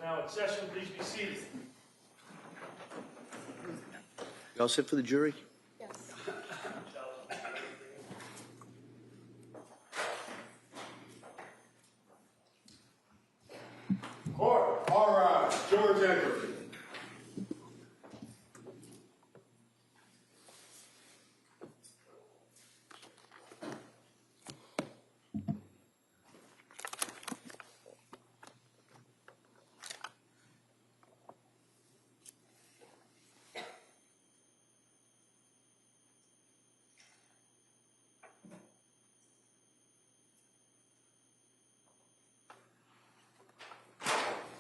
now in session. Please be seated. You all set for the jury? Yes. Court, all right, George Edgar.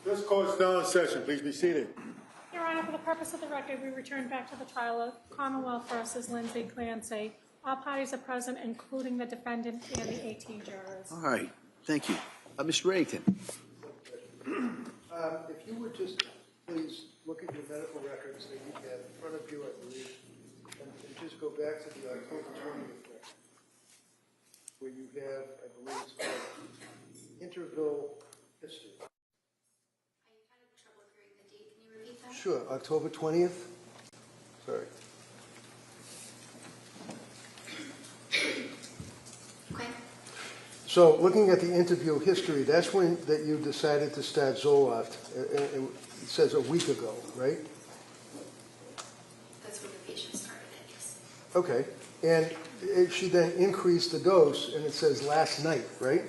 This court is now in session. Please be seated. Your Honor, for the purpose of the record, we return back to the trial of Commonwealth versus Lindsay Clancy. All parties are present, including the defendant and the 18 jurors. All right, thank you. Mr. Reddington. If you would just please look at your medical records that you have in front of you, I believe, and just go back to the October 20th record, where you have, I believe it's called interval history. I had trouble hearing the date. Can you repeat that? Sure, October 20th. Sorry. Okay. So looking at the interview history, that's when that you decided to start Zoloft. It says a week ago, right? That's when the patient started it, yes. Okay. And she then increased the dose, and it says last night, right?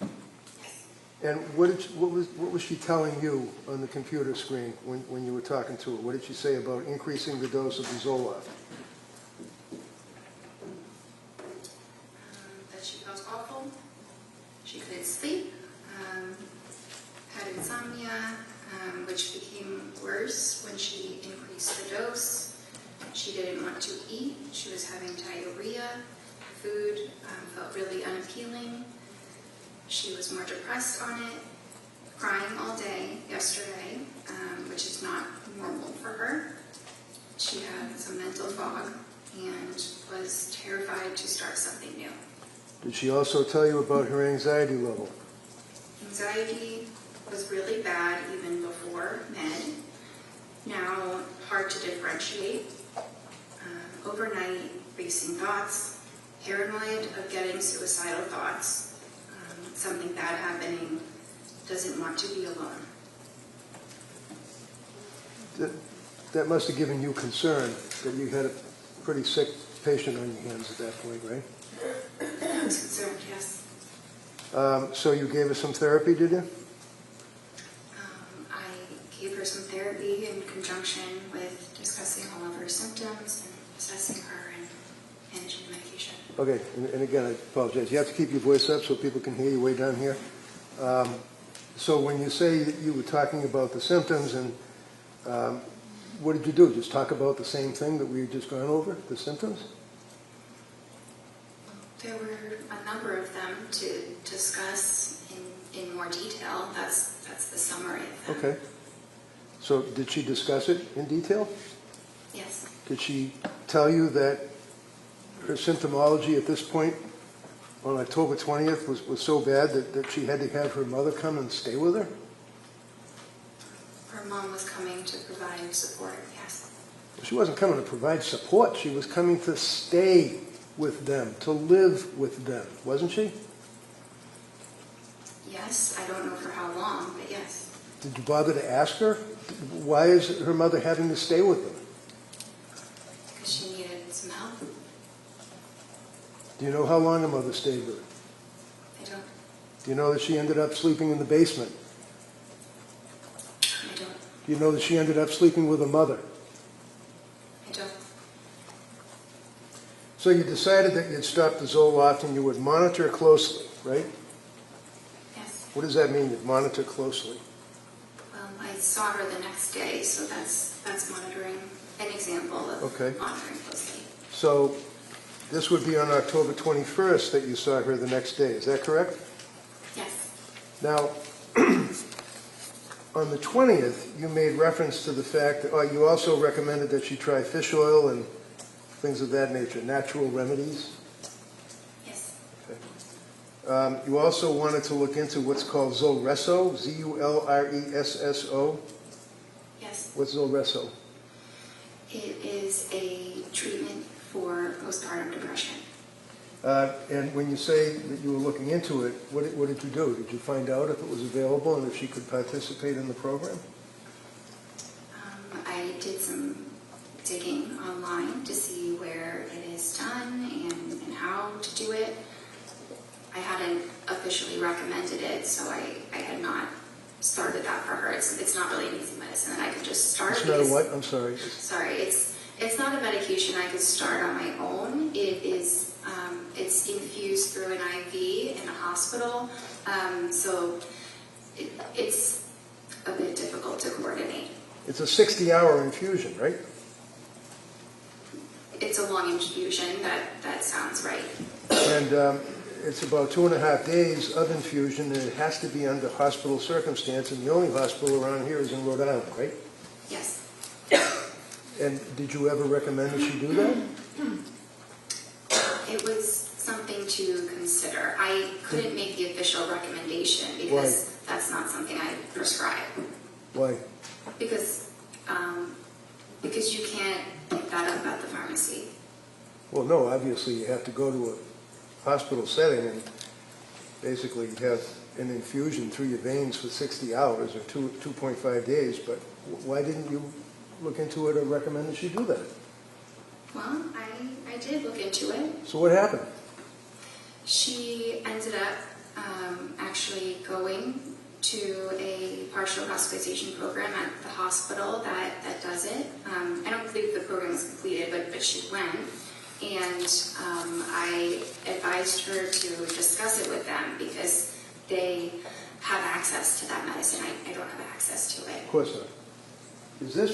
Yes. And what was she telling you on the computer screen when you were talking to her? What did she say about increasing the dose of the Zoloft? That she felt awful. She couldn't sleep. Had insomnia, which became worse when she increased the dose. She didn't want to eat. She was having diarrhea. Food felt really unappealing. She was more depressed on it, crying all day yesterday, which is not normal for her. She had some mental fog and was terrified to start something new. Did she also tell you about her anxiety level? Anxiety was really bad even before med. Now hard to differentiate. Overnight racing thoughts, paranoid of getting suicidal thoughts, something bad happening, doesn't want to be alone. That must have given you concern that you had a pretty sick patient on your hands at that point, right? I was concerned, yes. So you gave her some therapy, did you? I gave her some therapy in conjunction with discussing all of her symptoms and assessing her and managing the medication. Okay, and again, I apologize. You have to keep your voice up so people can hear you way down here. So when you say that you were talking about the symptoms, and what did you do? Just talk about the same thing that we've just gone over, the symptoms? There were a number of them to discuss in more detail. That's the summary of them. Okay. So did she discuss it in detail? Yes. Did she tell you that her symptomology at this point on October 20th was so bad that she had to have her mother come and stay with her? Her mom was coming to provide support, yes. She wasn't coming to provide support. She was coming to stay with them, to live with them, wasn't she? Yes, I don't know for how long, but yes. Did you bother to ask her? Why is her mother having to stay with them? Because she needed some help. Do you know how long her mother stayed with her? I don't. Do you know that she ended up sleeping in the basement? I don't. Do you know that she ended up sleeping with her mother? I don't. So you decided that you'd stop the Zoloft and you would monitor closely, right? Yes. What does that mean, you'd monitor closely? Well, I saw her the next day, so that's monitoring, an example of Okay. monitoring closely. So this would be on October 21st that you saw her the next day, is that correct? Yes. Now, on the 20th, you made reference to the fact that you also recommended that she try fish oil and things of that nature, natural remedies. Yes. Okay. You also wanted to look into what's called Zulresso, Z-U-L-R-E-S-S-O. Yes, What's Zulresso? it is a treatment for postpartum depression. And when you say that you were looking into it, what did you do? Did you find out if it was available and if she could participate in the program? I did some digging online to see where it is done and how to do it. I hadn't officially recommended it, so I had not started that for her. It's not really an easy medicine that I could just start. It's not a what? I'm sorry. Sorry, it's not a medication I could start on my own. It is it's infused through an IV in a hospital, so it's a bit difficult to coordinate. It's a 60-hour infusion, right? It's a long infusion. That sounds right. And it's about 2.5 days of infusion, and it has to be under hospital circumstance, and the only hospital around here is in Rhode Island, right? Yes. And did you ever recommend that she do that? It was something to consider. I couldn't make the official recommendation because that's not something I prescribe. Why? Because you can't pick that up at the pharmacy. Well, no, obviously you have to go to a hospital setting and basically have an infusion through your veins for 60 hours or 2.5 days, but why didn't you look into it or recommend that she do that? Well, I did look into it. So what happened? She ended up actually going to a partial hospitalization program at the hospital that does it. I don't believe the program was completed, but she went. And I advised her to discuss it with them because they have access to that medicine. I don't have access to it. Of course not. Is this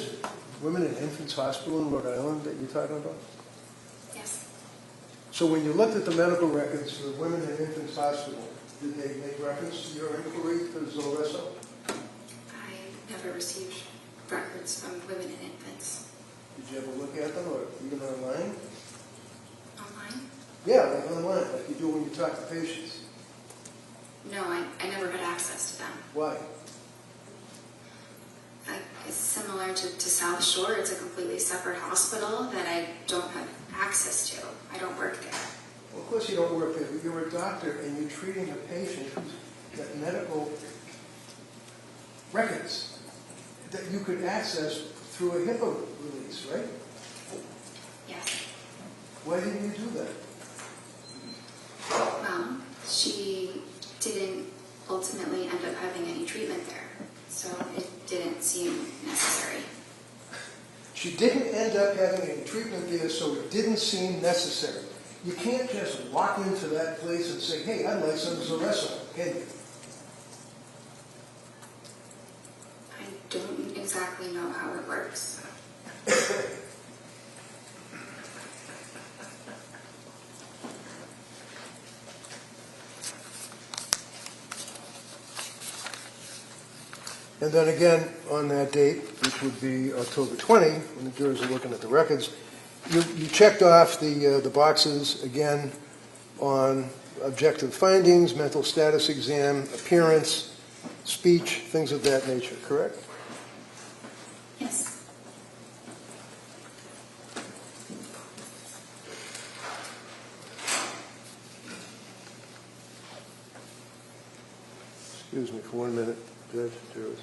Women and Infants Hospital in Rhode Island that you're talking about? Yes. So when you looked at the medical records for Women and Infants Hospital, did they make reference to your inquiry to Zulresso? I never received records from women and infants. Did you ever look at them or even online? Online? Yeah, like online, like you do when you talk to patients. No, I never had access to them. Why? It's similar to South Shore. It's a completely separate hospital that I don't have access to. I don't work there. Well, of course you don't work there, but you're a doctor and you're treating a patient who's got medical records that you could access through a HIPAA release, right? Yes. Why didn't you do that? Well, she didn't ultimately end up having any treatment there, so it didn't seem necessary. She didn't end up having any treatment there, so it didn't seem necessary. You can't just walk into that place and say, hey, I'd like some Zulresso, can you? I don't exactly know how it works. And then again, on that date, which would be October 20, when the jurors are looking at the records, you checked off the boxes again on objective findings, mental status exam, appearance, speech, things of that nature, correct? Yes. Excuse me for 1 minute, Judge, jurors.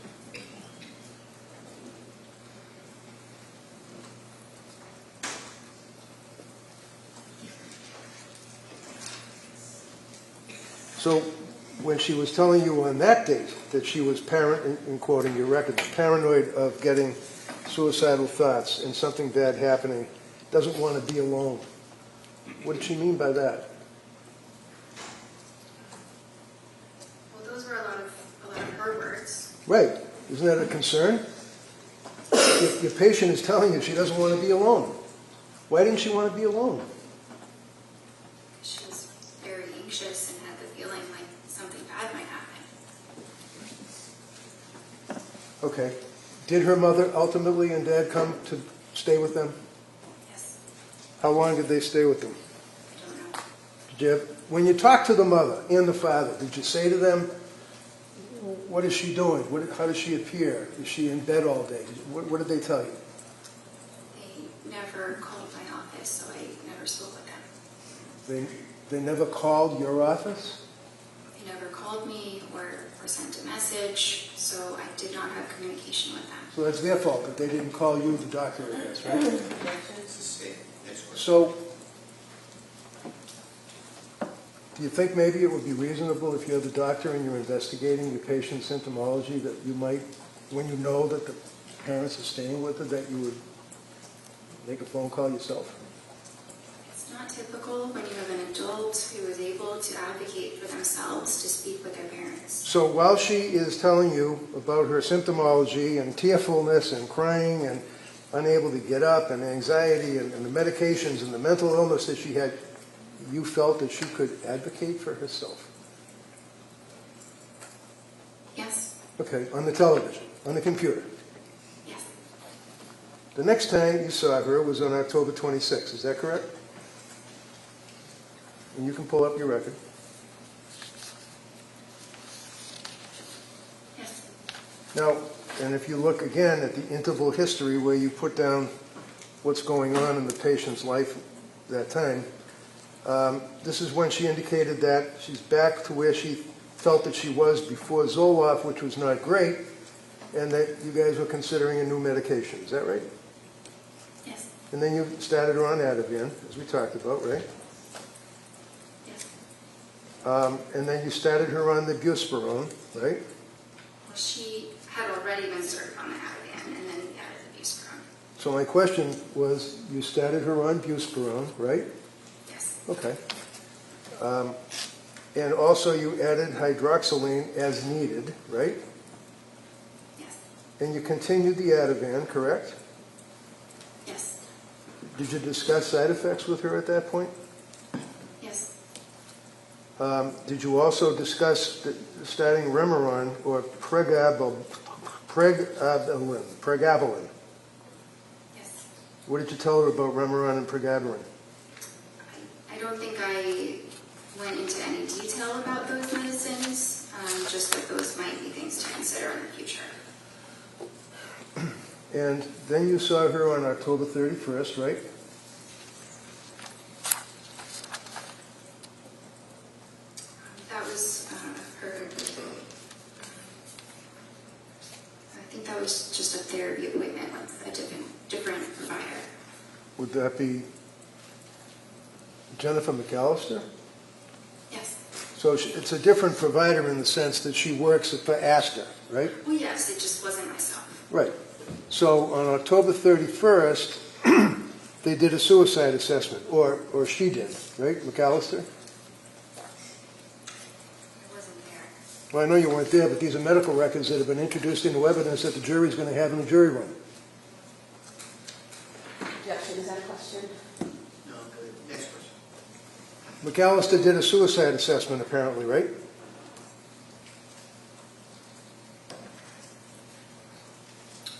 So when she was telling you on that date that she was in quoting your records, paranoid of getting suicidal thoughts and something bad happening, doesn't want to be alone, what did she mean by that? Well, those were a lot of her words. Right. Isn't that a concern? If your patient is telling you she doesn't want to be alone, why didn't she want to be alone? She was very anxious and had the feeling like something bad might happen. Okay. Did her mother ultimately and dad come to stay with them? Yes. How long did they stay with them? I don't know. Did you have when you talked to the mother and the father, did you say to them, what is she doing? How does she appear? Is she in bed all day? What did they tell you? They never called my office, so I never spoke with them. They never called your office? They never called me or sent a message, so I did not have communication with them. So that's their fault that they didn't call you, the doctor, I guess, right? So, do you think maybe it would be reasonable if you're the doctor and you're investigating your patient's symptomology that you might, when you know that the parents are staying with her, that you would make a phone call yourself? It's not typical when you have an adult who is able to advocate for themselves to speak with their parents. So while she is telling you about her symptomology and tearfulness and crying and unable to get up and anxiety and the medications and the mental illness that she had, you felt that she could advocate for herself? Yes, Okay, on the television, on the computer. yes, The next time you saw her was on October 26th, is that correct? And you can pull up your record. yes. Now, and if you look again at the interval history where you put down what's going on in the patient's life that time, this is when she indicated that she's back to where she felt that she was before Zoloft, which was not great, and that you guys were considering a new medication. Is that right? Yes, And then you started her on Ativan, as we talked about, right? yes. And then you started her on the buspirone, right? Well, she had already been started on the Ativan, and then we added the buspirone. So my question was, you started her on buspirone, right? Yes, Okay. And also you added hydroxyline as needed, right? yes, And you continued the Ativan, correct? yes, Did you discuss side effects with her at that point? yes, Did you also discuss starting Remeron or pregabalin? yes. What did you tell her about Remeron and pregabalin? I don't think I went into any detail about those medicines, just that those might be things to consider in the future. And then you saw her on October 31st, right? That was her, I think that was just a therapy appointment with a different provider. Would that be Jennifer McAllister? Yes. So it's a different provider in the sense that she works for Astor, right? Well, yes, it just wasn't myself. Right. So on October 31st, they did a suicide assessment, or she did, right, McAllister? I wasn't there. Well, I know you weren't there, but these are medical records that have been introduced into evidence that the jury's going to have in the jury room. Objection, is that a question? No, good. Next question. McAllister did a suicide assessment, apparently, right?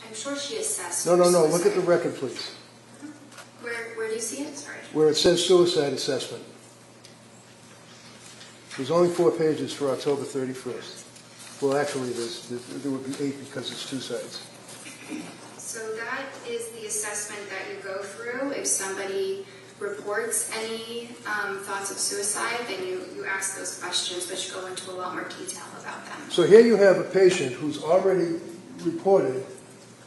I'm sure she assessed. No, her look at the suicide. record, please, Where do you see it? Sorry. where it says suicide assessment. There's only 4 pages for October 31st. Well, actually, there would be 8 because it's 2 sides. So that is the assessment that you go through. If somebody reports any thoughts of suicide, then you ask those questions, which go into a lot more detail about them. So here you have a patient who's already reported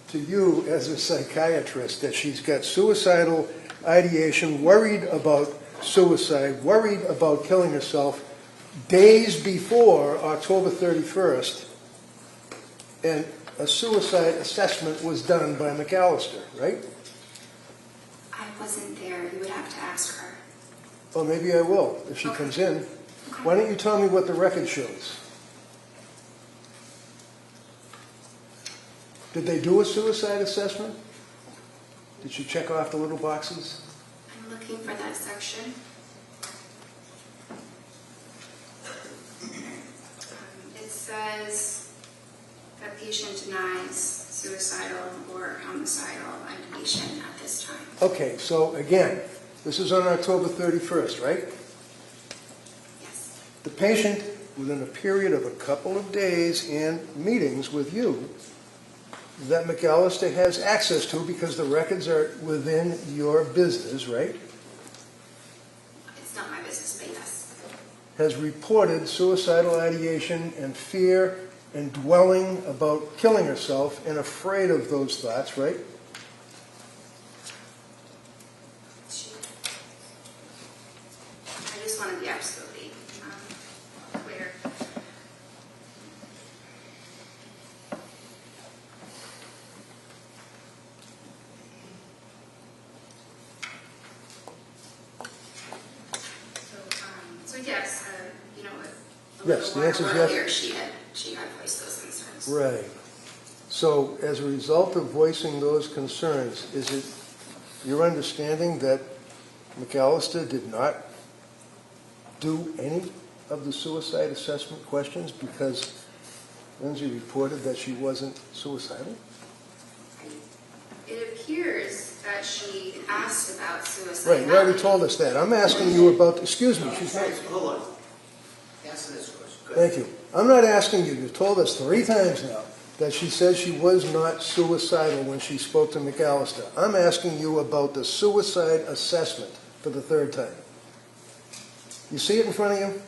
to you as a psychiatrist that she's got suicidal ideation, worried about suicide, worried about killing herself days before October 31st, and a suicide assessment was done by McAllister, right? I wasn't there. You would have to ask her. Well, maybe I will if she comes in. Why don't you tell me what the record shows? Did they do a suicide assessment? Did she check off the little boxes? I'm looking for that section. It says that patient denies suicidal or homicidal ideation at this time. Okay, so again, this is on October 31st, right? the patient, within a period of a couple of days and meetings with you, that McAllister has access to because the records are within your business, right? It's not my business, but yes. Has reported suicidal ideation and fear and dwelling about killing herself and afraid of those thoughts, right? I just want to be absolutely clear. So yes, you know, a Yes, the little answer is while yes. earlier, she had voiced those concerns. Right. So as a result of voicing those concerns, is it your understanding that McAllister did not do any of the suicide assessment questions because Lindsay reported that she wasn't suicidal? It appears that she asked about suicide. Right, you already told us that. I'm asking you about, excuse me, she's not, Hold on. Answer this question. Go thank you. I'm not asking you, you told us 3 times now that she said she was not suicidal when she spoke to McAllister. I'm asking you about the suicide assessment for the 3rd time. You see it in front of you?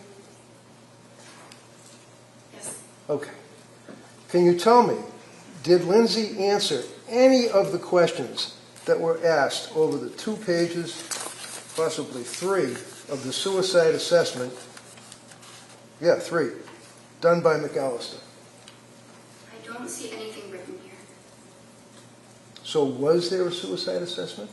Yes. Okay. Can you tell me, did Lindsay answer any of the questions that were asked over the 2 pages, possibly 3, of the suicide assessment? Yeah, 3, done by McAllister. I don't see anything written here. So was there a suicide assessment?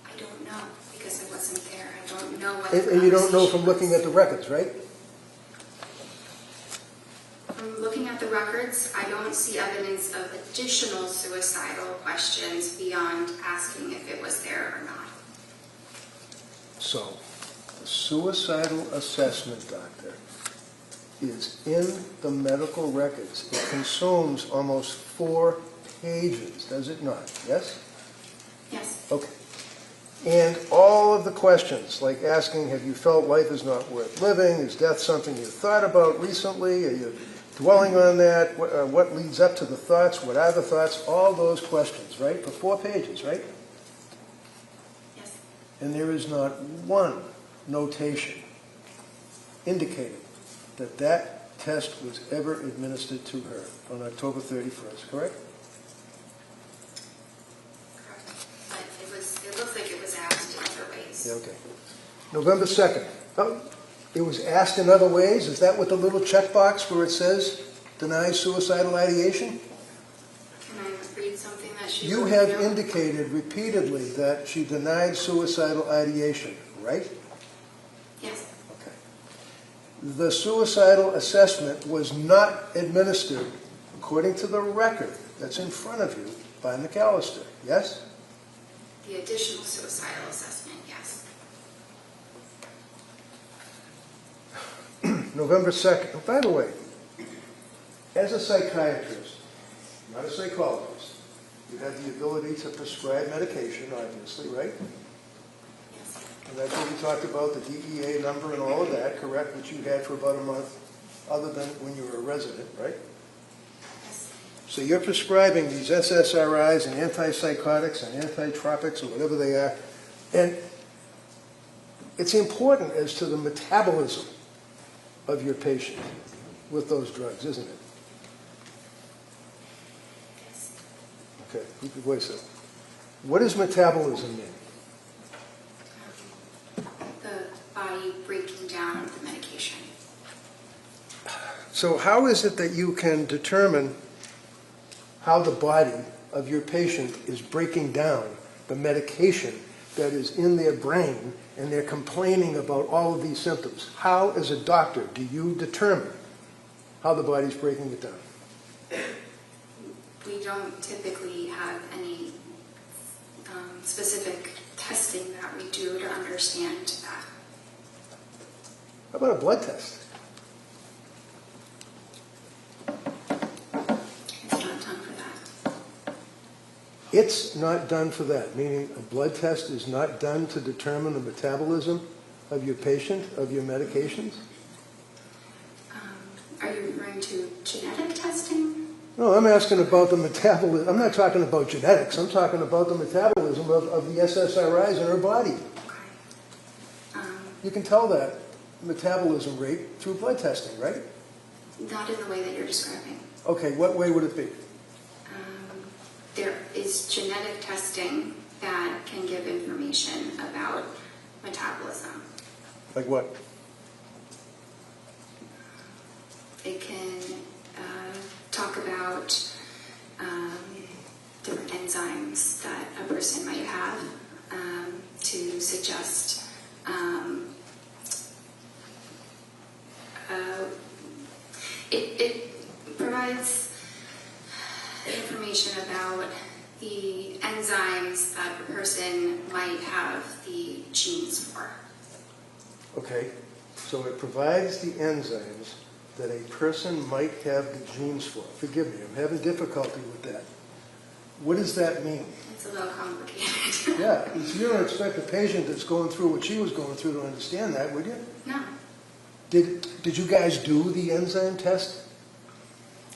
I don't know because I wasn't there. I don't know what. And you don't know from looking at the records, right? From looking at the records, I don't see evidence of additional suicidal questions beyond asking if it was there or not. So, the suicidal assessment, doctor, is in the medical records. It consumes almost 4 pages, does it not? Yes? Yes. Okay. And all of the questions, like asking, have you felt life is not worth living? Is death something you thought about recently? Are you dwelling on that? What leads up to the thoughts? What are the thoughts? All those questions, right? For 4 pages, right? Yes. And there is not one notation indicating that that test was ever administered to her on October 31st, correct? Correct. But it looks like it was asked in other ways. Yeah, okay. November 2nd. Oh, it was asked in other ways? Is that what the little checkbox where it says denies suicidal ideation? Can I read something that she You wrote have down? indicated repeatedly that she denied suicidal ideation, right? Yes. Okay. The suicidal assessment was not administered, according to the record that's in front of you, by McAllister, yes? The additional suicidal assessment, yes. November 2nd. Oh, by the way, as a psychiatrist, not a psychologist, you have the ability to prescribe medication, obviously, right? Yes. And that's what we talked about, the DEA number and all of that, correct, which you had for about a month, other than when you were a resident, right? Yes. So you're prescribing these SSRIs and antipsychotics and antitropics or whatever they are, and it's important as to the metabolism of your patient with those drugs, isn't it? Yes. Okay, keep your voice up. What does metabolism mean? The body breaking down the medication. So how is it that you can determine how the body of your patient is breaking down the medication that is in their brain and they're complaining about all of these symptoms? How, as a doctor, do you determine how the body's breaking it down? We don't typically have any specific testing that we do to understand that. How about a blood test? It's not done for that. It's not done for that, meaning a blood test is not done to determine the metabolism of your patient, of your medications? genetic testing? No, I'm asking about the metabolism. I'm not talking about genetics. I'm talking about the metabolism of the SSRIs in her body. Okay. You can tell that metabolism rate through blood testing, right? Not in the way that you're describing. Okay, what way would it be? There is genetic testing that can give information about metabolism. Like what? It can talk about different enzymes that a person might have to suggest it provides information about the enzymes that a person might have the genes for. Okay, so it provides the enzymes that a person might have the genes for. Forgive me, I'm having difficulty with that. What does that mean? It's a little complicated. Yeah, you don't expect a patient that's going through what she was going through to understand that, would you? No, Did you guys do the enzyme test?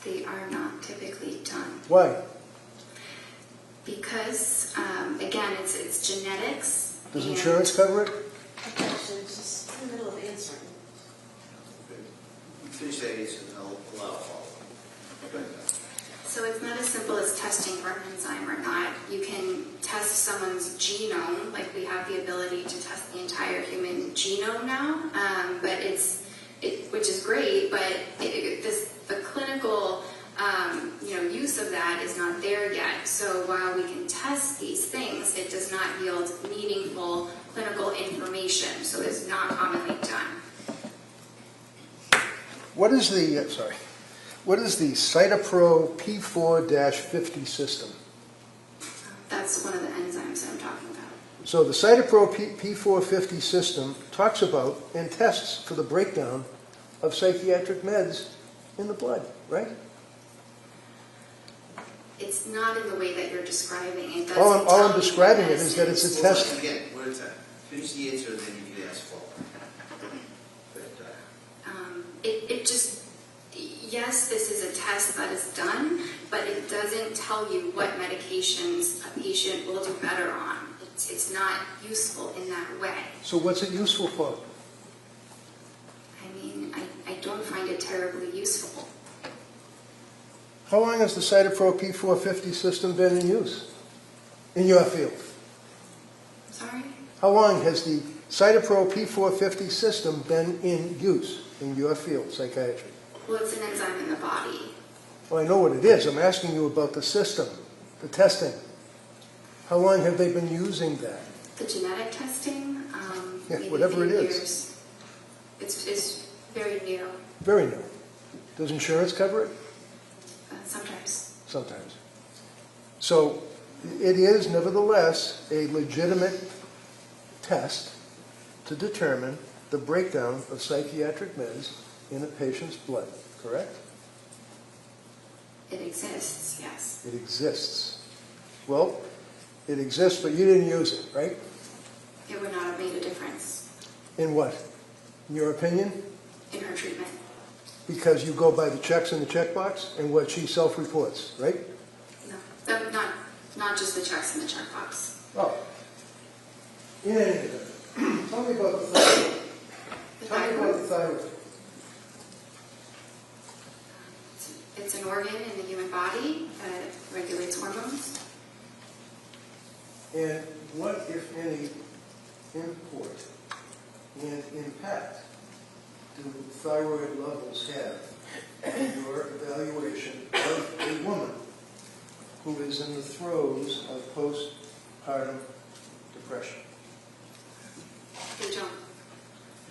they are not typically done. Why? Because, again, it's genetics. Does and- insurance cover it? Actually, just in the middle of answering. Finish that answer and I'll allow a follow-up. So it's not as simple as testing for an enzyme or not. You can test someone's genome, like we have the ability to test the entire human genome now, but which is great, but the clinical use of that is not there yet. So while we can test these things, it does not yield meaningful clinical information, so it's not commonly done. What is the Cytopro P4-50 system? That's one of the enzymes I'm talking about. So the Cytopro P450 system talks about and tests for the breakdown of psychiatric meds in the blood, right? It's not in the way that you're describing. It doesn't All tell I'm you describing what it is that it's a Hold on, test. again, one at a time. Finish the answer and then you can ask follow-up. It just, yes, this is a test that is done, but it doesn't tell you what medications a patient will do better on. It's not useful in that way. So what's it useful for? I mean, I don't find it terribly useful. How long has the Cytopro P450 system been in use in your field? Sorry? How long has the Cytopro P450 system been in use in your field, psychiatry? Well, it's an enzyme in the body. Well, I know what it is. I'm asking you about the system, the testing. How long have they been using that? The genetic testing, Yeah, maybe whatever a few it is. years. It's very new, Very new. Does insurance cover it? sometimes. Sometimes. So it is nevertheless a legitimate test to determine the breakdown of psychiatric meds in a patient's blood, correct? It exists, yes. It exists. Well, it exists, but you didn't use it, right? It would not have made a difference In what? In your opinion? in her treatment. Because you go by the checks in the checkbox and what she self-reports, right? No, not just the checks in the checkbox. Oh. In any event, tell me about the thyroid. Tell me about the thyroid. It's an organ in the human body that regulates hormones. And what, if any, import and impact do thyroid levels have in your evaluation of a woman who is in the throes of postpartum depression? They don't.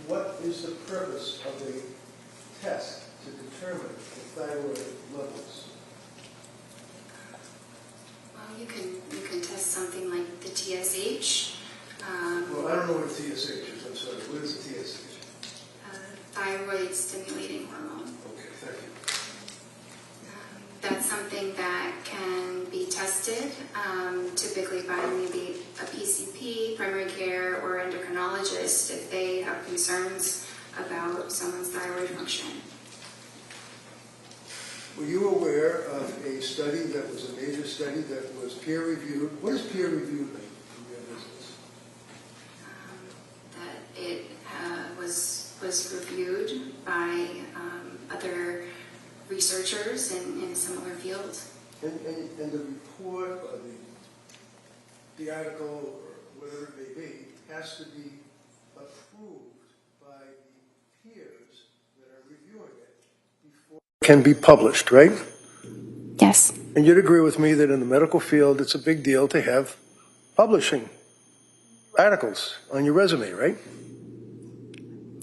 What is the purpose of a test to determine the thyroid levels? Well, you can test something like the TSH. Well, I don't know what a TSH is. I'm sorry. What is a TSH? Thyroid stimulating hormone. Okay, thank you. That's something that can be tested, typically by maybe a PCP, primary care, or endocrinologist if they have concerns about someone's thyroid function. Were you aware of a study that was a major study that was peer-reviewed? What does peer-reviewed mean in your business? That it was reviewed by other researchers in similar fields. And the report or the article or whatever it may be has to be approved by the peers that are reviewing it before it can be published, right? Yes. And you'd agree with me that in the medical field, it's a big deal to have publishing articles on your resume, right?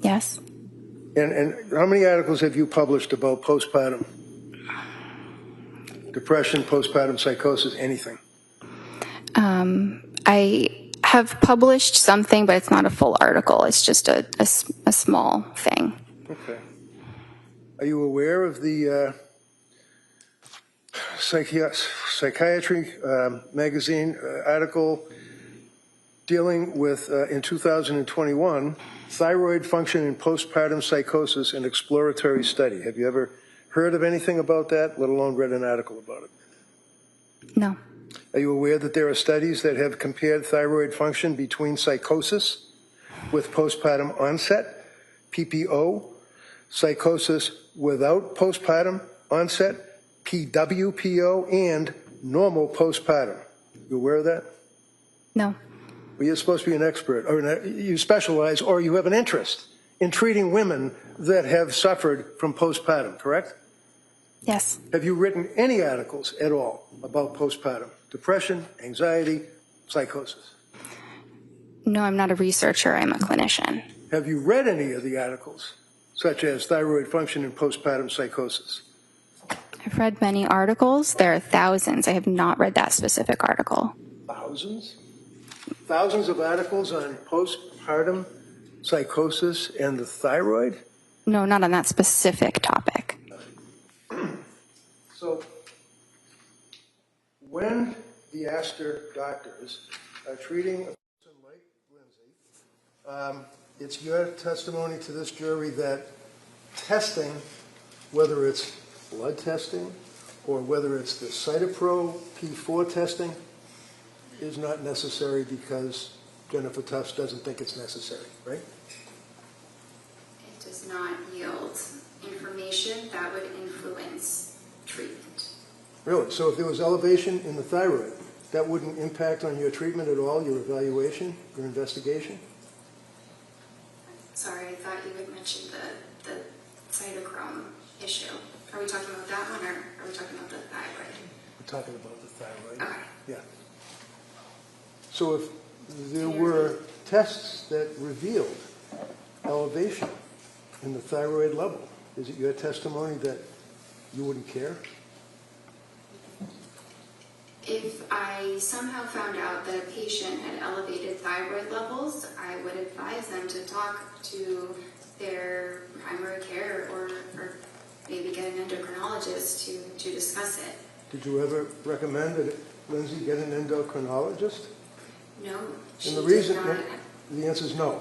Yes. And how many articles have you published about postpartum depression, postpartum psychosis, anything? I have published something, but it's not a full article. It's just a small thing. Okay. Are you aware of the psychiatry magazine article dealing with, in 2021, thyroid function in postpartum psychosis, an exploratory study? Have you ever heard of anything about that, let alone read an article about it? No. Are you aware that there are studies that have compared thyroid function between psychosis with postpartum onset, PPO, psychosis without postpartum onset, PWPO, and normal postpartum? You aware of that? No. Well, you're supposed to be an expert, or you specialize, or you have an interest in treating women that have suffered from postpartum, correct? Yes. Have you written any articles at all about postpartum depression, anxiety, psychosis? No, I'm not a researcher. I'm a clinician. Have you read any of the articles, such as thyroid function in postpartum psychosis? I've read many articles. There are thousands. I have not read that specific article. Thousands? Thousands of articles on postpartum psychosis and the thyroid? No, not on that specific topic. So, when the Astor doctors are treating a person like Lindsay, it's your testimony to this jury that testing, whether it's blood testing or whether it's the Cytopro P4 testing, is not necessary because Jennifer Tufts doesn't think it's necessary, right? It does not yield information that would influence treatment. Really? So if there was elevation in the thyroid, that wouldn't impact on your treatment at all, your evaluation, your investigation? Sorry, I thought you had mentioned the cytochrome issue. Are we talking about that one, or are we talking about the thyroid? We're talking about the thyroid. Okay. Yeah. So if there were tests that revealed elevation in the thyroid level, is it your testimony that you wouldn't care? If I somehow found out that a patient had elevated thyroid levels, I would advise them to talk to their primary care or maybe get an endocrinologist to discuss it. Did you ever recommend that Lindsay get an endocrinologist? No, she And the did reason, not. the answer is no.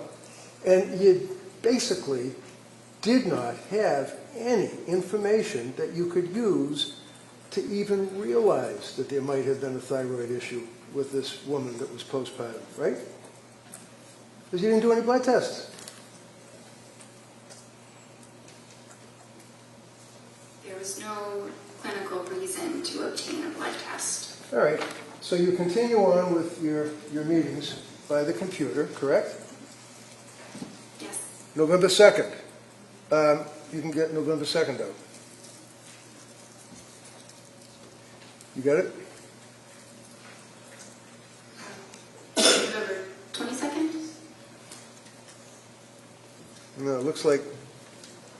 And you basically did not have any information that you could use to even realize that there might have been a thyroid issue with this woman that was postpartum, right? Because you didn't do any blood tests. There was no clinical reason to obtain a blood test. All right, so you continue on with your meetings by the computer, correct? Yes. November 2nd. You can get November 2nd out. You got it? November 22nd? No, it looks like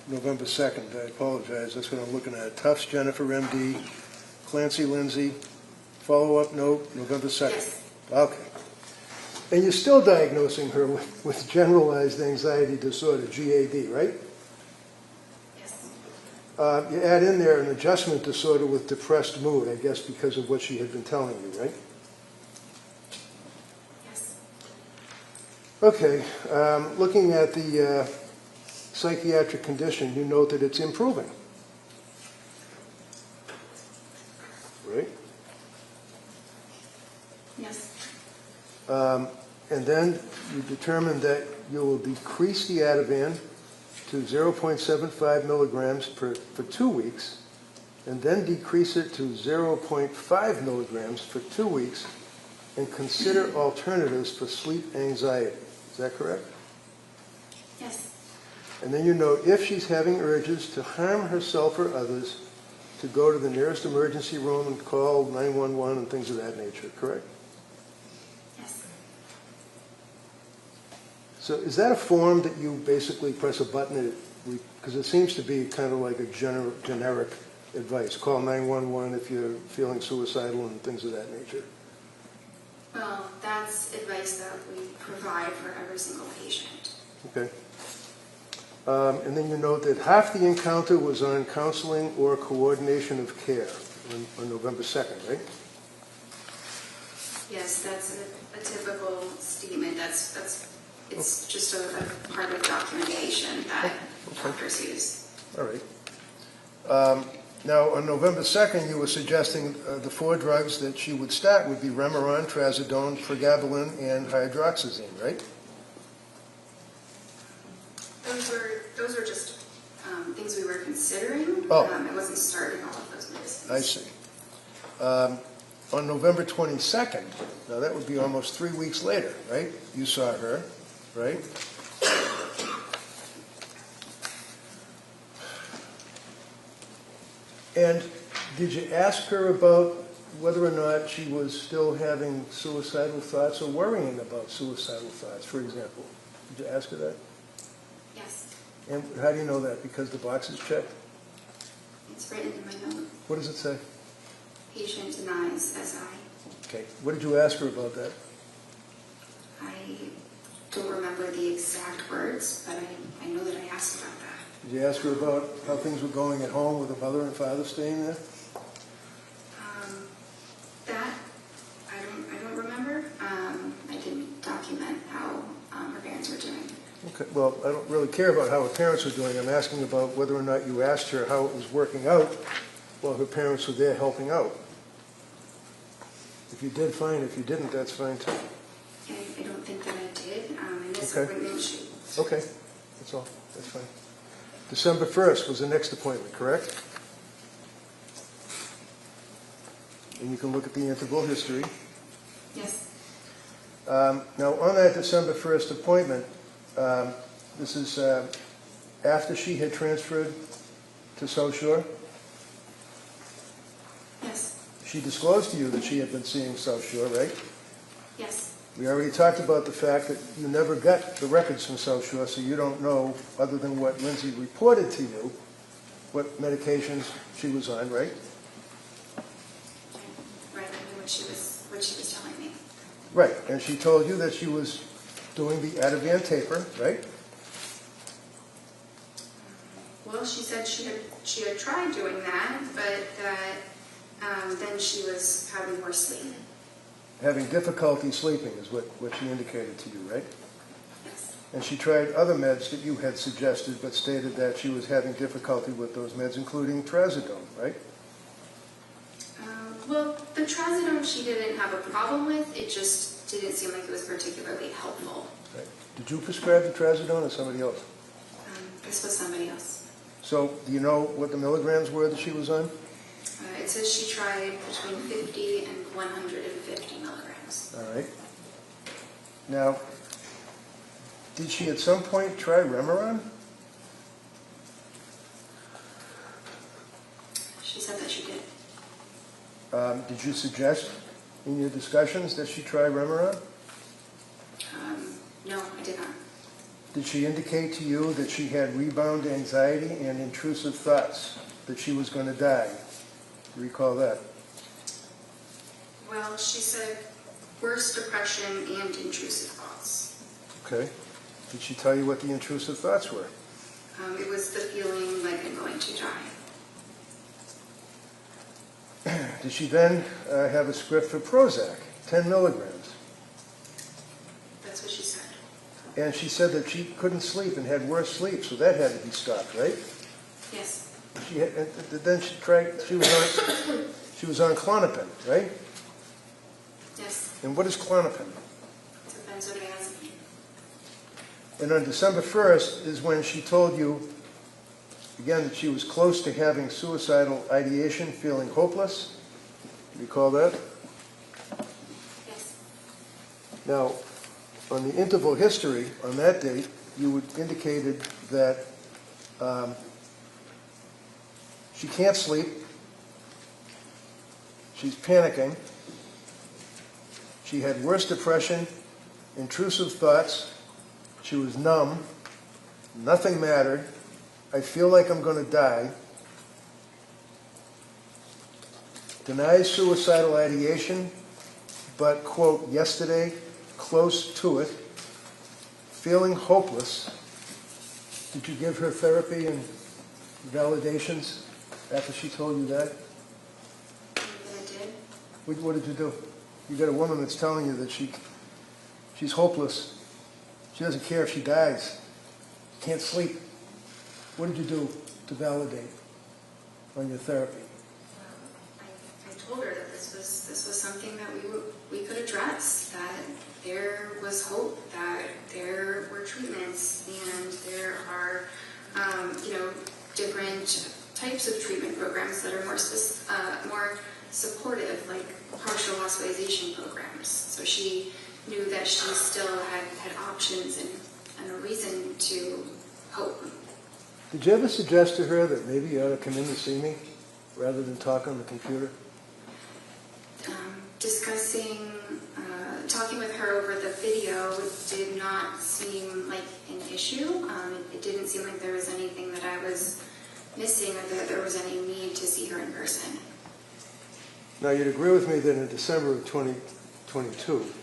November 2nd. I apologize. That's what I'm looking at. Tufts, Jennifer, MD, Clancy, Lindsay. Follow-up note, November 2nd. Yes. Okay. And you're still diagnosing her with generalized anxiety disorder, GAD, right? Yes. You add in there an adjustment disorder with depressed mood, I guess because of what she had been telling you, right? Yes. Okay. Looking at the psychiatric condition, you note that it's improving. Yes. And then you determined that you will decrease the Ativan to 0.75 milligrams for 2 weeks, and then decrease it to 0.5 milligrams for 2 weeks, and consider alternatives for sleep anxiety. Is that correct? Yes. And then you note if she's having urges to harm herself or others, to go to the nearest emergency room and call 911 and things of that nature, correct? Yes. So is that a form that you basically press a button, because it seems to be kind of like a generic advice, call 911 if you're feeling suicidal and things of that nature? Well, that's advice that we provide for every single patient. Okay. And then you note that half the encounter was on counseling or coordination of care on November 2nd, right? Yes, that's a typical statement. It's just a part of documentation that doctors use. All right. Now, on November 2nd, you were suggesting the 4 drugs that she would start would be Remeron, Trazodone, Pregabalin, and hydroxyzine, right? Those were just things we were considering. Oh. I wasn't starting all of those medicines. I see. On November 22nd, now that would be almost 3 weeks later, right? You saw her, right? And did you ask her about whether or not she was still having suicidal thoughts or worrying about suicidal thoughts, for example? Did you ask her that? Yes, And how do you know that? Because the box is checked? it's written in my note. What does it say? Patient denies SI. Okay. What did you ask her about that? I don't remember the exact words, but I know that I asked about that. Did you ask her about how things were going at home with her mother and father staying there? That I don't remember. I didn't document how her parents were doing. Okay. Well, I don't really care about how her parents were doing. I'm asking about whether or not you asked her how it was working out while her parents were there helping out. If you did, fine. If you didn't, that's fine too. I don't think that I did. In this Okay. appointment, she Okay. That's all. That's fine. December 1st was the next appointment, correct? And you can look at the interval history. yes. Now, on that December 1st appointment, this is after she had transferred to South Shore. Yes. She disclosed to you that she had been seeing South Shore, right? Yes. We already talked about the fact that you never got the records from South Shore, so you don't know, other than what Lindsay reported to you, what medications she was on, right? Right. I knew what she was telling me. Right, and she told you that she was doing the Ativan taper, right? Well, she said she had tried doing that, but that then she was having more sleep. Having difficulty sleeping is what she indicated to you, right? Yes. And she tried other meds that you had suggested, but stated that she was having difficulty with those meds, including Trazodone, right? Well, the trazodone she didn't have a problem with. It just didn't seem like it was particularly helpful. Right. Did you prescribe the Trazodone or somebody else? This was somebody else. So, do you know what the milligrams were that she was on? It says she tried between 50 and 150 milligrams. All right. Now, did she at some point try Remeron? She said that she did. Did you suggest in your discussions that she try Remeron? No, I did not. Did she indicate to you that she had rebound anxiety and intrusive thoughts, that she was going to die? Do you recall that? Well, she said worse depression and intrusive thoughts. Okay. Did she tell you what the intrusive thoughts were? It was the feeling like I'm going to die. Did she then have a script for Prozac, 10 milligrams? That's what she said. And she said that she couldn't sleep and had worse sleep, so that had to be stopped, right? Yes. She had, then she tried. She was on Klonopin, right? Yes. And what is Klonopin? It's a benzodiazepine. And on December 1st is when she told you, again, that she was close to having suicidal ideation, feeling hopeless. Do you recall that? Yes. Now, on the interval history, on that date, you indicated that she can't sleep, she's panicking, she had worse depression, intrusive thoughts, she was numb, nothing mattered, I feel like I'm going to die, denies suicidal ideation, but, quote, yesterday, close to it, feeling hopeless. Did you give her therapy and validations after she told you that? I did. What did you do? You got a woman that's telling you that she's hopeless. She doesn't care if she dies. Can't sleep. What did you do to validate on your therapy? I told her that this was something that we could address, that there was hope, that there were treatments, and there are different types of treatment programs that are more supportive, like partial hospitalization programs. So she knew that she still had options and a reason to hope. Did you ever suggest to her that maybe you ought to come in and see me rather than talk on the computer? Talking with her over the video did not seem like an issue. It didn't seem like there was anything that I was missing or that there was any need to see her in person. Now, you'd agree with me that in December of 2022,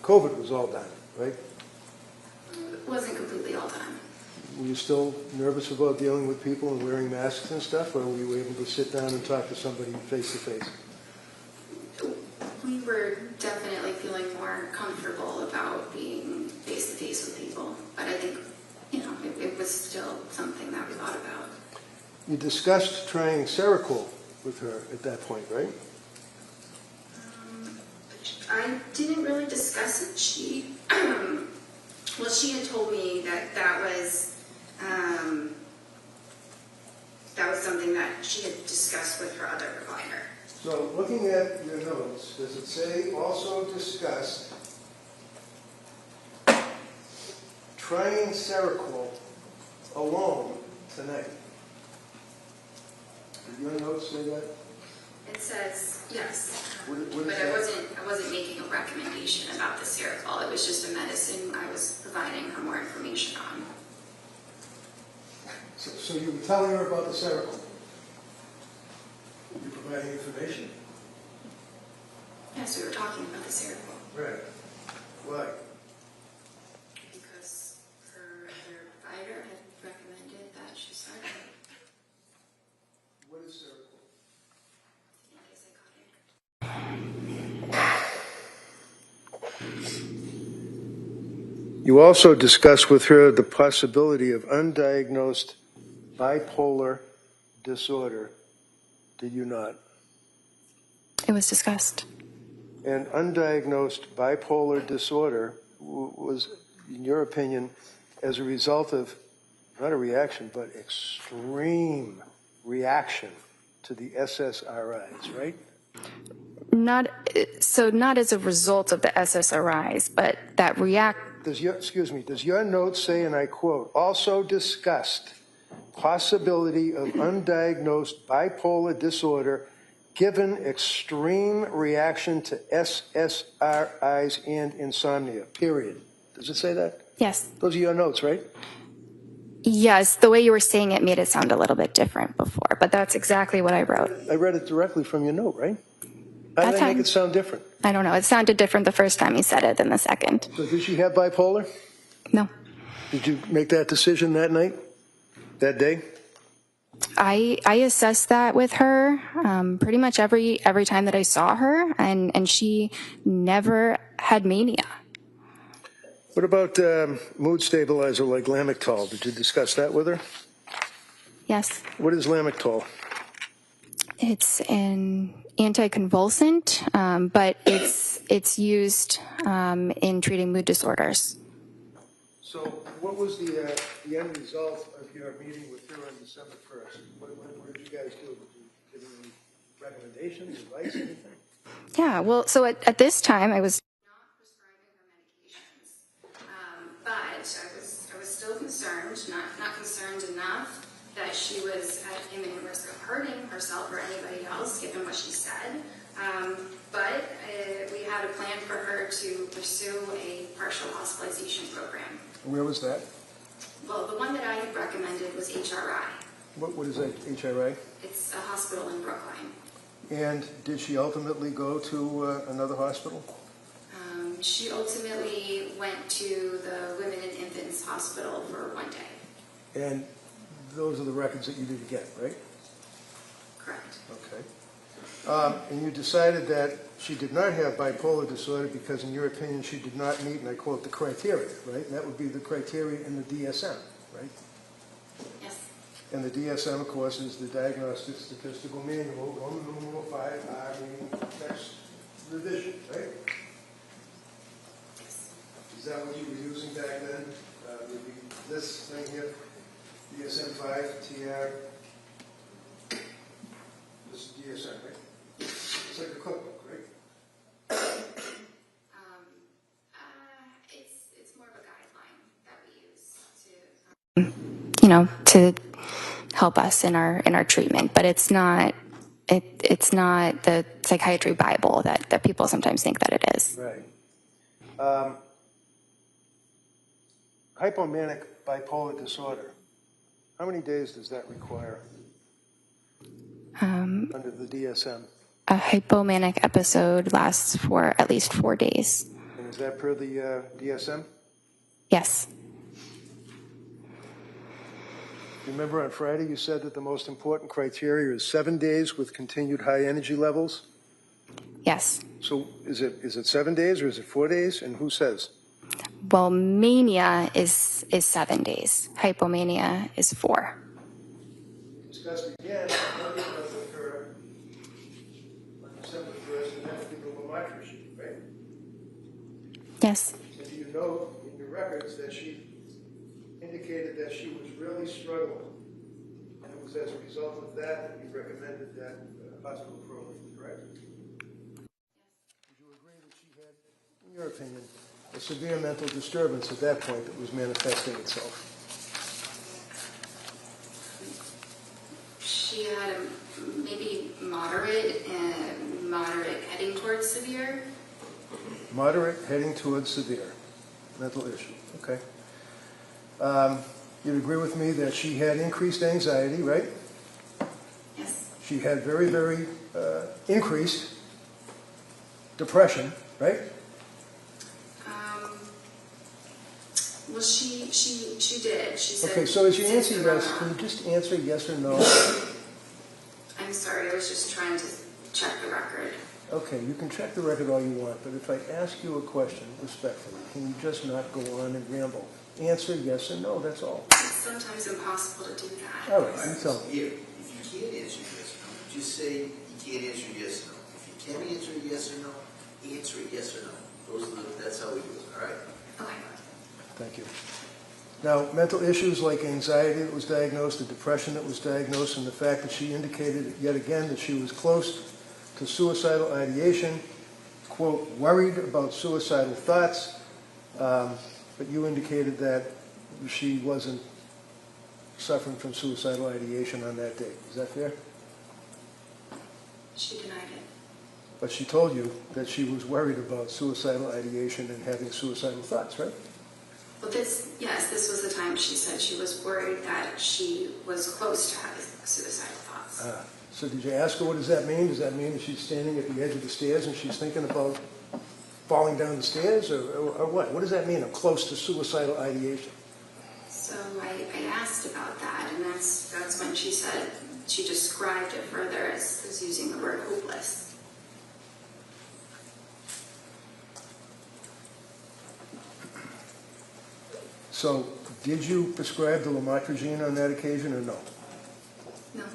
COVID was all done, right? It wasn't completely all done. Were you still nervous about dealing with people and wearing masks and stuff, or were you able to sit down and talk to somebody face to face? We were definitely feeling more comfortable about being face to face with people, but I think, it was still something that we thought about. You discussed trying Seroquel with her at that point, right? I didn't really discuss it. She had told me that was something that she had discussed with her other provider. So, looking at your notes, does it say also discussed trying Seroquel alone tonight? Did your notes say that? It says yes, What is but that? I wasn't making a recommendation about the Seroquel. It was just a medicine I was providing her more information on. So you were telling her about the Seroquel? You're providing information? Yes, we were talking about the Seroquel. Right. Why? Because her provider had recommended that she start it. What is Seroquel? In case I got it. You also discussed with her the possibility of undiagnosed bipolar disorder, did you not? It was discussed. And undiagnosed bipolar disorder was, in your opinion, as a result of, not a reaction, but extreme reaction to the SSRIs, right? Not as a result of the SSRIs, but that Does your note say, and I quote, also discussed possibility of undiagnosed bipolar disorder given extreme reaction to SSRIs and insomnia, period. Does it say that? Yes. Those are your notes, right? Yes, the way you were saying it made it sound a little bit different before, but that's exactly what I wrote. I read it directly from your note, right? How did I make it sound different? I don't know. It sounded different the first time you said it than the second. So did she have bipolar? No. Did you make that decision that night? That day? I assessed that with her pretty much every time that I saw her, and she never had mania. What about mood stabilizer like Lamictal? Did you discuss that with her? Yes. What is Lamictal? It's an anticonvulsant, but it's used in treating mood disorders. So what was the end result of your meeting with her on December 1st? What did you guys do? Did you give any recommendations, advice, anything? Yeah, well, so at this time, I was Not prescribing her medications, but I was still concerned, not concerned enough that she was at imminent risk of hurting herself or anybody else, given what she said. But we had a plan for her to pursue a partial hospitalization program. Where was that? Well, the one that I had recommended was HRI. What is that, HRA? It's a hospital in Brookline. And did she ultimately go to another hospital? She ultimately went to the Women and Infants Hospital for 1 day. And those are the records that you did get, right? Correct. Okay. And you decided that she did not have bipolar disorder because, in your opinion, she did not meet, and I quote, the criteria, right? And that would be the criteria in the DSM, right? Yes. And the DSM, of course, is the Diagnostic Statistical Manual, Roman numeral 5, meaning text revision, right? Yes. Is that what you were using back then? Would be this thing here, DSM-5, TR. This is DSM, right? It's like a cookbook, right? It's more of a guideline that we use to help us in our treatment, but it's not the psychiatry Bible that people sometimes think that it is. Right. Hypomanic bipolar disorder. How many days does that require under the DSM? A hypomanic episode lasts for at least 4 days. And is that per the DSM? Yes. Remember on Friday you said that the most important criteria is 7 days with continued high energy levels? Yes. So is it 7 days or is it 4 days? And who says? Well, mania is 7 days. Hypomania is 4. Discussed again, what did occur on December 1st, and that's the Lamont sheet, right? Yes. And do you know in your records that she indicated that she was really struggling, and it was as a result of that you recommended that hospital program, correct? Would you agree that she had, in your opinion, a severe mental disturbance at that point that was manifesting itself? She had a maybe moderate heading towards severe. Moderate heading towards severe mental issue. Okay. You'd agree with me that she had increased anxiety, right? Yes. She had very, very increased depression, right? Well, she did. She said. Okay, so as you answer symptom yes, can you just answer yes or no? I'm sorry, I was just trying to check the record. Okay, you can check the record all you want, but if I ask you a question respectfully, can you just not go on and ramble? Answer yes or no, that's all. It's sometimes impossible to do that. All right, you tell me. Here, if you can't answer yes or no, just say you can't answer yes or no. If you can answer yes or no, answer yes or no. That's how we do it, all right? Okay. Thank you. Now, mental issues like anxiety that was diagnosed, the depression that was diagnosed, and the fact that she indicated yet again that she was close to suicidal ideation, quote, worried about suicidal thoughts, but you indicated that she wasn't suffering from suicidal ideation on that day. Is that fair? She denied it. But she told you that she was worried about suicidal ideation and having suicidal thoughts, right? Well, this was the time she said she was worried that she was close to having suicidal thoughts. So did you ask her what does that mean? Does that mean that she's standing at the edge of the stairs and she's thinking about falling down the stairs, or what? What does that mean? I'm close to suicidal ideation. So I asked about that, and that's when she said she described it further as using the word hopeless. So did you prescribe the lamotrigine on that occasion or no? No.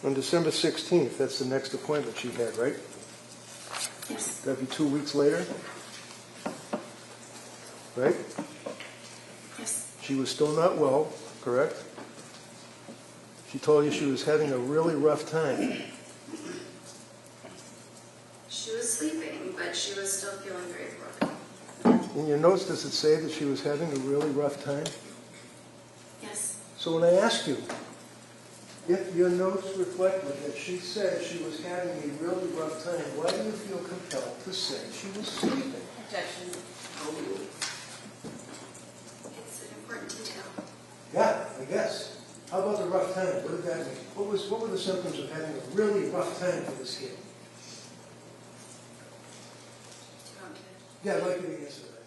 On December 16th, that's the next appointment she had, right? Yes. That'd be 2 weeks later? Right? Yes. She was still not well, correct? She told you she was having a really rough time. She was sleeping, but she was still feeling very poorly. In your notes, does it say that she was having a really rough time? Yes. So when I ask you, if your notes reflected that she said she was having a really rough time, why do you feel compelled to say she was sleeping? Objection. It's an important detail. Yeah, I guess. How about the rough time? What did that mean? What were the symptoms of having a really rough time for this kid? Yeah, I'd like you to answer that.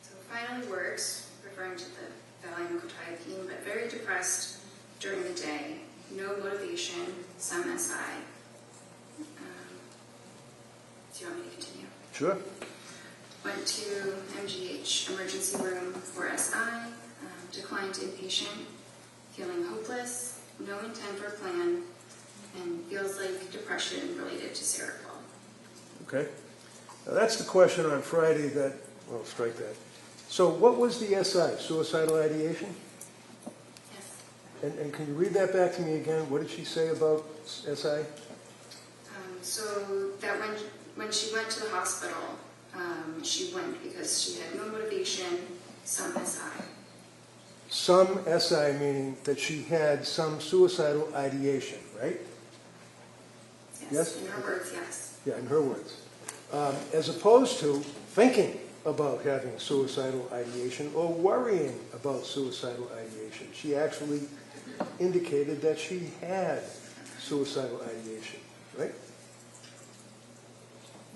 So finally works, referring to the Valium-Quetiapine, but very depressed during the day. No motivation, some SI. Do you want me to continue? Sure. Went to MGH emergency room for SI, declined inpatient, feeling hopeless, no intent or plan, and feels like depression related to Seroquel. Okay. Now that's the question on Friday that, well, strike that. So what was the SI, suicidal ideation? Yes. And can you read that back to me again? What did she say about SI? So that when she went to the hospital, she went because she had no motivation, some SI. Some SI meaning that she had some suicidal ideation, right? Yes? In her words, yes. Yeah, in her words. As opposed to thinking about having suicidal ideation or worrying about suicidal ideation. She actually indicated that she had suicidal ideation, right?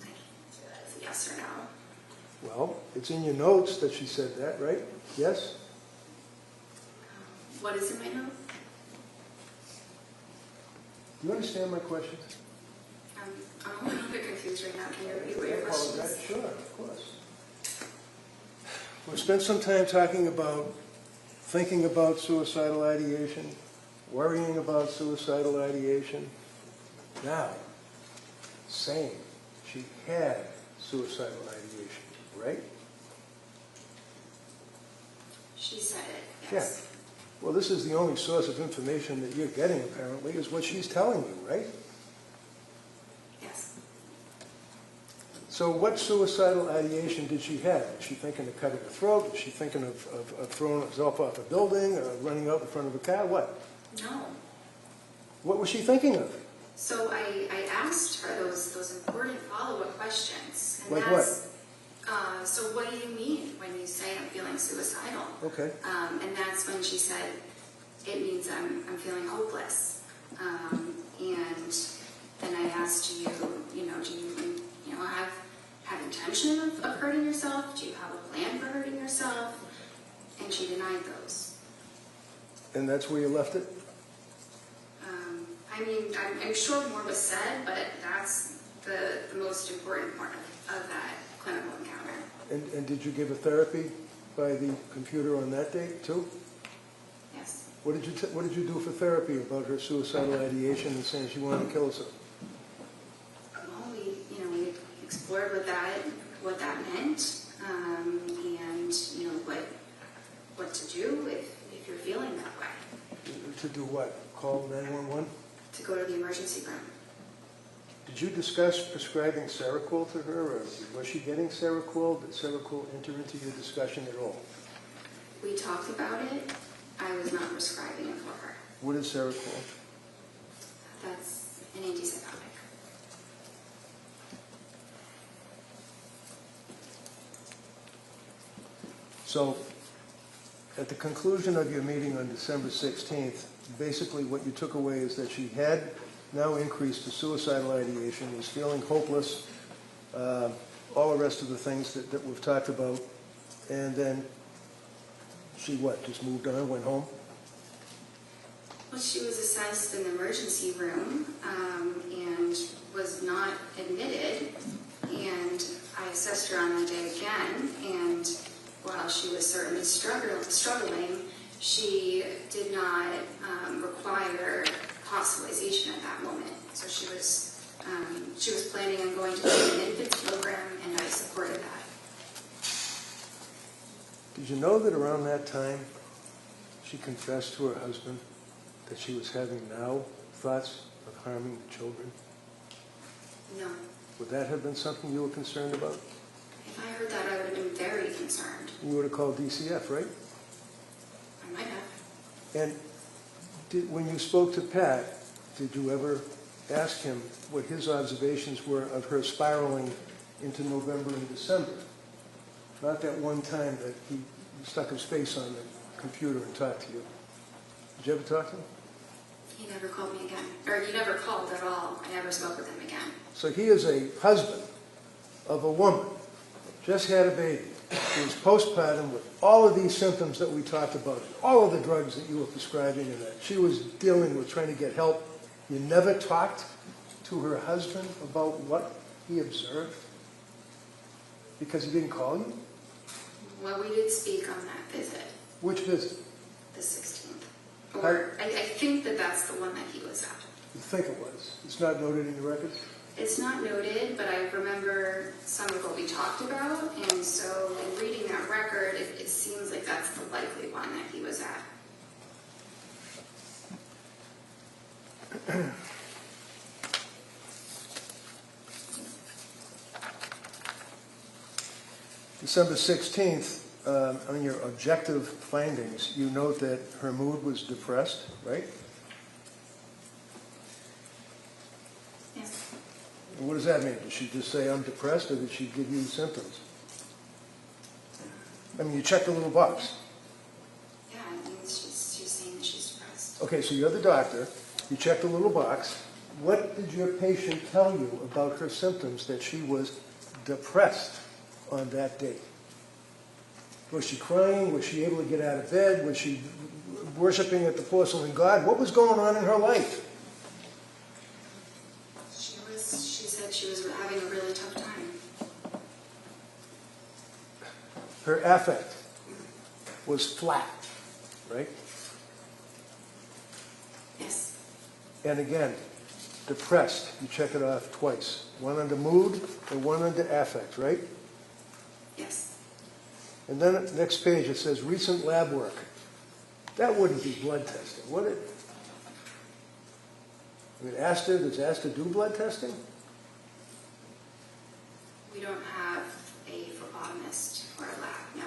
That's a yes or no. Well, it's in your notes that she said that, right? Yes? What is in my note? Do you understand my question? I'm a little bit confused right now. Can you repeat what your I question apologize. is? Sure, of course. We've spent some time talking about thinking about suicidal ideation, worrying about suicidal ideation. Now, saying she had suicidal ideation, right? She said it, Yeah. yes. Well, this is the only source of information that you're getting, apparently, is what she's telling you, right? Yes. So what suicidal ideation did she have? Was she thinking of cutting her throat? Was she thinking of throwing herself off a building or running out in front of a car? What? No. What was she thinking of? So I asked her those important follow-up questions. And Like that's, so what do you mean when you say I'm feeling suicidal? Okay. And that's when she said, it means I'm feeling hopeless. And then I asked you, do you have intention of hurting yourself? Do you have a plan for hurting yourself? And she denied those. And that's where you left it? I'm sure more was said, but that's the most important part of that clinical encounter. And did you give a therapy by the computer on that date, too? Yes. What did you do for therapy about her suicidal ideation and saying she wanted to kill herself? Well, we explored what that meant, and what to do if you're feeling that way. To do what? Call 911? To go to the emergency room. Did you discuss prescribing Seroquel to her, or was she getting Seroquel? Did Seroquel enter into your discussion at all? We talked about it. I was not prescribing it for her. What is Seroquel? That's an antipsychotic. So, at the conclusion of your meeting on December 16th, basically what you took away is that she had now increased to suicidal ideation, was feeling hopeless, all the rest of the things that we've talked about, and then she just moved on, went home? Well, she was assessed in the emergency room and was not admitted, and I assessed her on the day again, and while she was certainly struggling, she did not require hospitalization at that moment. So she was planning on going to an infants program, and I supported that. Did you know that around that time she confessed to her husband that she was having now thoughts of harming the children? No. Would that have been something you were concerned about? If I heard that, I would have been very concerned. You would have called DCF, right? I might have. And when you spoke to Pat, did you ever ask him what his observations were of her spiraling into November and December? Not that one time that he stuck his face on the computer and talked to you. Did you ever talk to him? He never called me again. Or he never called at all. I never spoke with him again. So he is a husband of a woman, just had a baby, who was postpartum with all of these symptoms that we talked about, all of the drugs that you were prescribing and that she was dealing with, trying to get help. You never talked to her husband about what he observed? Because he didn't call you? Well, we did speak on that visit, Which visit? the 16th. Or I think that that's the one that he was at. You think it was. It's not noted in your records? It's not noted, but I remember some of what we talked about, and so in reading that record, it seems like that's the likely one that he was at. December 16th, on your objective findings, you note that her mood was depressed, right? Yes. And what does that mean? Did she just say, I'm depressed, or did she give you symptoms? I mean, you checked the little box. Yeah, I think she's saying that she's depressed. Okay, so you're the doctor. You checked the little box. What did your patient tell you about her symptoms that she was depressed on that date? Was she crying? Was she able to get out of bed? Was she worshiping at the porcelain god? What was going on in her life? She said she was having a really tough time. Her affect was flat, right? Yes. And again, depressed. You check it off twice. One under mood and one under affect, right? Yes. And then at the next page it says recent lab work. That wouldn't be blood testing, would it? I mean, does ASTA do blood testing? We don't have a phlebotomist or a lab, no.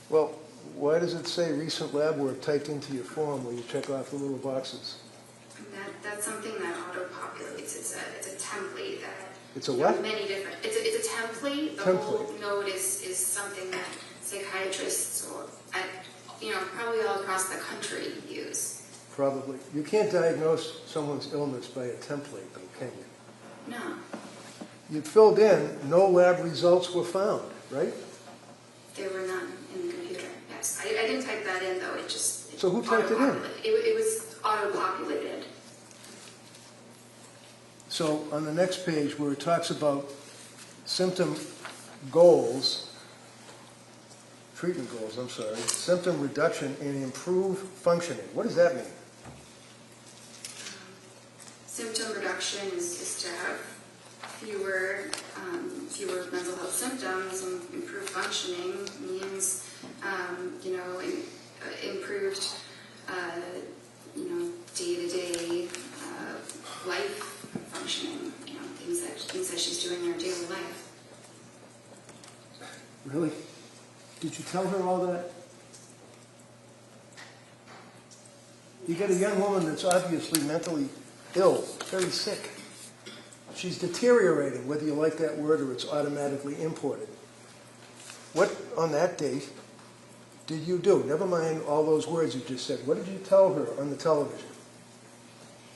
Well, why does it say recent lab work typed into your form where you check off the little boxes? That's something that auto-populates. It's a template that... It's a what? Many different... It's a template. The whole note is something that psychiatrists or probably all across the country use. Probably. You can't diagnose someone's illness by a template, though, can you? No. You filled in, no lab results were found, right? There were none in the computer, yes. I didn't type that in, though. So who typed it in? It was auto-populated. So on the next page where it talks about symptom goals, treatment goals, I'm sorry, symptom reduction and improved functioning. What does that mean? Symptom reduction is to have fewer mental health symptoms, and improved functioning means, improved, day-to-day life functioning, things that she's doing in her daily life. Really? Did you tell her all that? You get a young woman that's obviously mentally ill, very sick. She's deteriorating, whether you like that word or it's automatically imported. What, on that date, did you do? Never mind all those words you just said. What did you tell her on the television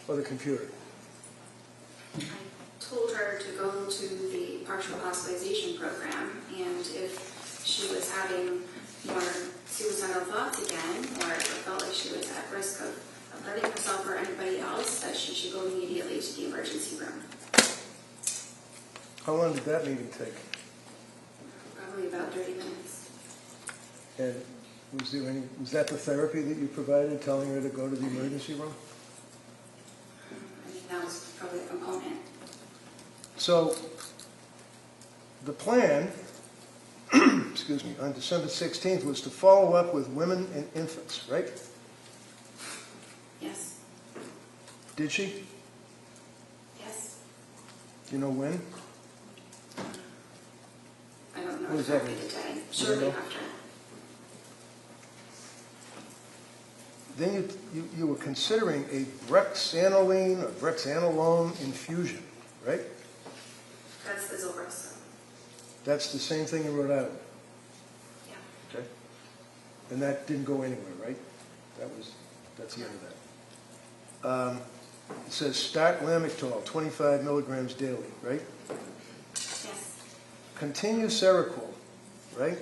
or the computer? I told her to go to the partial hospitalization program, and if she was having more suicidal thoughts again, or felt like she was at risk of hurting herself or anybody else, that she should go immediately to the emergency room. How long did that meeting take? Probably about 30 minutes. And was that the therapy that you provided, telling her to go to the emergency room? I mean, that was probably a component. So the plan, excuse me, on December 16th was to follow up with women and infants, right? Yes. Did she? Yes. Do you know when? I don't know What does that exactly mean? the day. You Shortly don't know? after. Then you were considering a brexanolone or brexanolone infusion, right? That's the Zolbrexone. That's the same thing in Rhode Island. Yeah. Okay. And that didn't go anywhere, right? That's the end of that. It says start Lamictal, 25 milligrams daily, right? Yes. Continue Seroquel, right?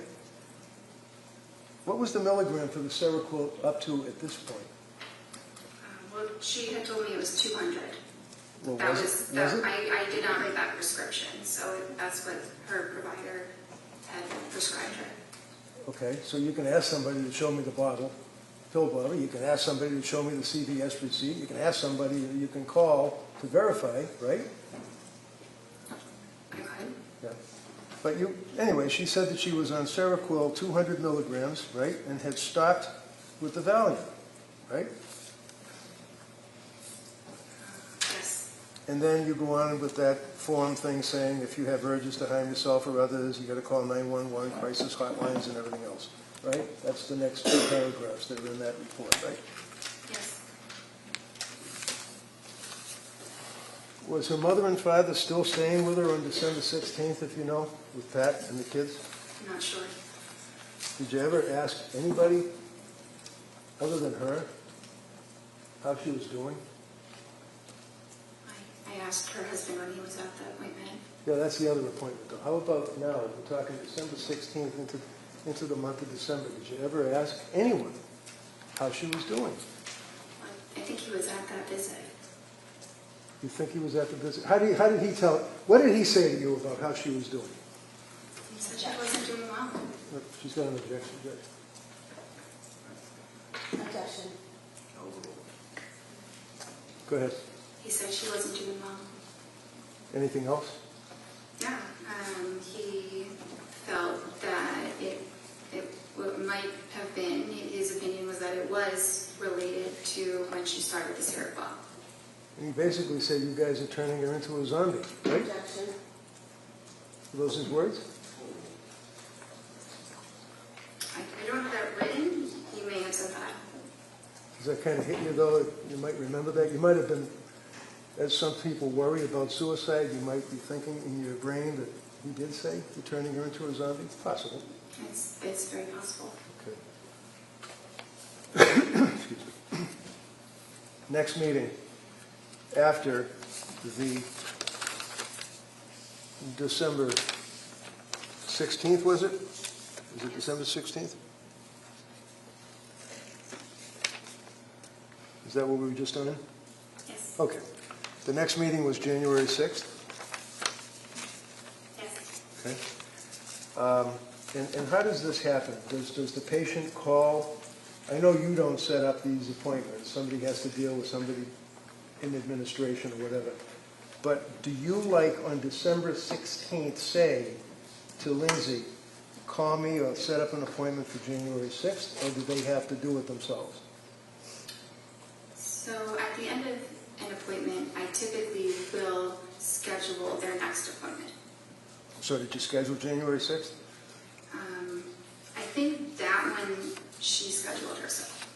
What was the milligram for the Seroquel up to at this point? Well, she had told me it was 200. Well, That was was it? Was it? I did not write that prescription, so that's what her provider had prescribed her. Okay, so you can ask somebody to show me the pill bottle. You can ask somebody to show me the CVS receipt. You can ask somebody that you can call to verify, right? I could. Yeah. But anyway, she said that she was on Seroquel 200 milligrams, right, and had stopped with the Valium, right? Yes. And then you go on with that form thing saying if you have urges to harm yourself or others, you got to call 911, crisis hotlines, and everything else, right? That's the next two paragraphs that are in that report, right? Yes. Was her mother and father still staying with her on December 16th, if you know, with Pat and the kids? I'm not sure. Did you ever ask anybody other than her how she was doing? I asked her husband when he was at the appointment. Yeah, that's the other appointment, though. How about now? We're talking December 16th into the month of December. Did you ever ask anyone how she was doing? I think he was at that visit. You think he was at the visit? How did he tell? What did he say to you about how she was doing? He said she wasn't doing well. She's got an objection, Judge. Objection. Go ahead. He said she wasn't doing well. Anything else? Yeah. He felt that it might have been, his opinion was that it was related to when she started the Seroquel. And he basically said you guys are turning her into a zombie, right? Objection. Were those his words? I don't have that written. He may have said that. Does that kind of hit you, though? You might remember that. You might have been, as some people worry about suicide, you might be thinking in your brain that he did say you're turning her into a zombie. It's possible. It's very possible. Okay. Excuse me. Next meeting after the December 16th, was it? Was it December 16th? Is that what we were just on? Yes. Okay. The next meeting was January 6th? Yes. Okay. And how does this happen? Does the patient call? I know you don't set up these appointments. Somebody has to deal with somebody in administration or whatever. But do you, like on December 16th, say to Lindsay, call me or set up an appointment for January 6th, or do they have to do it themselves? So at the end of an appointment, I typically will schedule their next appointment. So did you schedule January 6th? I think that one she scheduled herself.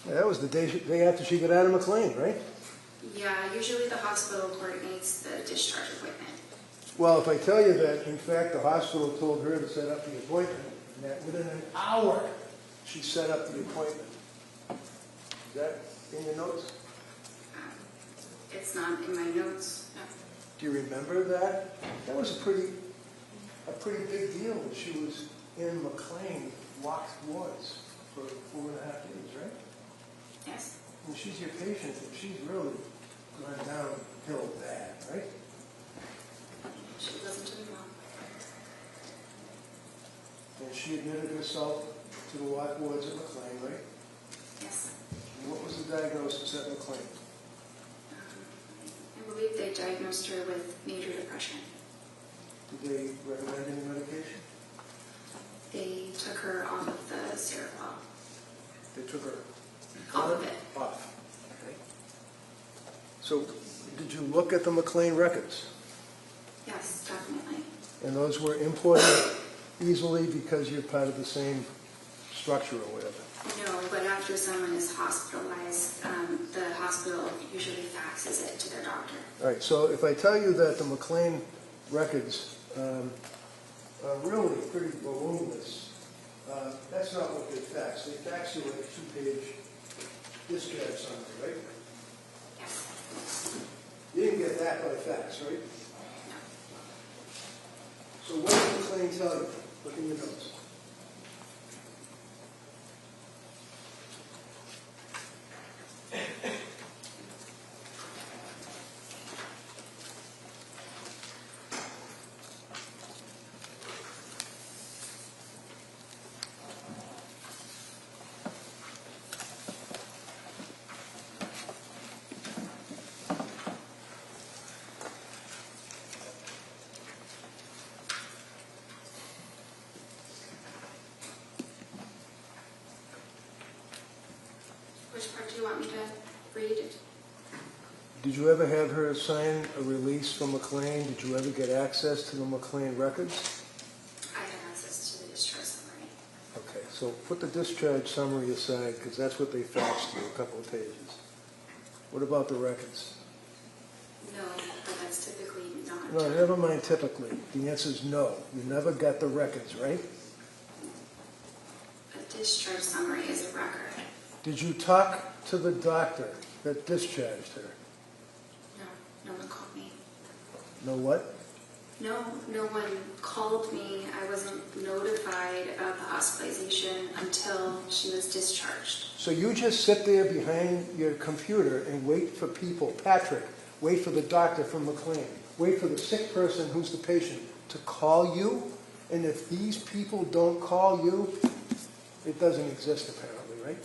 Yeah, that was the day after she got out of McLean, right? Yeah, usually the hospital coordinates the discharge appointment. Well, if I tell you that, in fact, the hospital told her to set up the appointment, and that within an hour, she set up the appointment. Is that in your notes? It's not in my notes. No. Do you remember that? That was a pretty big deal that she was in McLean, locked wards for 4.5 years, right? Yes. And she's your patient, and she's really gone downhill bad, right? She wasn't doing well. And she admitted herself to the lock wards at McLean, right? Yes. And what was the diagnosis at McLean? I believe they diagnosed her with major depression. Did they recommend any medication? They took her off of the Seroquel. They took her Off of it. off. Okay. So, did you look at the McLean records? Yes, definitely. And those were imported easily because you're part of the same structure or whatever? No, but after someone is hospitalized, the hospital usually faxes it to their doctor. All right, so if I tell you that the McLean records are really pretty voluminous, that's not what they fax. They fax you like a 2-page discharge summary, right? Yes. You didn't get that by fax, right? No. So what did McLean tell you? Look in your notes. Which part do you want me to read? Did you ever have her sign a release from McLean? Did you ever get access to the McLean records? I had access to the discharge summary. Okay, so put the discharge summary aside because that's what they faxed you, a couple of pages. What about the records? No, but that's typically not. No, never mind typically. The answer is no. You never got the records, right? A discharge summary is a record. Did you talk to the doctor that discharged her? No, no one called me. No what? No one called me. I wasn't notified of the hospitalization until she was discharged. So you just sit there behind your computer and wait for people, Patrick, wait for the doctor from McLean, wait for the sick person who's the patient to call you, and if these people don't call you, it doesn't exist apparently, right?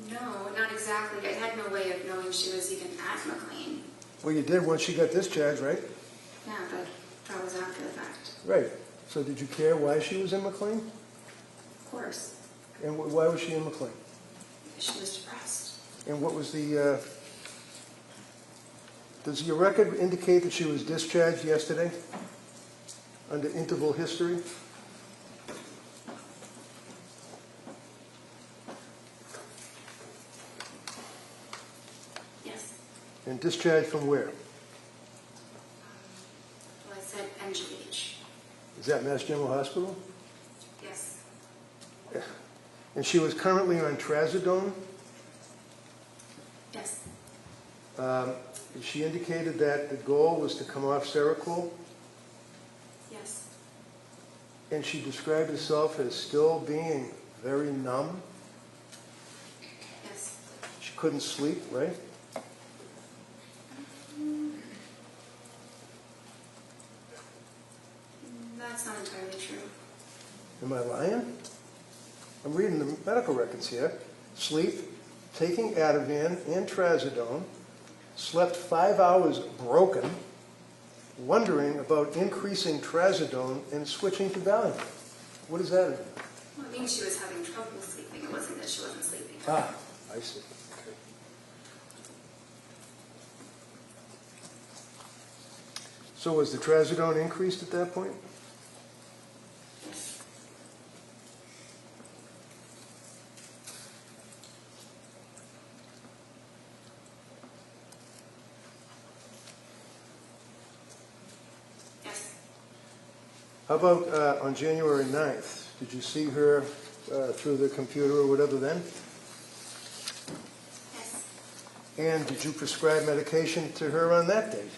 No, not exactly. I had no way of knowing she was even at McLean. Well, you did once she got discharged, right? Yeah, but that was after the fact. Right. So did you care why she was in McLean? Of course. And why was she in McLean? She was depressed. And what was the, does your record indicate that she was discharged yesterday under interval history? Yes. And discharged from where? Well, I said NGH. Is that Mass General Hospital? Yes. And she was currently on trazodone? Yes. She indicated that the goal was to come off Seroquel, Yes. and she described herself as still being very numb. Yes. She couldn't sleep, right? That's not entirely true. Am I lying? I'm reading the medical records here. Sleep, taking Ativan and trazodone, slept 5 hours broken, wondering about increasing trazodone and switching to Valium. What does that mean? Well, it means she was having trouble sleeping. It wasn't that she wasn't sleeping. Ah, I see. Okay. So was the trazodone increased at that point? Yes. Yes. How about on January 9th? Did you see her through the computer or whatever then? Yes. And did you prescribe medication to her on that date?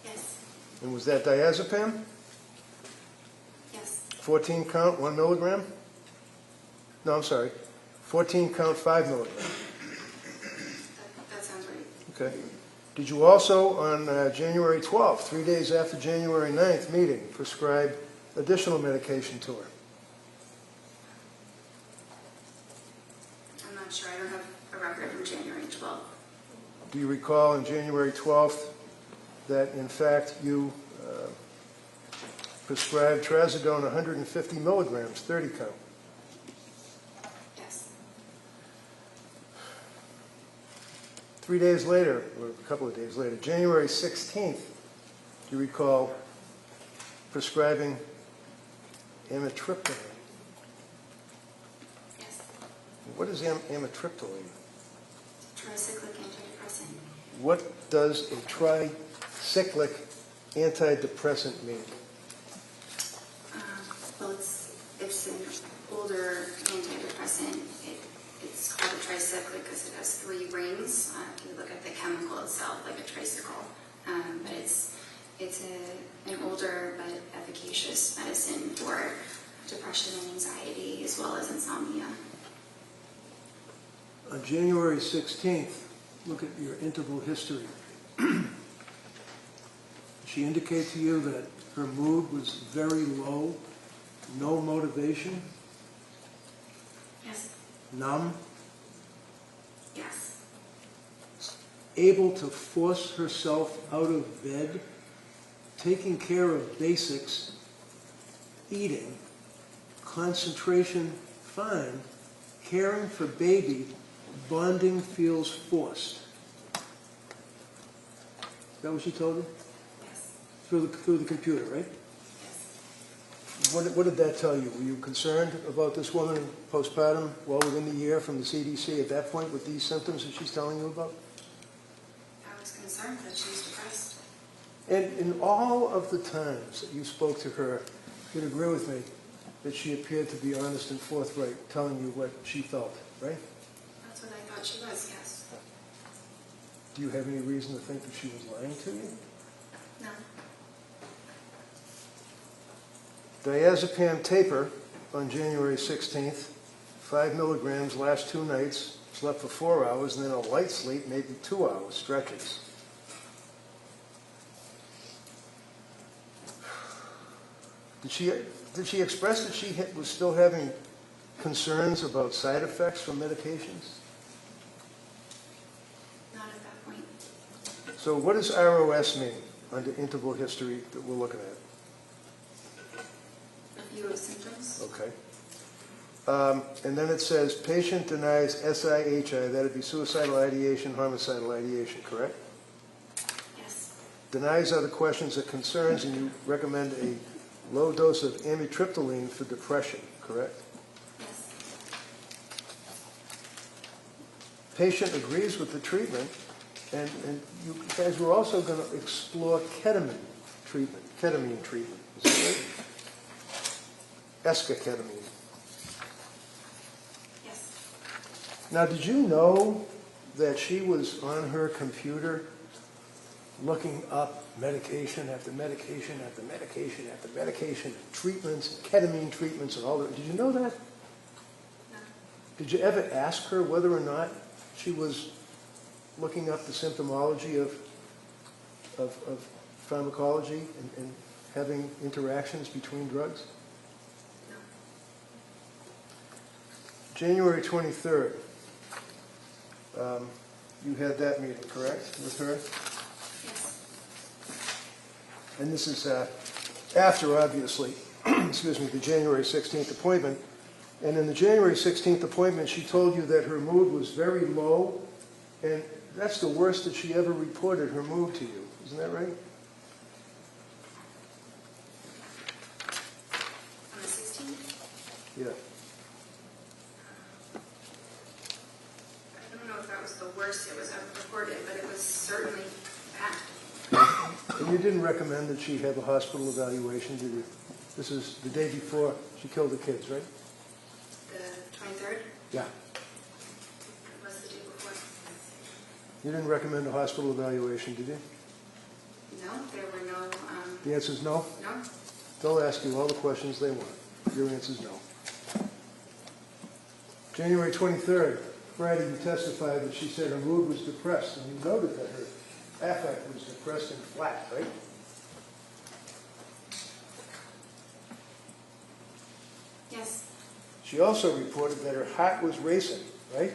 Yes. And was that diazepam? Yes. 14 count, 1 milligram? No, I'm sorry. 14 count, 5 milligram. That sounds right. Okay. Did you also, on January 12th, 3 days after January 9th meeting, prescribe additional medication to her? I'm not sure, I don't have a record from January 12th. Do you recall on January 12th that, in fact, you prescribed trazodone 150 milligrams, 30 count? Yes. 3 days later, or a couple of days later, January 16th, do you recall prescribing amitriptyline? Yes. What is amitriptyline? Tricyclic antidepressant. What does a tricyclic antidepressant mean? Well, it's an older antidepressant. It's called a tricyclic because it has 3 rings. If you look at the chemical itself, like a tricycle. But it's an older but efficacious medicine for depression and anxiety as well as insomnia. On January 16th, look at your interval history. Did she indicate to you that her mood was very low, no motivation, Yes. numb, Yes. able to force herself out of bed, taking care of basics, eating, concentration fine, caring for baby, bonding feels forced? Is that what she told you? Yes. Through the computer, right? Yes. What did that tell you? Were you concerned about this woman postpartum well within the year from the CDC at that point with these symptoms that she's telling you about? I was concerned that she was depressed. And in all of the times that you spoke to her, you'd agree with me that she appeared to be honest and forthright, telling you what she felt, right? That's what I thought she was, yes. Do you have any reason to think that she was lying to you? No. Diazepam taper on January 16th, 5 milligrams last 2 nights, slept for 4 hours, and then a light sleep, maybe 2 hours, stretches. Did she express that she was still having concerns about side effects from medications? Not at that point. So what does ROS mean under interval history that we're looking at? A view of symptoms. Okay. And then it says patient denies SIHI, that'd be suicidal ideation, homicidal ideation, correct? Yes. Denies other questions or concerns, and you recommend a low dose of amitriptyline for depression, correct? Yes. Patient agrees with the treatment, and you guys were also going to explore ketamine treatment, is that right? Esketamine. Yes. Now, did you know that she was on her computer looking up medication after medication after medication after medication, treatments, ketamine treatments, and all that? Did you know that? No. Did you ever ask her whether or not she was looking up the symptomology of pharmacology and having interactions between drugs? No. January 23rd, you had that meeting, correct, with her? Yes. And this is after, obviously, excuse me, the January 16th appointment. And in the January 16th appointment, she told you that her mood was very low, and that's the worst that she ever reported her mood to you. Isn't that right? On the 16th? Yeah. I don't know if that was the worst it was ever reported, but it was certainly bad. And you didn't recommend that she have a hospital evaluation, did you? This is the day before she killed the kids, right? The 23rd? Yeah. It was the day before. You didn't recommend a hospital evaluation, did you? No, there were no, The answer is no? no. They'll ask you all the questions they want. Your answer is no. January 23rd, Friday, you testified that she said her mood was depressed, and you noted that her affect was depressed and flat, right? Yes, She also reported that her heart was racing, right?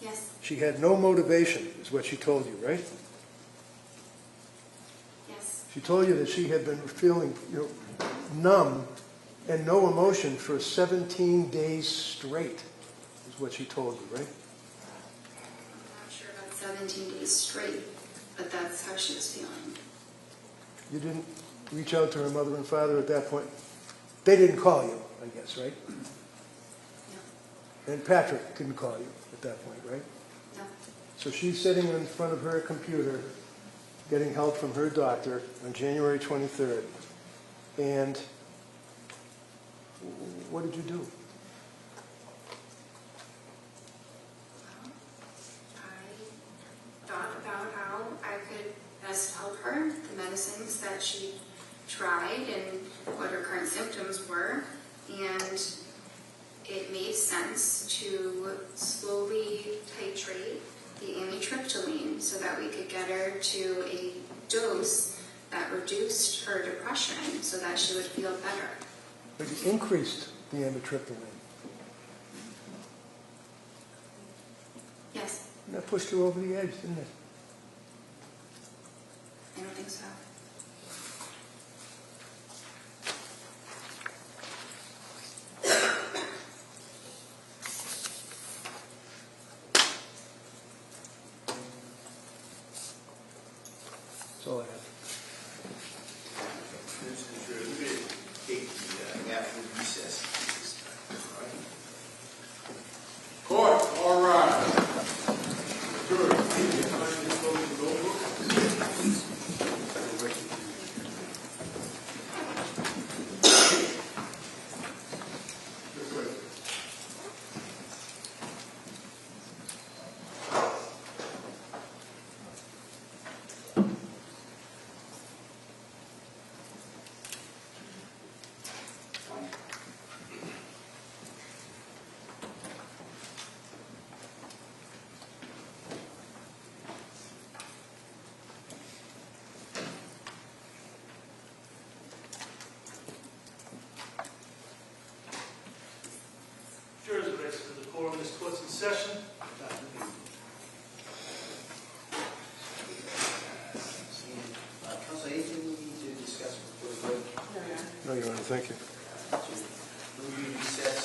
yes, She had no motivation, is what she told you, right? yes, She told you that she had been feeling, numb and no emotion for 17 days straight, is what she told you, right? I'm not sure about 17 days straight, but that's how she was feeling. You didn't reach out to her mother and father at that point? They didn't call you, I guess, right? No, And Patrick didn't call you at that point, right? no, So she's sitting in front of her computer getting help from her doctor on January 23rd. And what did you do? I thought about how I could best help her, the medicines that she tried and what her current symptoms were, and it made sense to slowly titrate the amitriptyline so that we could get her to a dose that reduced her depression so that she would feel better. But you increased the amitriptyline. Yes, And that pushed her over the edge, didn't it? I don't think so. That's all I have. Mr. Chair, we're going to take the after recess this time, all right? Court, all rise. Jury, Jurors are ready for the quorum. This court's in session. Counsel, anything we need to discuss before we go? No, Your Honor, thank you. Will we recess?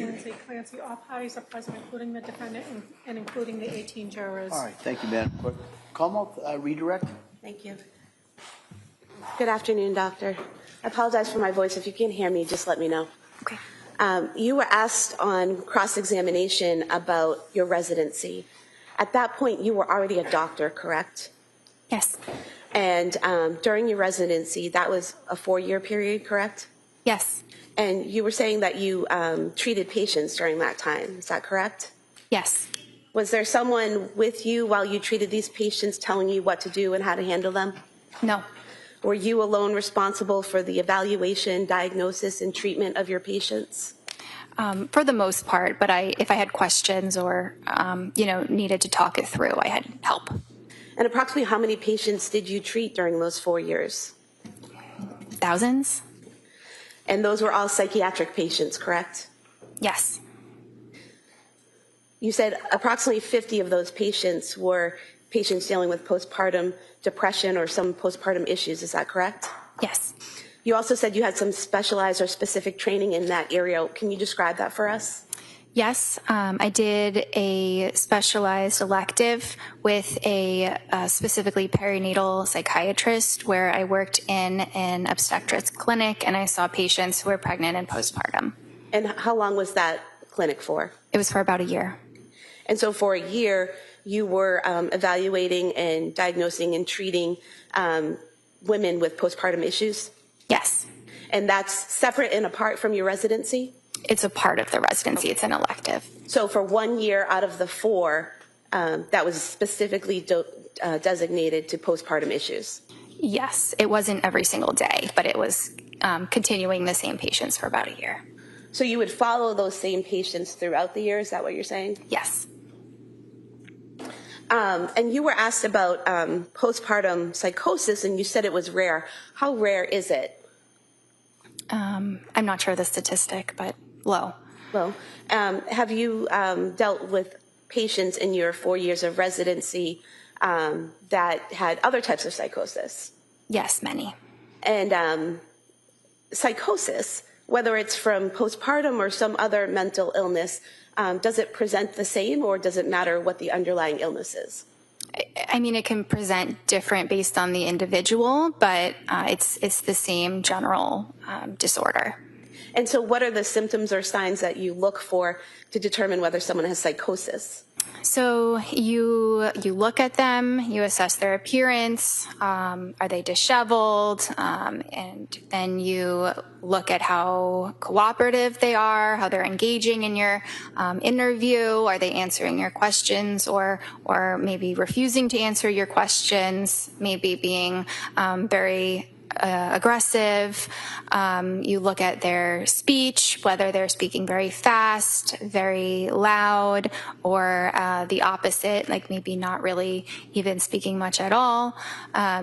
Lindsay Clancy. All parties are present, including the defendant and including the 18 jurors. All right, thank you, Madam Clerk. Como, redirect. Thank you. Good afternoon, Doctor. I apologize for my voice. If you can't hear me, just let me know. Okay. You were asked on cross-examination about your residency. At that point, you were already a doctor, correct? Yes. And during your residency, that was a 4-year period, correct? Yes. And you were saying that you treated patients during that time. Is that correct? Yes. Was there someone with you while you treated these patients telling you what to do and how to handle them? No. Were you alone responsible for the evaluation, diagnosis, and treatment of your patients? For the most part, but if I had questions or, needed to talk it through, I had help. And approximately how many patients did you treat during those 4 years? Thousands? And those were all psychiatric patients, correct? Yes. You said approximately 50 of those patients were patients dealing with postpartum depression or some postpartum issues. Is that correct? Yes. You also said you had some specialized or specific training in that area. Can you describe that for us? Yes, I did a specialized elective with a specifically perinatal psychiatrist where I worked in an obstetrics clinic and I saw patients who were pregnant and postpartum. And how long was that clinic for? It was for about a year. And so for a year, you were evaluating and diagnosing and treating women with postpartum issues? Yes. And that's separate and apart from your residency? It's a part of the residency. It's an elective. So for 1 year out of the 4, that was specifically designated to postpartum issues? Yes. It wasn't every single day, but it was continuing the same patients for about a year. So you would follow those same patients throughout the year? Is that what you're saying? Yes. And you were asked about postpartum psychosis, and you said it was rare. How rare is it? I'm not sure of the statistic, but low. Low. Have you dealt with patients in your 4 years of residency that had other types of psychosis? Yes, many. And psychosis, whether it's from postpartum or some other mental illness, does it present the same, or does it matter what the underlying illness is? I mean, it can present different based on the individual, but it's the same general disorder. And so what are the symptoms or signs that you look for to determine whether someone has psychosis? So you look at them, you assess their appearance, are they disheveled, and then you look at how cooperative they are, how they're engaging in your interview, are they answering your questions or maybe refusing to answer your questions, maybe being very aggressive. You look at their speech, whether they're speaking very fast, very loud, or the opposite, like maybe not really even speaking much at all.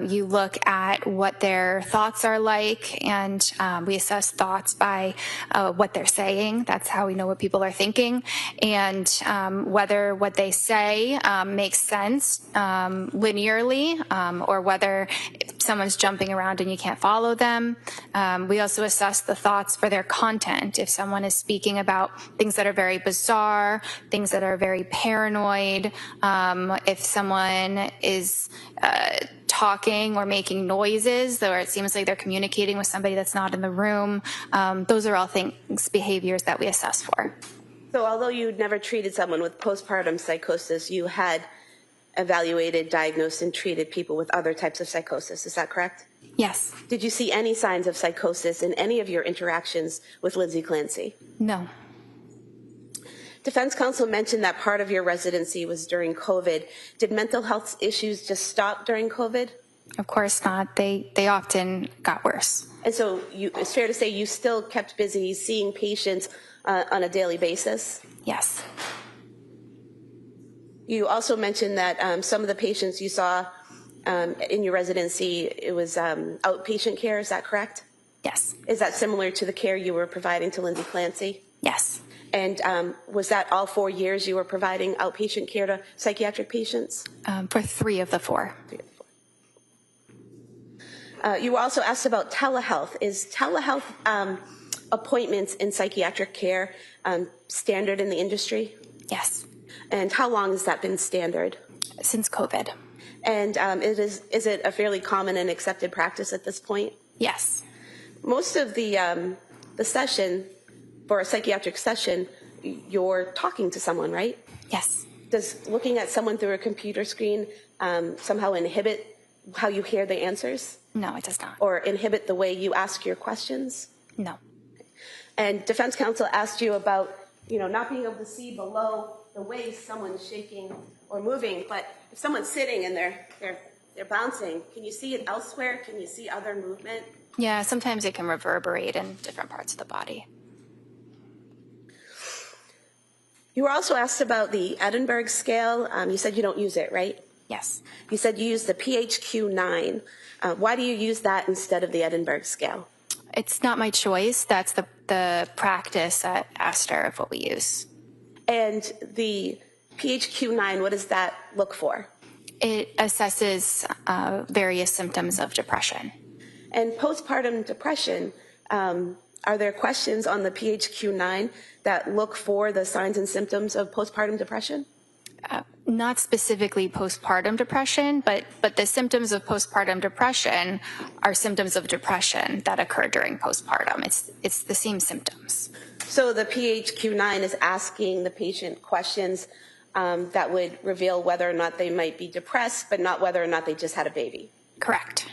You look at what their thoughts are like, and we assess thoughts by what they're saying. That's how we know what people are thinking, and whether what they say makes sense linearly, or whether someone's jumping around and you can't follow them. We also assess the thoughts for their content. If someone is speaking about things that are very bizarre, things that are very paranoid, if someone is talking or making noises, or it seems like they're communicating with somebody that's not in the room, those are all things, behaviors that we assess for. So although you'd never treated someone with postpartum psychosis, you had evaluated, diagnosed, and treated people with other types of psychosis. Is that correct? Yes. Did you see any signs of psychosis in any of your interactions with Lindsay Clancy? No. Defense counsel mentioned that part of your residency was during COVID. Did mental health issues just stop during COVID? Of course not. They often got worse. And so it's fair to say you still kept busy seeing patients on a daily basis? Yes. You also mentioned that some of the patients you saw in your residency, it was outpatient care. Is that correct? Yes. Is that similar to the care you were providing to Lindsay Clancy? Yes. And was that all 4 years you were providing outpatient care to psychiatric patients? For 3 of the 4. You were also asked about telehealth. Is telehealth appointments in psychiatric care standard in the industry? Yes, And how long has that been standard? since COVID. And is it a fairly common and accepted practice at this point? Yes, Most of the session, for a psychiatric session, you're talking to someone, right? yes. Does looking at someone through a computer screen somehow inhibit how you hear the answers? No, it does not. Or inhibit the way you ask your questions? No. And defense counsel asked you about, not being able to see below the waist someone's shaking or moving, but if someone's sitting and they're bouncing, can you see it elsewhere? Can you see other movement? Yeah, sometimes it can reverberate in different parts of the body. You were also asked about the Edinburgh scale. You said you don't use it, right? Yes. You said you use the PHQ-9. Why do you use that instead of the Edinburgh scale? It's not my choice. That's the practice at Astor of what we use. And the PHQ-9, what does that look for? It assesses various symptoms of depression. And postpartum depression, are there questions on the PHQ-9 that look for the signs and symptoms of postpartum depression? Not specifically postpartum depression, but the symptoms of postpartum depression are symptoms of depression that occur during postpartum. It's the same symptoms. So the PHQ-9 is asking the patient questions that would reveal whether or not they might be depressed, but not whether or not they just had a baby. Correct.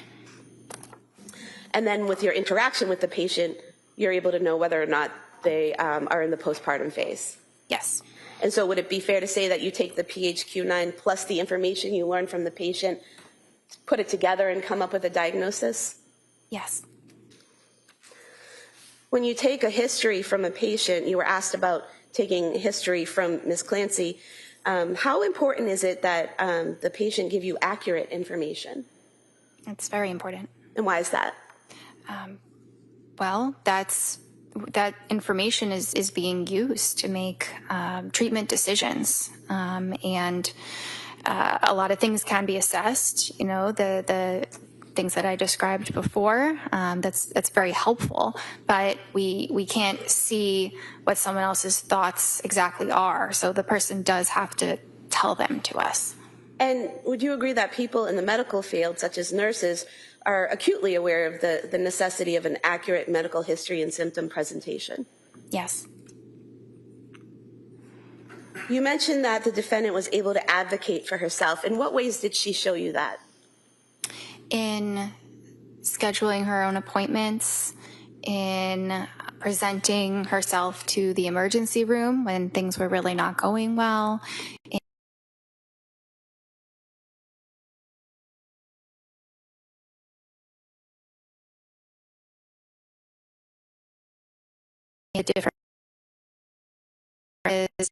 And then with your interaction with the patient, you're able to know whether or not they are in the postpartum phase. Yes. And so would it be fair to say that you take the PHQ-9 plus the information you learn from the patient, put it together and come up with a diagnosis? Yes. When you take a history from a patient, you were asked about taking history from Ms. Clancy. How important is it that the patient give you accurate information? It's very important. And why is that? Well, that information is being used to make treatment decisions, and a lot of things can be assessed. The things that I described before. That's very helpful, but we can't see what someone else's thoughts exactly are. So the person does have to tell them to us. And would you agree that people in the medical field, such as nurses, are acutely aware of the necessity of an accurate medical history and symptom presentation? Yes. You mentioned that the defendant was able to advocate for herself. In what ways did she show you that? In scheduling her own appointments, in presenting herself to the emergency room when things were really not going well, in different Is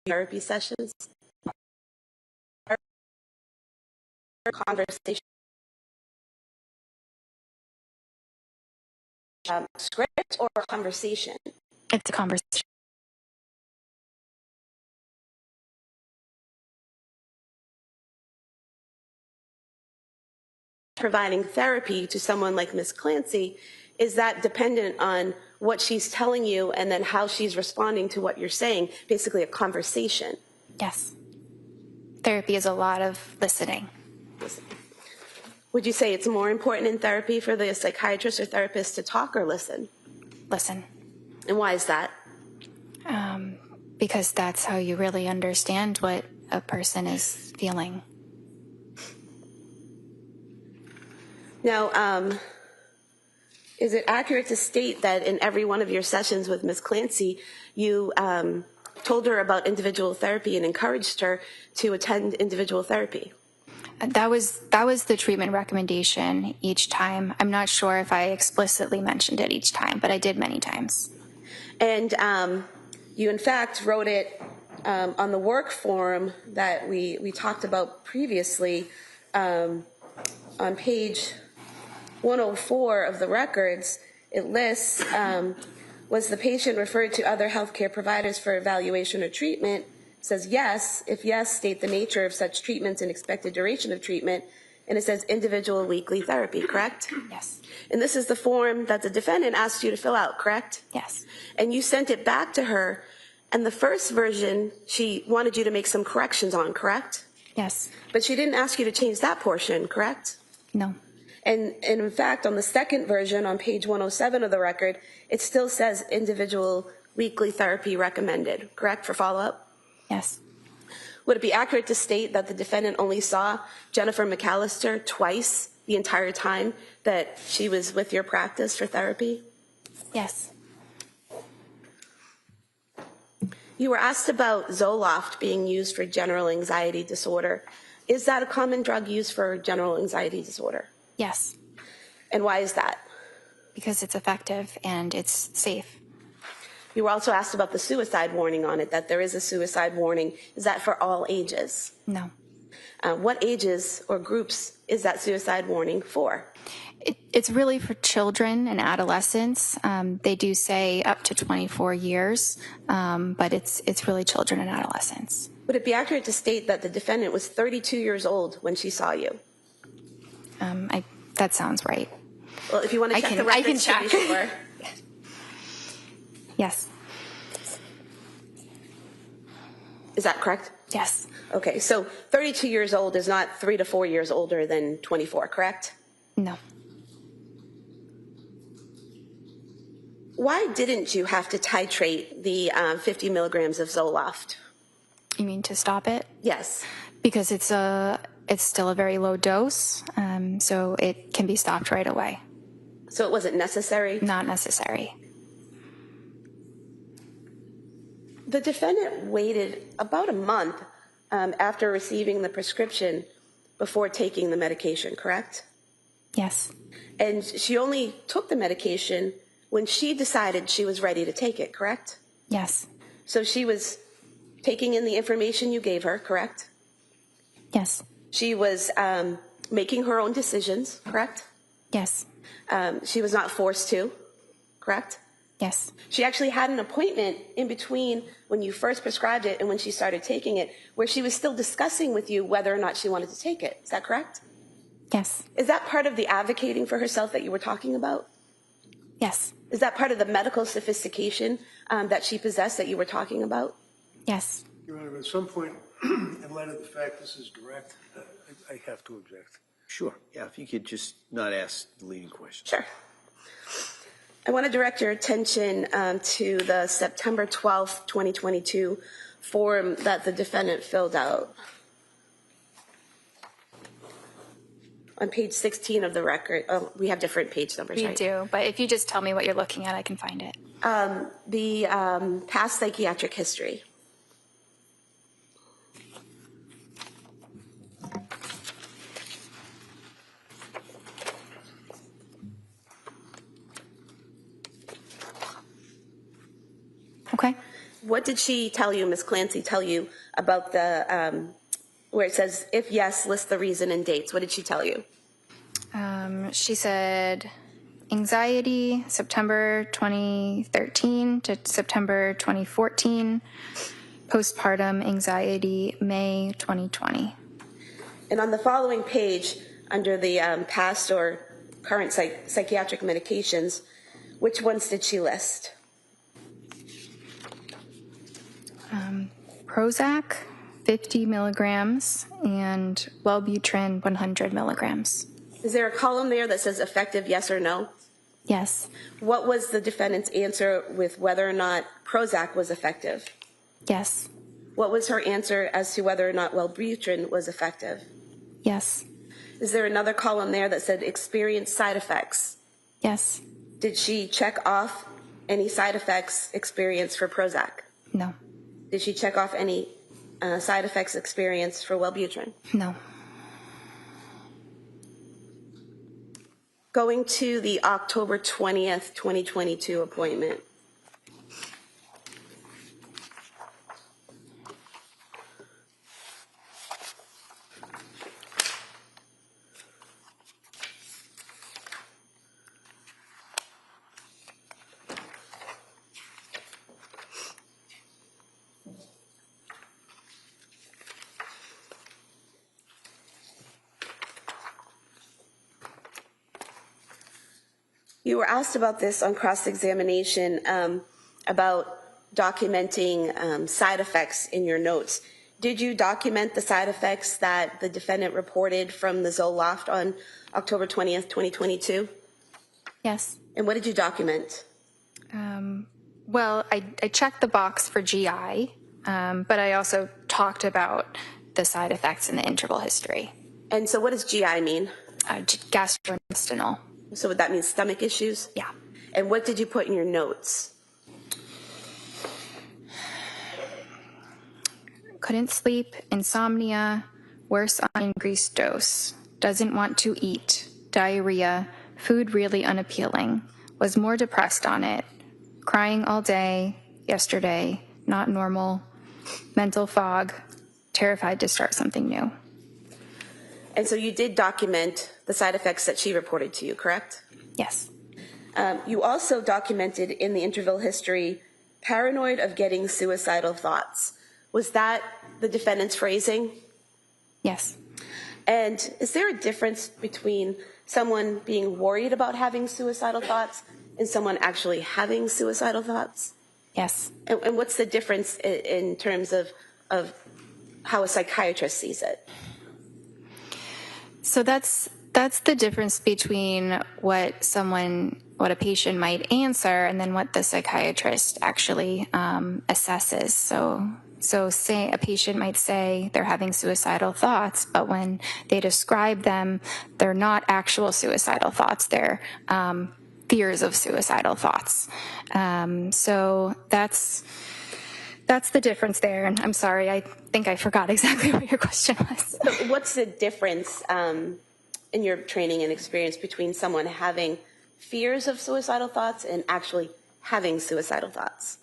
therapy sessions, conversation, script or conversation? it's a conversation. Providing therapy to someone like Ms. Clancy, is that dependent on what she's telling you and then how she's responding to what you're saying, basically a conversation? Yes. Therapy is a lot of listening. Would you say it's more important in therapy for the psychiatrist or therapist to talk or listen? Listen. And why is that? Because that's how you really understand what a person is feeling. Now, is it accurate to state that in every one of your sessions with Ms. Clancy, you told her about individual therapy and encouraged her to attend individual therapy? That was the treatment recommendation each time. I'm not sure if I explicitly mentioned it each time, but I did many times. And you, in fact, wrote it on the work form that we talked about previously on page 104 of the records. It lists, was the patient referred to other healthcare providers for evaluation or treatment? It says yes. If yes, state the nature of such treatments and expected duration of treatment. And it says individual weekly therapy, correct? Yes. And this is the form that the defendant asked you to fill out, correct? Yes. And you sent it back to her, and the first version she wanted you to make some corrections on, correct? Yes. But she didn't ask you to change that portion, correct? No. And in fact, on the second version, on page 107 of the record, it still says individual weekly therapy recommended, correct, for follow-up? Yes. Would it be accurate to state that the defendant only saw Jennifer McAllister twice the entire time that she was with your practice for therapy? Yes. You were asked about Zoloft being used for general anxiety disorder. Is that a common drug used for general anxiety disorder? Yes. And why is that? Because it's effective and it's safe. You were also asked about the suicide warning on it, that there is a suicide warning. Is that for all ages? No. What ages or groups is that suicide warning for? It's really for children and adolescents. They do say up to 24 years, but it's really children and adolescents. Would it be accurate to state that the defendant was 32 years old when she saw you? That sounds right. Well, if you want to check the records, I can check. to be sure. Yes. Is that correct? Yes. Okay, so 32 years old is not 3 to 4 years older than 24, correct? No. Why didn't you have to titrate the 50 milligrams of Zoloft? You mean to stop it? Yes. Because it's still a very low dose, so it can be stopped right away. So it wasn't necessary? Not necessary. The defendant waited about a month after receiving the prescription before taking the medication, correct? Yes. And she only took the medication when she decided she was ready to take it, correct? Yes. So she was taking in the information you gave her, correct? Yes. She was making her own decisions, correct? Yes. She was not forced to, correct? Yes. She actually had an appointment in between when you first prescribed it and when she started taking it, where she was still discussing with you whether or not she wanted to take it. Is that correct? Yes. Is that part of the advocating for herself that you were talking about? Yes. Is that part of the medical sophistication that she possessed that you were talking about? Yes. Your Honor, at some point, in light of the fact this is direct, I have to object. Sure, yeah, if you could just not ask the leading question. Sure. I want to direct your attention to the September 12th, 2022 form that the defendant filled out. On page 16 of the record, we have different page numbers, We right? do, but if you just tell me what you're looking at, I can find it. The past psychiatric history. Okay. What did she tell you, Ms. Clancy, tell you about the, where it says, if yes, list the reason and dates? What did she tell you? She said anxiety, September 2013 to September 2014, postpartum anxiety, May 2020. And on the following page, under the past or current psychiatric medications, which ones did she list? Prozac, 50 milligrams, and Wellbutrin, 100 milligrams. Is there a column there that says effective, yes or no? Yes. What was the defendant's answer with whether or not Prozac was effective? Yes. What was her answer as to whether or not Wellbutrin was effective? Yes. Is there another column there that said experienced side effects? Yes. Did she check off any side effects experienced for Prozac? No. Did she check off any side effects experienced for Wellbutrin? No. Going to the October 20th, 2022 appointment. You were asked about this on cross-examination, about documenting side effects in your notes. Did you document the side effects that the defendant reported from the Zoloft on October 20th, 2022? Yes. And what did you document? Well, I checked the box for GI, but I also talked about the side effects in the interval history. And so what does GI mean? Gastrointestinal. So would that mean stomach issues? Yeah. And what did you put in your notes? Couldn't sleep, insomnia, worse on increased dose, doesn't want to eat, diarrhea, food really unappealing, was more depressed on it, crying all day, yesterday, not normal, mental fog, terrified to start something new. And so you did document the side effects that she reported to you, correct? Yes. You also documented in the interval history, paranoid of getting suicidal thoughts. Was that the defendant's phrasing? Yes. And is there a difference between someone being worried about having suicidal thoughts and someone actually having suicidal thoughts? Yes. And what's the difference in terms of how a psychiatrist sees it? So that's the difference between what a patient might answer and then what the psychiatrist actually assesses. So say a patient might say they're having suicidal thoughts, but when they describe them, they're not actual suicidal thoughts. They're fears of suicidal thoughts. So that's the difference there. And I'm sorry, I think I forgot exactly what your question was. So what's the difference in your training and experience between someone having fears of suicidal thoughts and actually having suicidal thoughts?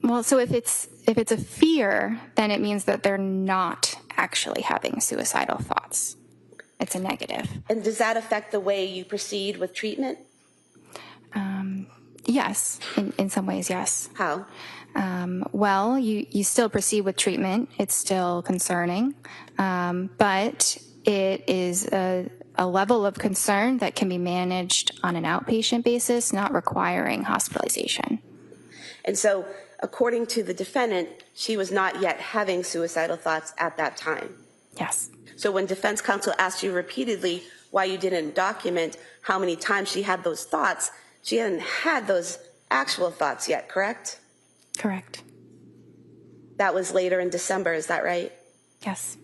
Well, so if it's a fear, then it means that they're not actually having suicidal thoughts. It's a negative. And does that affect the way you proceed with treatment? Yes, in some ways, yes. How? Well, you still proceed with treatment. It's still concerning, but it is a level of concern that can be managed on an outpatient basis, not requiring hospitalization. And so, according to the defendant, she was not yet having suicidal thoughts at that time. Yes. So when defense counsel asked you repeatedly why you didn't document how many times she had those thoughts, she hadn't had those actual thoughts yet, correct? Correct. That was later in December, is that right? Yes.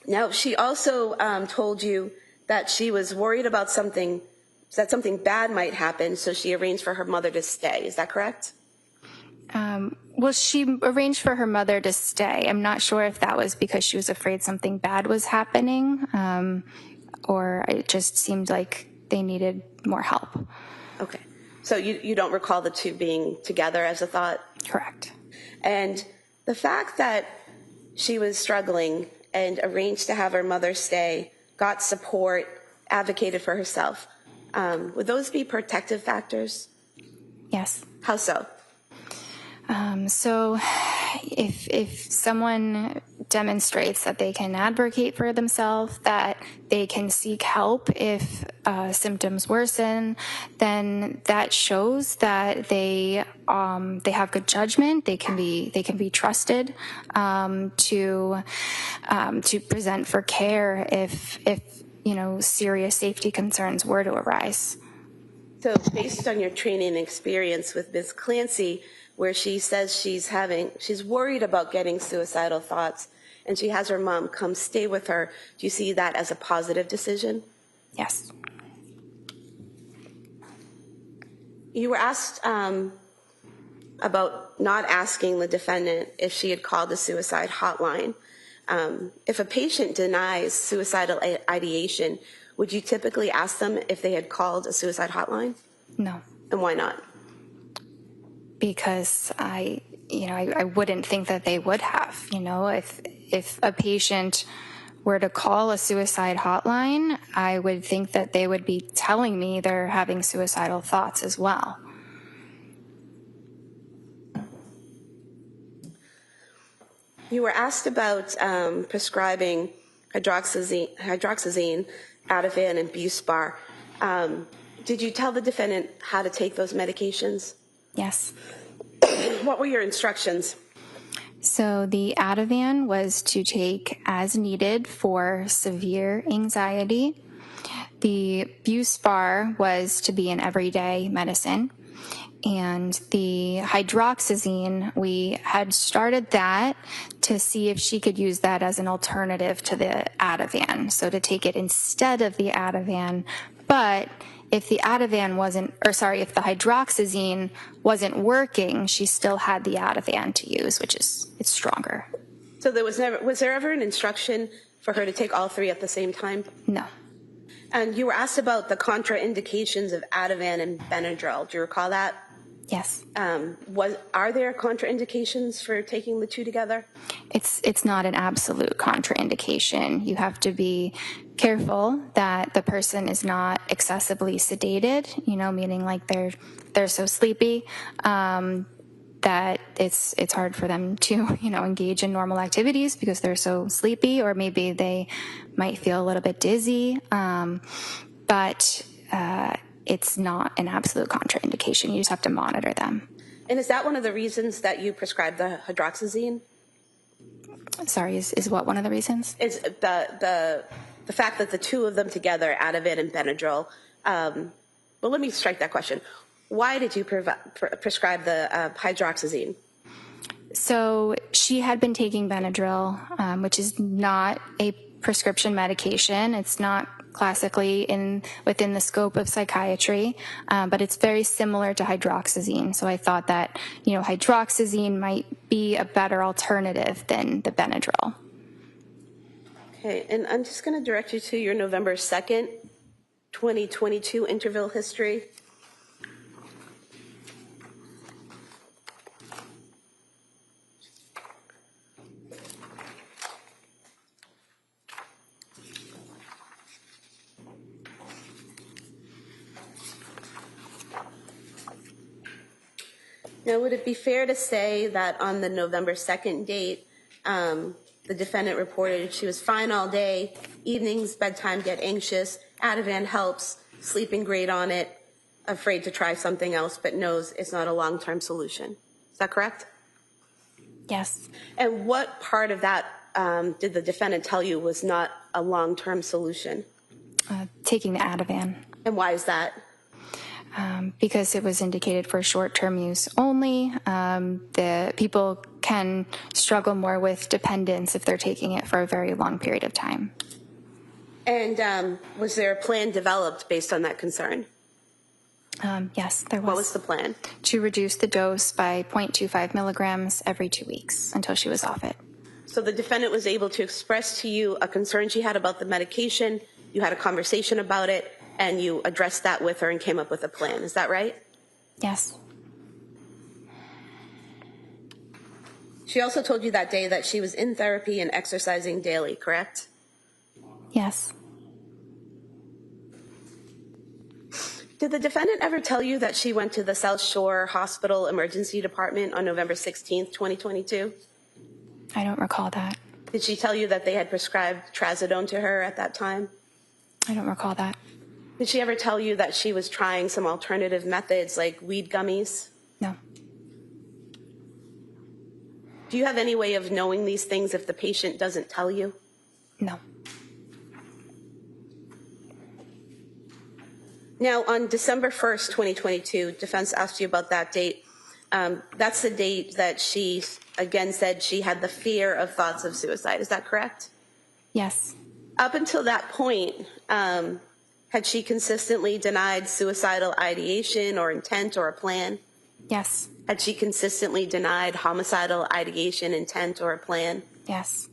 Now, she also told you that she was worried about that something bad might happen, so she arranged for her mother to stay. Is that correct? Well, she arranged for her mother to stay. I'm not sure if that was because she was afraid something bad was happening, or it just seemed like they needed more help. Okay. So you don't recall the two being together as a thought? Correct. And the fact that she was struggling and arranged to have her mother stay, got support, advocated for herself, would those be protective factors? Yes. How so? So if someone demonstrates that they can advocate for themselves, that they can seek help if symptoms worsen, then that shows that they have good judgment. They can be trusted to present for care if serious safety concerns were to arise. So based on your training and experience with Ms. Clancy, where she says she's worried about getting suicidal thoughts, and she has her mom come stay with her, do you see that as a positive decision? Yes. You were asked about not asking the defendant if she had called the suicide hotline. If a patient denies suicidal ideation, would you typically ask them if they had called a suicide hotline? No, And why not? because I wouldn't think that they would have. If a patient were to call a suicide hotline, I would think that they would be telling me they're having suicidal thoughts as well. You were asked about prescribing hydroxyzine, Ativan, and Buspar. Did you tell the defendant how to take those medications? Yes. What were your instructions? So the Ativan was to take as needed for severe anxiety. The Buspar was to be an everyday medicine. And the hydroxyzine, we had started that to see if she could use that as an alternative to the Ativan. So to take it instead of the Ativan. But if the if the hydroxyzine wasn't working, she still had the Ativan to use, it's stronger. So was there ever an instruction for her to take all three at the same time? No. And you were asked about the contraindications of Ativan and Benadryl. Do you recall that? Yes. Are there contraindications for taking the two together? It's not an absolute contraindication. You have to be careful that the person is not excessively sedated, meaning like they're so sleepy that it's hard for them to, engage in normal activities because they're so sleepy, or maybe they might feel a little bit dizzy. But it's not an absolute contraindication. You just have to monitor them. And is that one of the reasons that you prescribed the hydroxyzine? Sorry, is what one of the reasons? Is the fact that the two of them together, Ativan and Benadryl. Well, let me strike that question. Why did you prescribe the hydroxyzine? So she had been taking Benadryl, which is not a prescription medication. It's not classically within the scope of psychiatry, but it's very similar to hydroxyzine. So I thought that, hydroxyzine might be a better alternative than the Benadryl. Okay, and I'm just going to direct you to your November 2nd, 2022 interval history. Now, would it be fair to say that on the November 2nd date, the defendant reported she was fine all day, evenings, bedtime, get anxious, Ativan helps, sleeping great on it, afraid to try something else, but knows it's not a long-term solution. Is that correct? Yes. And what part of that did the defendant tell you was not a long-term solution? Taking the Ativan. And why is that? Because it was indicated for short-term use only. The people can struggle more with dependence if they're taking it for a very long period of time. And was there a plan developed based on that concern? Yes, there was. What was the plan? To reduce the dose by 0.25 milligrams every 2 weeks until she was off it. So the defendant was able to express to you a concern she had about the medication, you had a conversation about it, and you addressed that with her and came up with a plan. Is that right? Yes. She also told you that day that she was in therapy and exercising daily, correct? Yes. Did the defendant ever tell you that she went to the South Shore Hospital Emergency Department on November 16th, 2022? I don't recall that. Did she tell you that they had prescribed trazodone to her at that time? I don't recall that. Did she ever tell you that she was trying some alternative methods like weed gummies? No. Do you have any way of knowing these things if the patient doesn't tell you? No. Now, on December 1st, 2022, defense asked you about that date. That's the date that she, again, said she had the fear of thoughts of suicide. Is that correct? Yes. Up until that point, had she consistently denied suicidal ideation or intent or a plan? Yes. Had she consistently denied homicidal ideation, intent, or a plan? Yes.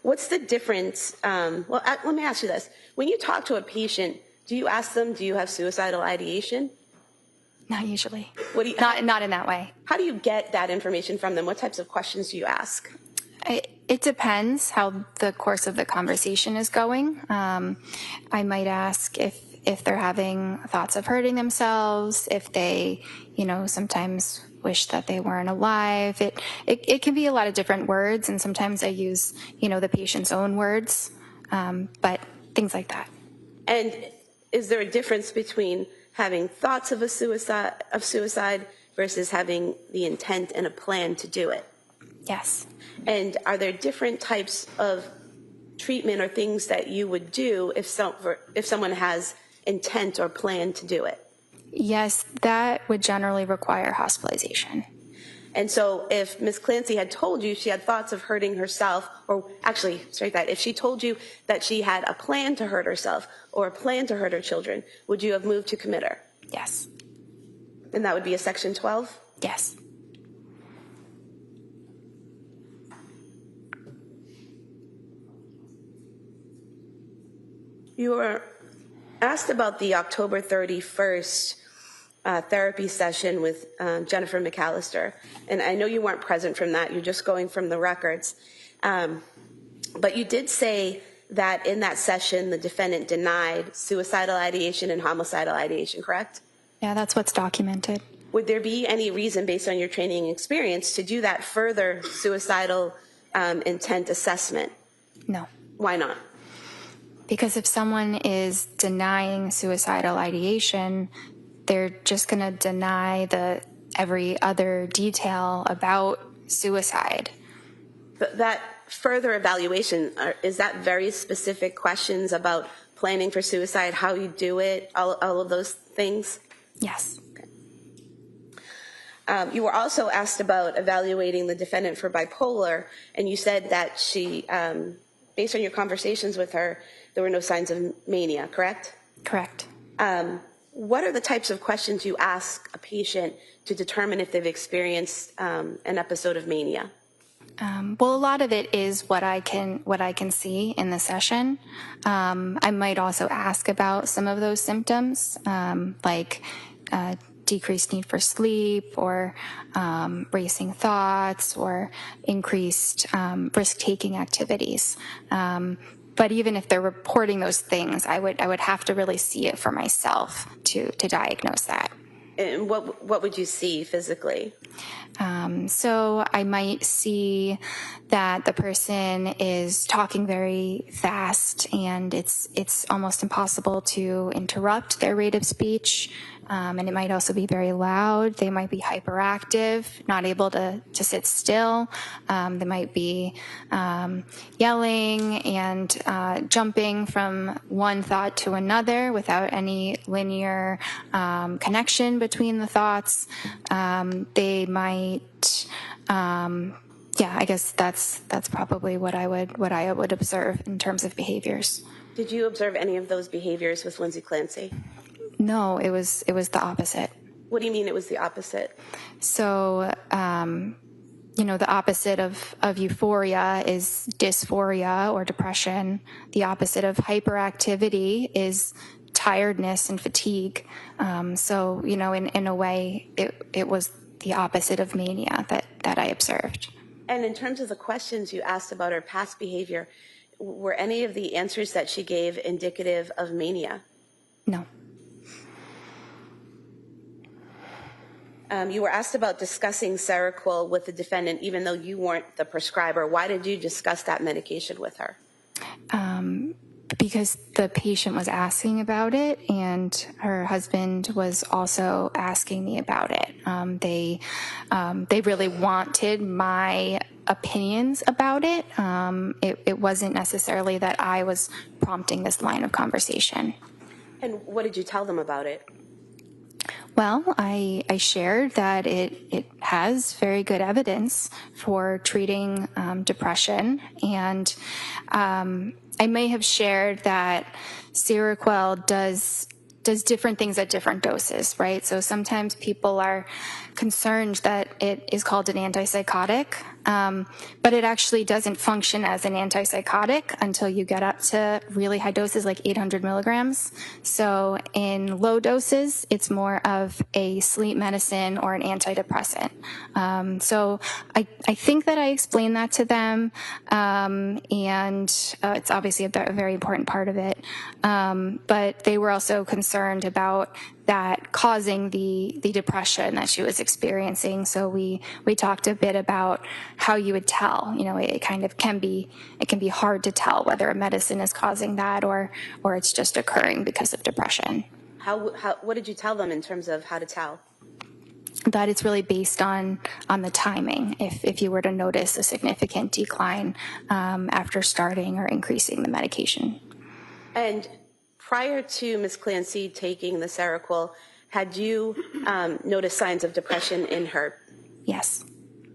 what's the difference? Let me ask you this. When you talk to a patient, do you ask them, do you have suicidal ideation? Not usually. What do you, Not in that way. how do you get that information from them? What types of questions do you ask? It depends how the course of the conversation is going. I might ask if they're having thoughts of hurting themselves, if they, sometimes wish that they weren't alive. It can be a lot of different words, and sometimes I use, the patient's own words, but things like that. And is there a difference between having thoughts of suicide versus having the intent and a plan to do it? Yes. And are there different types of treatment or things that you would do if someone has intent or plan to do it? Yes, that would generally require hospitalization. And so if Ms. Clancy had told you she had thoughts of hurting herself, or actually, if she told you that she had a plan to hurt herself or a plan to hurt her children, would you have moved to commit her? Yes. And that would be a Section 12? Yes. You were asked about the October 31st therapy session with Jennifer McAllister, and I know you weren't present from that, you're just going from the records, but you did say that in that session the defendant denied suicidal ideation and homicidal ideation, correct? Yeah, that's what's documented. Would there be any reason, based on your training and experience, to do that further suicidal intent assessment? No. Why not? Because if someone is denying suicidal ideation, they're just going to deny every other detail about suicide. But that further evaluation, is that very specific questions about planning for suicide, how you do it, all of those things? Yes. You were also asked about evaluating the defendant for bipolar, and you said that she, based on your conversations with her, there were no signs of mania, correct? Correct. What are the types of questions you ask a patient to determine if they've experienced an episode of mania? Well, a lot of it is what I can see in the session. I might also ask about some of those symptoms, like decreased need for sleep, or racing thoughts, or increased risk-taking activities. But even if they're reporting those things, I would have to really see it for myself to diagnose that. And what would you see physically? So I might see that the person is talking very fast, and it's almost impossible to interrupt their rate of speech. And it might also be very loud. They might be hyperactive, not able to sit still. They might be yelling and jumping from one thought to another without any linear connection between the thoughts. They might, I guess that's probably what I would observe in terms of behaviors. Did you observe any of those behaviors with Lindsay Clancy? No, it was the opposite. What do you mean it was the opposite? So, the opposite of euphoria is dysphoria or depression. The opposite of hyperactivity is tiredness and fatigue. So, in a way, it was the opposite of mania that I observed. And in terms of the questions you asked about her past behavior, were any of the answers that she gave indicative of mania? No. You were asked about discussing Seroquel with the defendant, even though you weren't the prescriber. Why did you discuss that medication with her? Because the patient was asking about it, and her husband was also asking me about it. They really wanted my opinions about it. It wasn't necessarily that I was prompting this line of conversation. And what did you tell them about it? Well, I shared that it has very good evidence for treating depression, and I may have shared that Seroquel does different things at different doses, right? So sometimes people are concerned that it is called an antipsychotic, but it actually doesn't function as an antipsychotic until you get up to really high doses, like 800 milligrams. So in low doses, it's more of a sleep medicine or an antidepressant. So I think that I explained that to them, and it's obviously a very important part of it. But they were also concerned about that causing the depression that she was experiencing. So we talked a bit about how you would tell. You know, it can be hard to tell whether a medicine is causing that or it's just occurring because of depression. What did you tell them in terms of how to tell? That it's really based on the timing. If you were to notice a significant decline after starting or increasing the medication. And prior to Ms. Clancy taking the Seroquel, had you noticed signs of depression in her? Yes.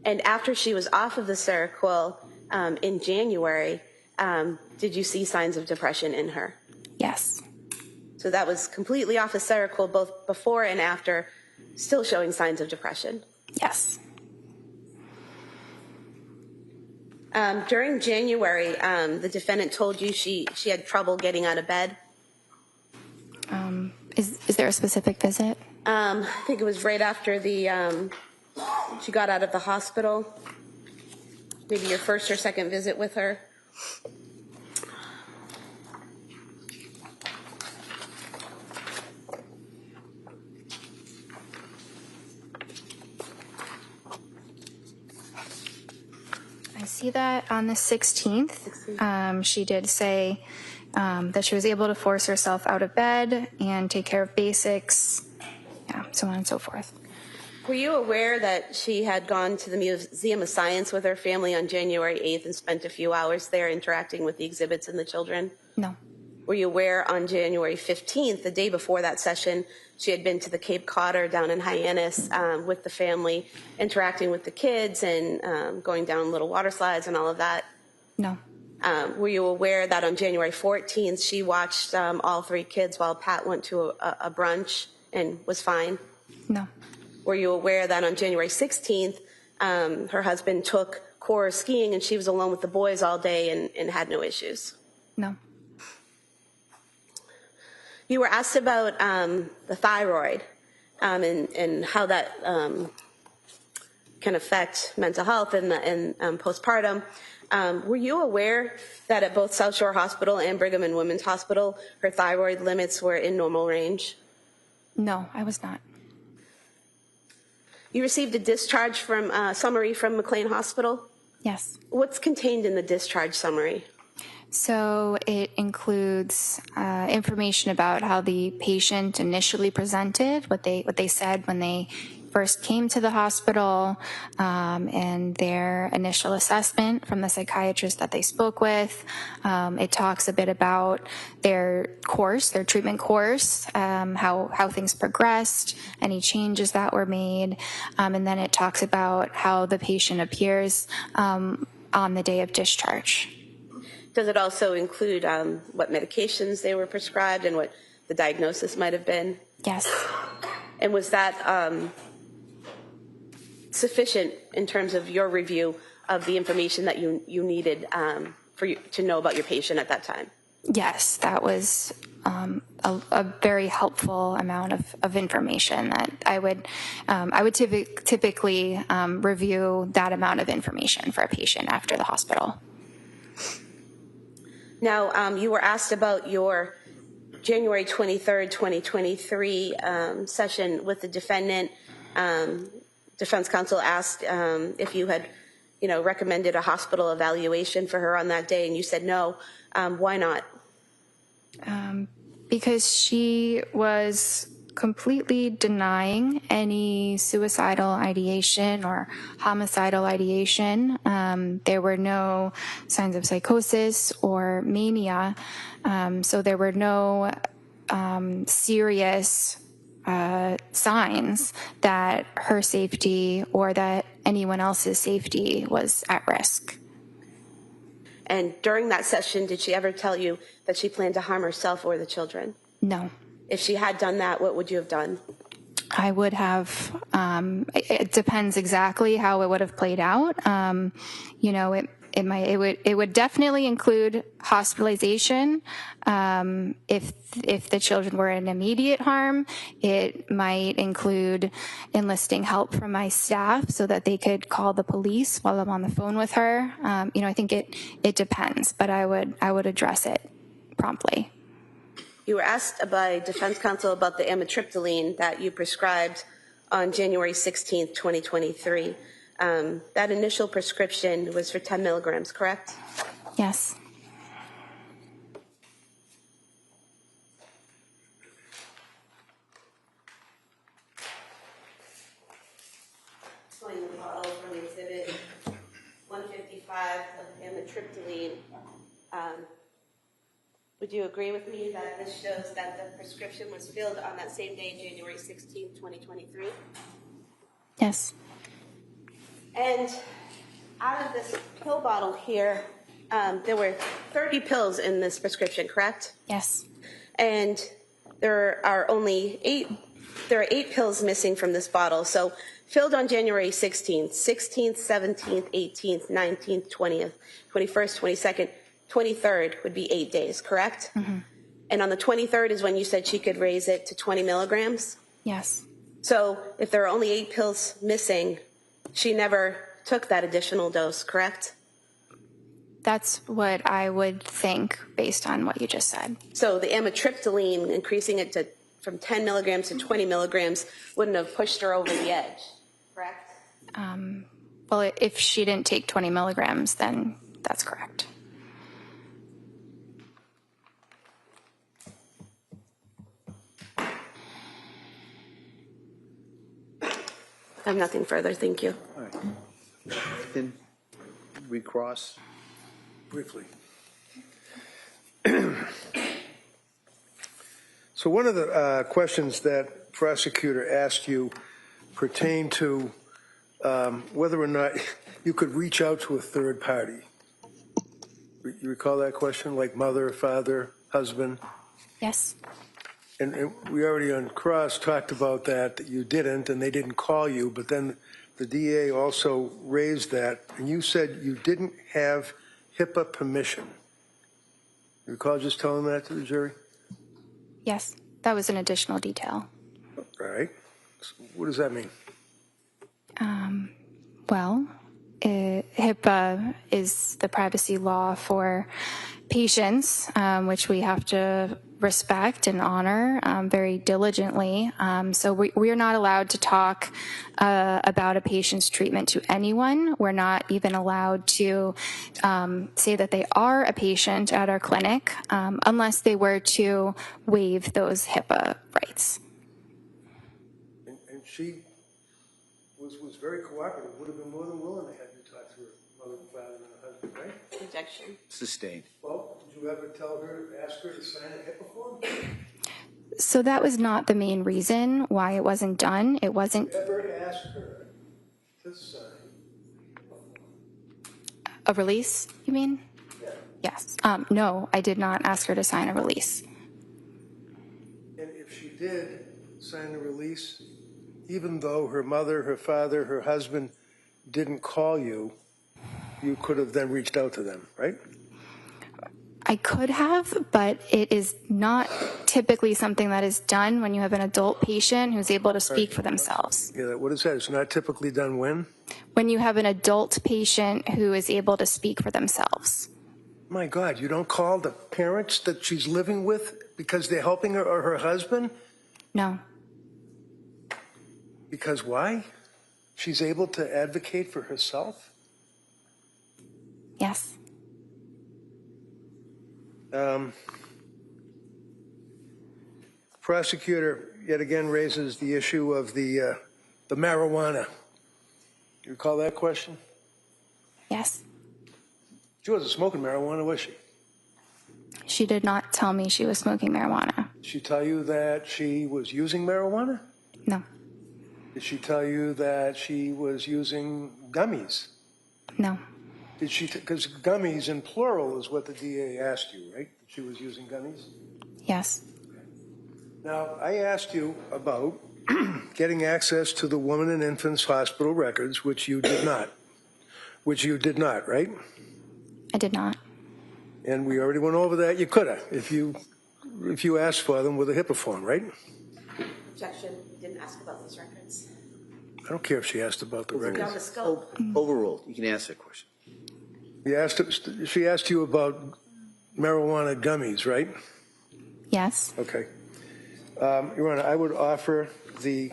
And after she was off of the Seroquel in January, did you see signs of depression in her? Yes. So that was completely off of Seroquel, both before and after, still showing signs of depression? Yes. During January, the defendant told you she had trouble getting out of bed? Is there a specific visit? I think it was right after she got out of the hospital. Maybe your first or second visit with her. I see that on the 16th, she did say that she was able to force herself out of bed and take care of basics, so on and so forth. Were you aware that she had gone to the Museum of Science with her family on January 8th and spent a few hours there interacting with the exhibits and the children? No. Were you aware on January 15th, the day before that session, she had been to the Cape Codder down in Hyannis with the family, interacting with the kids and going down little water slides and all of that? No. Were you aware that on January 14th, she watched all three kids while Pat went to a brunch and was fine? No. Were you aware that on January 16th, her husband took Cora skiing and she was alone with the boys all day and had no issues? No. You were asked about the thyroid and how that can affect mental health and postpartum. Were you aware that at both South Shore Hospital and Brigham and Women's Hospital, her thyroid limits were in normal range? No, I was not. You received a discharge summary from McLean Hospital? Yes. What's contained in the discharge summary? So it includes information about how the patient initially presented, what they said when they first came to the hospital, and their initial assessment from the psychiatrist that they spoke with. It talks a bit about their treatment course, how things progressed, any changes that were made, and then it talks about how the patient appears on the day of discharge. Does it also include what medications they were prescribed and what the diagnosis might have been? Yes. And was that sufficient in terms of your review of the information that you needed for you to know about your patient at that time? Yes, that was a very helpful amount of information that I would typically review that amount of information for a patient after the hospital. Now, you were asked about your January 23rd, 2023 session with the defendant. Defense counsel asked if you had, recommended a hospital evaluation for her on that day, and you said no. Why not? Because she was completely denying any suicidal ideation or homicidal ideation. There were no signs of psychosis or mania, so there were no serious signs that her safety or that anyone else's safety was at risk. And during that session, did she ever tell you that she planned to harm herself or the children? No. If she had done that, what would you have done? I would have, it depends exactly how it would have played out. You know, it would definitely include hospitalization. If the children were in immediate harm, it might include enlisting help from my staff so that they could call the police while I'm on the phone with her. You know, I think it depends, but I would address it promptly. You were asked by defense counsel about the amitriptyline that you prescribed on January 16th, 2023. That initial prescription was for 10 milligrams, correct? Yes. Pulling the bottle from exhibit 155 of amitriptyline. Would you agree with me that this shows that the prescription was filled on that same day, January 16th, 2023? Yes. And out of this pill bottle here, there were 30 pills in this prescription, correct? Yes. And there are 8 pills missing from this bottle. So filled on January 16th, 16th, 17th, 18th, 19th, 20th, 21st, 22nd, 23rd would be 8 days, correct? Mm-hmm. And on the 23rd is when you said she could raise it to 20 milligrams? Yes. So if there are only 8 pills missing, she never took that additional dose, correct? That's what I would think based on what you just said. So the amitriptyline, increasing it from 10 milligrams to 20 milligrams, wouldn't have pushed her over the edge, correct? Well, if she didn't take 20 milligrams, then that's correct. I have nothing further, thank you. All right. Then recross. Briefly. So one of the questions that prosecutor asked you pertained to whether or not you could reach out to a third party. You recall that question, like mother, father, husband? Yes. And we already on cross talked about that you didn't, and they didn't call you, but then the DA also raised that, and you said you didn't have HIPAA permission. You recall just telling that to the jury? Yes. That was an additional detail. All right. So what does that mean? Well, HIPAA is the privacy law for patients, which we have to respect and honor very diligently. So we are not allowed to talk about a patient's treatment to anyone. We're not even allowed to say that they are a patient at our clinic unless they were to waive those HIPAA rights. And she was very cooperative, would have been more than willing to have you talk to her mother and father and her husband, right? Objection. Sustained. Well, did you ever ask her to sign a HIPAA form? So that was not the main reason why it wasn't done. It wasn't. Ever ask her to sign A release, you mean? Yeah. Yes. No, I did not ask her to sign a release. And if she did sign a release, even though her mother, her father, her husband didn't call you, you could have then reached out to them, right? I could have, but it is not typically something that is done when you have an adult patient who's able to speak for themselves. Yeah, what is that? It's not typically done when? When you have an adult patient who is able to speak for themselves. My God, you don't call the parents that she's living with because they're helping her or her husband? No. Because why? She's able to advocate for herself? Yes. Prosecutor yet again raises the issue of the marijuana. Do you recall that question? Yes. She wasn't smoking marijuana, was she? She did not tell me she was smoking marijuana. Did she tell you that she was using marijuana? No. Did she tell you that she was using gummies? No. Did she, because gummies in plural is what the DA asked you, right? She was using gummies? Yes. Now, I asked you about getting access to the Women and Infants Hospital records, which you did not. Right? I did not. And we already went over that. You could have, if you asked for them with a HIPAA form, right? Objection, you didn't ask about those records. I don't care if she asked about the Beyond records. the scope. Overruled. You can ask that question. She asked you about marijuana gummies, right? Yes. Okay. Your Honor, I would offer the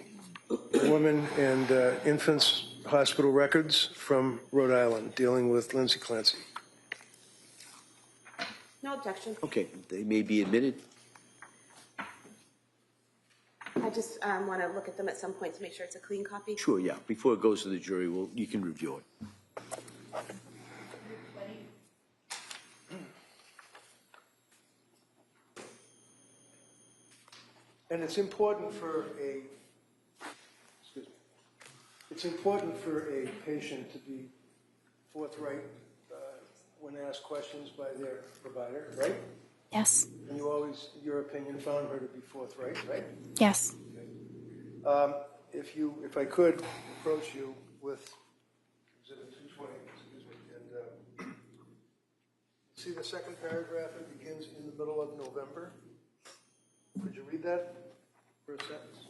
Women and Infants Hospital records from Rhode Island dealing with Lindsay Clancy. No objection. Okay, they may be admitted. I just want to look at them at some point to make sure it's a clean copy. Sure, yeah. Before it goes to the jury, you can review it. And it's important for a patient to be forthright when asked questions by their provider, right? Yes. And you always, in your opinion, found her to be forthright, right? Yes. Okay. If I could approach you with Exhibit 220, excuse me, and see the second paragraph. It begins in the middle of November. Could you read that first sentence?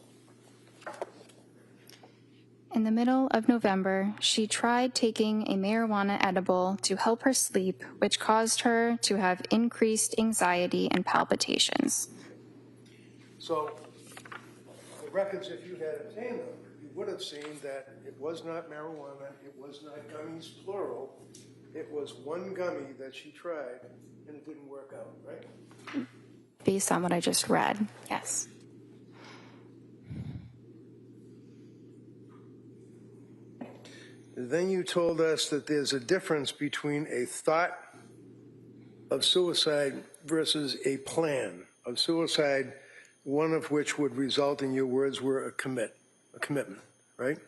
In the middle of November, she tried taking a marijuana edible to help her sleep, which caused her to have increased anxiety and palpitations. So, the records, if you had obtained them, you would have seen that it was not marijuana, it was not gummies, plural. It was one gummy that she tried, and it didn't work out, right? Based on what I just read, yes. Then you told us that there's a difference between a thought of suicide versus a plan of suicide, one of which would result, in your words, were a commitment, right?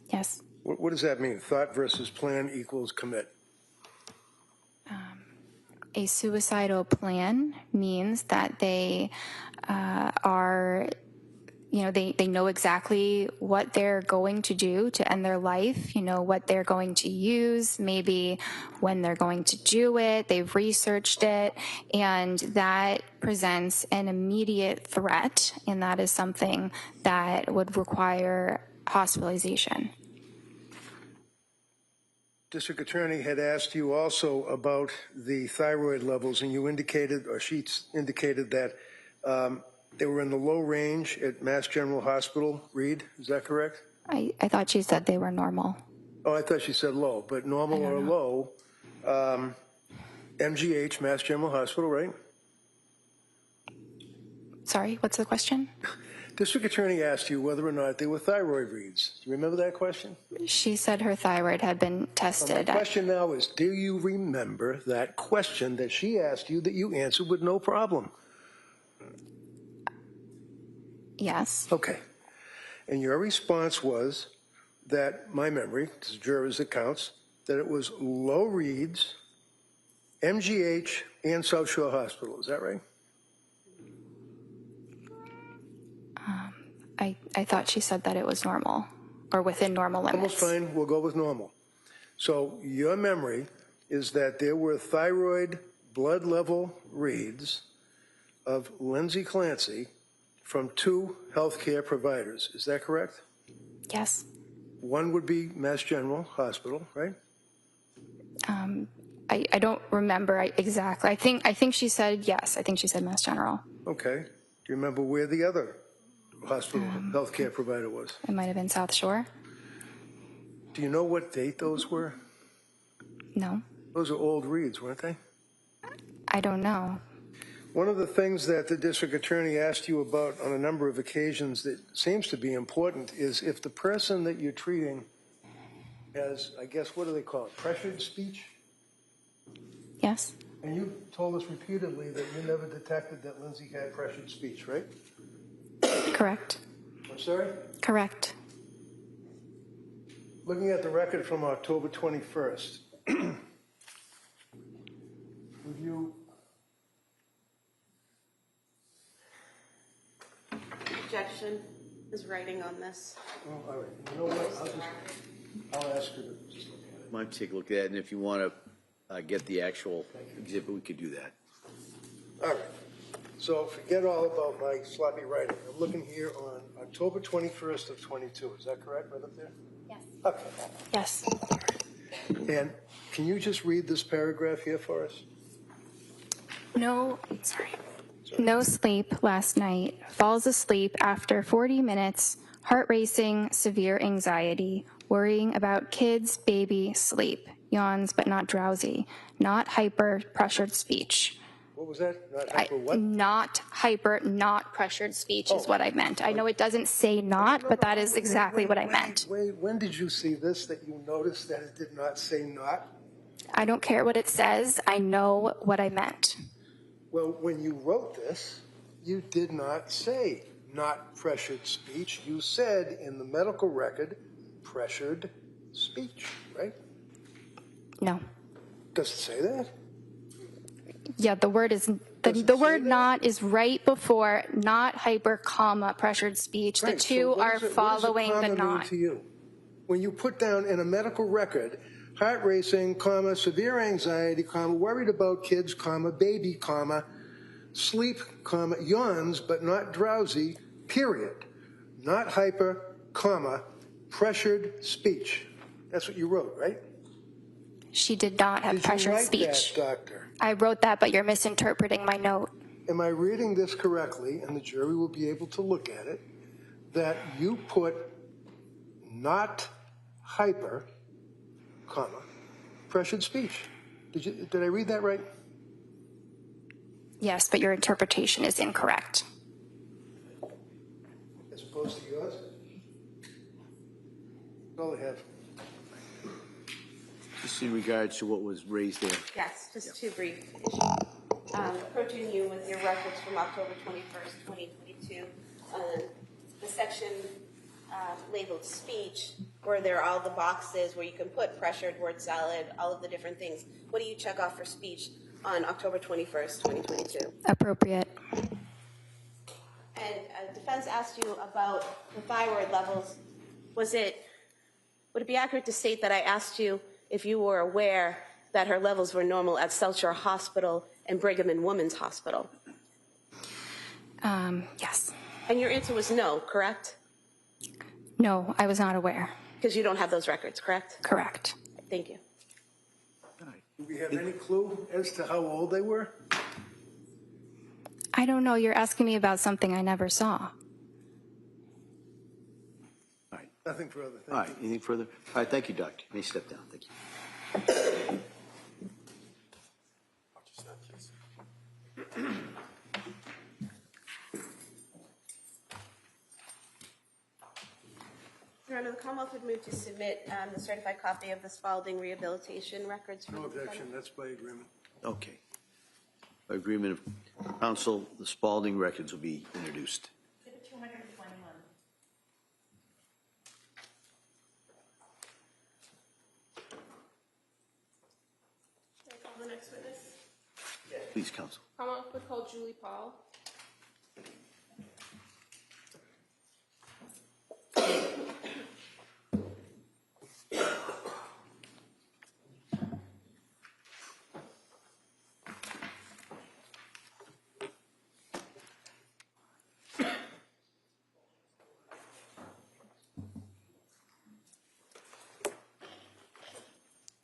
Yes. What does that mean? Thought versus plan equals commit. A suicidal plan means that they are, they know exactly what they're going to do to end their life, what they're going to use, maybe when they're going to do it, they've researched it, and that presents an immediate threat, and that is something that would require hospitalization. District Attorney had asked you also about the thyroid levels, and you indicated, or she indicated that they were in the low range at Mass General Hospital, Reed. Is that correct? I thought she said they were normal. Oh, I thought she said low, but normal or low. MGH, Mass General Hospital, right? Sorry, what's the question? District Attorney asked you whether or not they were thyroid reads. Do you remember that question? She said her thyroid had been tested. My question now is, do you remember that question that she asked you that you answered with no problem? Yes. Okay. And your response was that, my memory, as jurors it counts, that it was low reads, MGH, and South Shore Hospital. Is that right? I thought she said that it was normal, or within normal limits. Almost fine. We'll go with normal. So your memory is that there were thyroid blood level reads of Lindsay Clancy from 2 healthcare providers. Is that correct? Yes. One would be Mass General Hospital, right? I don't remember exactly. I think she said yes. I think she said Mass General. Okay. Do you remember where the other hospital healthcare provider was? It might have been South Shore. Do you know what date those were? No. Those are old reads, weren't they? I don't know. One of the things that the district attorney asked you about on a number of occasions that seems to be important is if the person that you're treating has, I guess, what do they call it, pressured speech? Yes. And you told us repeatedly that you never detected that Lindsay had pressured speech, right? Correct. I'm sorry? Correct. Looking at the record from October 21st, review. Objection. is writing on this. Oh, all right, you know what, I'll ask her to just look at it. Might take a look at that, and if you want to get the actual exhibit, we could do that. All right, so forget all about my sloppy writing. I'm looking here on October 21st of 22. Is that correct, right up there? Yes. Okay. Yes. And can you just read this paragraph here for us? No sleep last night. Falls asleep after 40 minutes. Heart racing, severe anxiety. Worrying about kids, baby, sleep. Yawns but not drowsy. Not hyper, pressured speech. What was that? Not hyper what? Not hyper, not pressured speech is what I meant. I know it doesn't say not, but that is exactly what I meant. When did you see this that you noticed that it did not say not? I don't care what it says. I know what I meant. Well, when you wrote this, you did not say not pressured speech. You said in the medical record, pressured speech, right? No. Does it say that? Yeah, the word is the word not is right before not hyper, comma, pressured speech. Right, The two so are what does following comma the mean not. to you? When you put down in a medical record, heart racing, comma, severe anxiety, comma, worried about kids, comma, baby, comma, sleep, comma, yawns but not drowsy, period. Not hyper, comma, pressured speech. That's what you wrote, right? She did not have Did you pressured write speech. that, doctor? I wrote that, but you're misinterpreting my note. Am I reading this correctly, and the jury will be able to look at it, that you put not hyper, comma, pressured speech? Did I read that right? Yes, but your interpretation is incorrect. As opposed to yours? That's all I have. Just in regards to what was raised there. Yes, just two brief issues. Approaching you with your records from October 21st, 2022, the section labeled speech, where there are all the boxes where you can put pressured, word salad, all of the different things. What do you check off for speech on October 21st, 2022? Appropriate. And defense asked you about the thyroid levels. Would it be accurate to state that I asked you if you were aware that her levels were normal at South Shore Hospital and Brigham and Women's Hospital? Yes. And your answer was no, correct? No, I was not aware. Because you don't have those records, correct? Correct. Thank you. Do we have any clue as to how old they were? I don't know. You're asking me about something I never saw. All right. Nothing further. All right. Anything further? All right. Thank you, Doctor. You may step down. Thank you. Your Honor, the Commonwealth would move to submit the certified copy of the Spalding rehabilitation records. For No the objection, defendant. that's by agreement. Okay. By agreement of counsel, the Spalding records will be introduced. Exhibit 221. Can I call the next witness? Please, counsel. Commonwealth would call Julie Paul.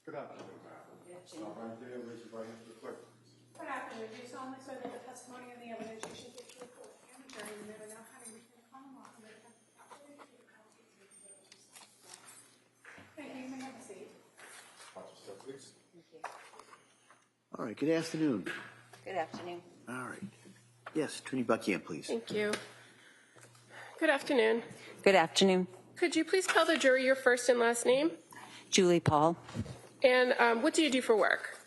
Good afternoon. Stop right there, raise your right hand to the clerk. What happened? Did you solemnly swear that the testimony and the evidence you should give to the court and the jury will never know having written the Commonwealth and the defense properly to the penalties of the Thank you. You may have a seat. Watch yourself, please. All right. Good afternoon. Good afternoon. All right. Yes, Attorney Buckingham, please. Thank you. Good afternoon. Good afternoon. Could you please tell the jury your first and last name? Julie Paul. And what do you do for work?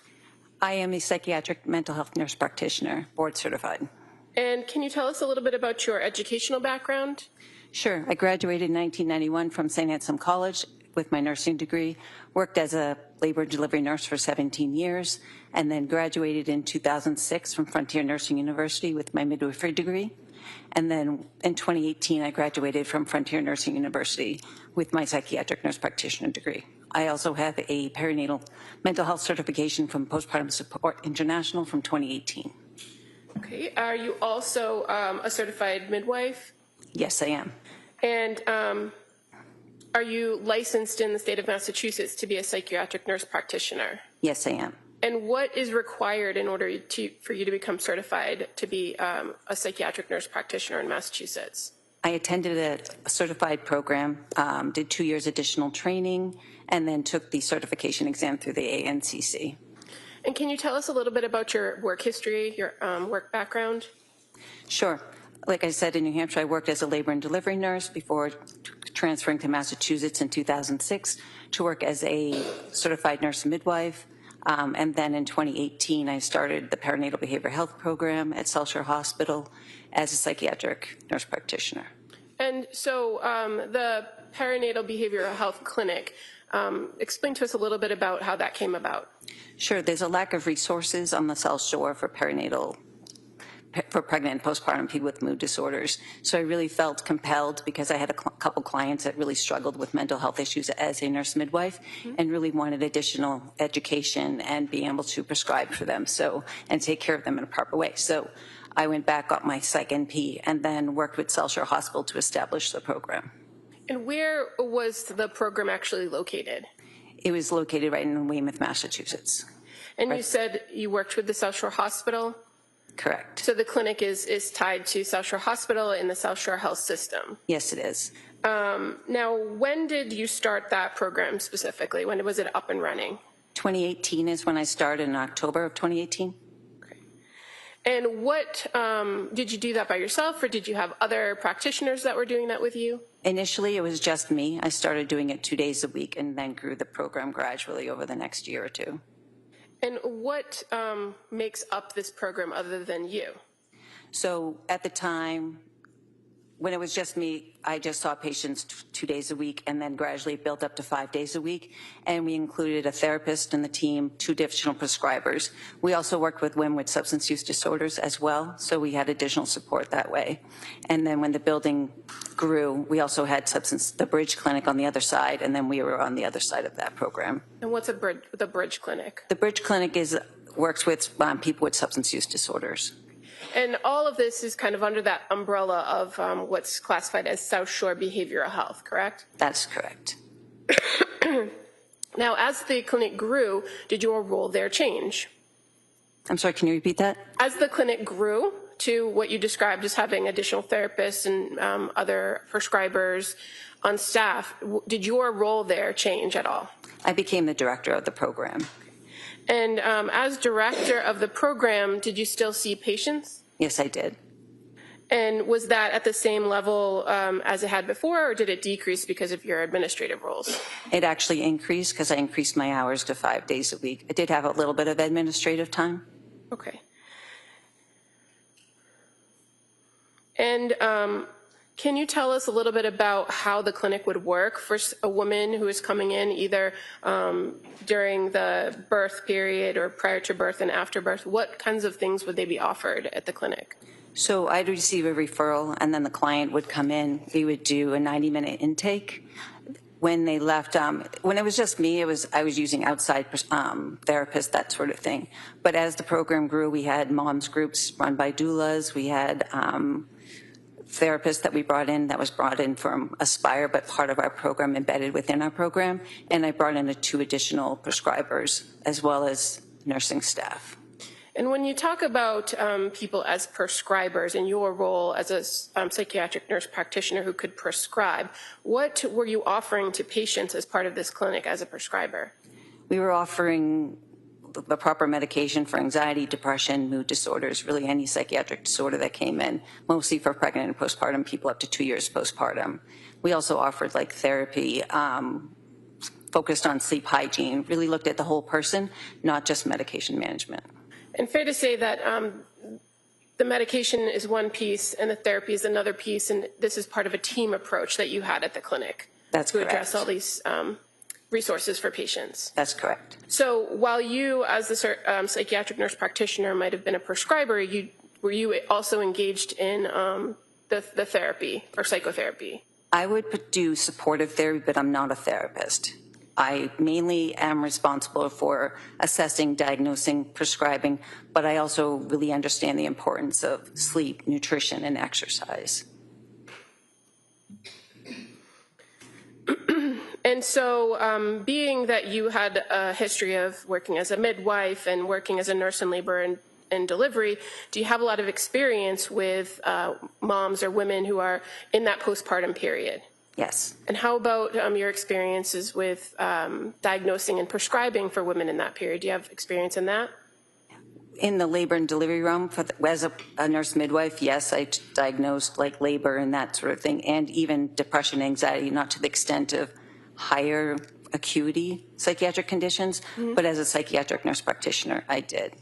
I am a psychiatric mental health nurse practitioner, board certified. And can you tell us a little bit about your educational background? Sure. I graduated in 1991 from St. Anselm College with my nursing degree, worked as a labor and delivery nurse for 17 years, and then graduated in 2006 from Frontier Nursing University with my midwifery degree. And then in 2018, I graduated from Frontier Nursing University with my psychiatric nurse practitioner degree. I also have a perinatal mental health certification from Postpartum Support International from 2018. Okay. Are you also a certified midwife? Yes, I am. And are you licensed in the state of Massachusetts to be a psychiatric nurse practitioner? Yes, I am. And what is required in order for you to become certified to be a psychiatric nurse practitioner in Massachusetts? I attended a certified program, did 2 years additional training, and then took the certification exam through the ANCC. And can you tell us a little bit about your work history, your work background? Sure. Like I said, in New Hampshire, I worked as a labor and delivery nurse before transferring to Massachusetts in 2006 to work as a certified nurse midwife. And then in 2018, I started the perinatal behavioral health program at South Shore Hospital as a psychiatric nurse practitioner. And so the perinatal behavioral health clinic, explain to us a little bit about how that came about. Sure. There's a lack of resources on the South Shore for pregnant and postpartum people with mood disorders. So I really felt compelled, because I had a couple clients that really struggled with mental health issues as a nurse midwife, and really wanted additional education and being able to prescribe for them and take care of them in a proper way. So I went back, got my Psych NP, and then worked with South Shore Hospital to establish the program. And where was the program actually located? It was located right in Weymouth, Massachusetts. And you said you worked with the South Shore Hospital? Correct. So the clinic is tied to South Shore Hospital in the South Shore Health System? Yes, it is. Now, when did you start that program specifically? When was it up and running? 2018 is when I started, in October of 2018. Okay. And what, did you do that by yourself, or did you have other practitioners that were doing that with you? Initially, it was just me. I started doing it 2 days a week and then grew the program gradually over the next year or two. And what makes up this program other than you? So at the time, when it was just me, I just saw patients 2 days a week, and then gradually built up to 5 days a week. And we included a therapist in the team, 2 additional prescribers. We also worked with women with substance use disorders as well, so we had additional support that way. And then when the building grew, we also had the Bridge Clinic on the other side, and then we were on the other side of that program. And what's the Bridge Clinic? The Bridge Clinic works with people with substance use disorders. And all of this is kind of under that umbrella of what's classified as South Shore Behavioral Health, correct? That's correct. Now, as the clinic grew, did your role there change? I'm sorry, can you repeat that? As the clinic grew to what you described as having additional therapists and other prescribers on staff, did your role there change at all? I became the director of the program. And as director of the program, did you still see patients? Yes, I did. And was that at the same level as it had before, or did it decrease because of your administrative roles? It actually increased because I increased my hours to 5 days a week. I did have a little bit of administrative time. Okay. And can you tell us a little bit about how the clinic would work for a woman who is coming in either during the birth period or prior to birth and after birth? What kinds of things would they be offered at the clinic? So I'd receive a referral, and then the client would come in. We would do a 90-minute intake. When they left, when it was just me, I was using outside therapists, that sort of thing. But as the program grew, we had moms groups run by doulas. We had therapists that was brought in from Aspire, but part of our program embedded within our program. And I brought in 2 additional prescribers as well as nursing staff. And when you talk about people as prescribers and your role as a psychiatric nurse practitioner who could prescribe, what were you offering to patients as part of this clinic as a prescriber? We were offering the proper medication for anxiety, depression, mood disorders, really any psychiatric disorder that came in, mostly for pregnant and postpartum people up to 2 years postpartum. We also offered therapy focused on sleep hygiene, really looked at the whole person, not just medication management. And fair to say that the medication is one piece and the therapy is another piece, and this is part of a team approach that you had at the clinic. That's correct. To address all these resources for patients. That's correct. So while you, as the psychiatric nurse practitioner, might have been a prescriber, you were you also engaged in the therapy or psychotherapy? I would do supportive therapy, but I'm not a therapist. I mainly am responsible for assessing, diagnosing, prescribing, but I also really understand the importance of sleep, nutrition, and exercise. And so being that you had a history of working as a midwife and working as a nurse in labor and delivery, do you have a lot of experience with moms or women who are in that postpartum period? Yes. And how about your experiences with diagnosing and prescribing for women in that period? Do you have experience in that? In the labor and delivery realm, as a nurse midwife, yes, I diagnosed like labor and that sort of thing, and even depression, anxiety, not to the extent of higher acuity psychiatric conditions, but as a psychiatric nurse practitioner, I did.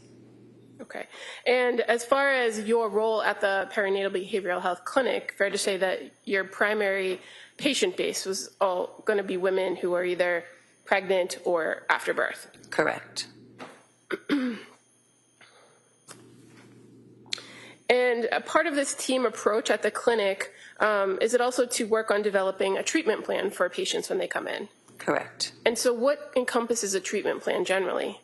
Okay. And as far as your role at the perinatal behavioral health clinic, fair to say that your primary patient base was all going to be women who are either pregnant or after birth? Correct. And a part of this team approach at the clinic, is it also to work on developing a treatment plan for patients when they come in? Correct. And so what encompasses a treatment plan generally?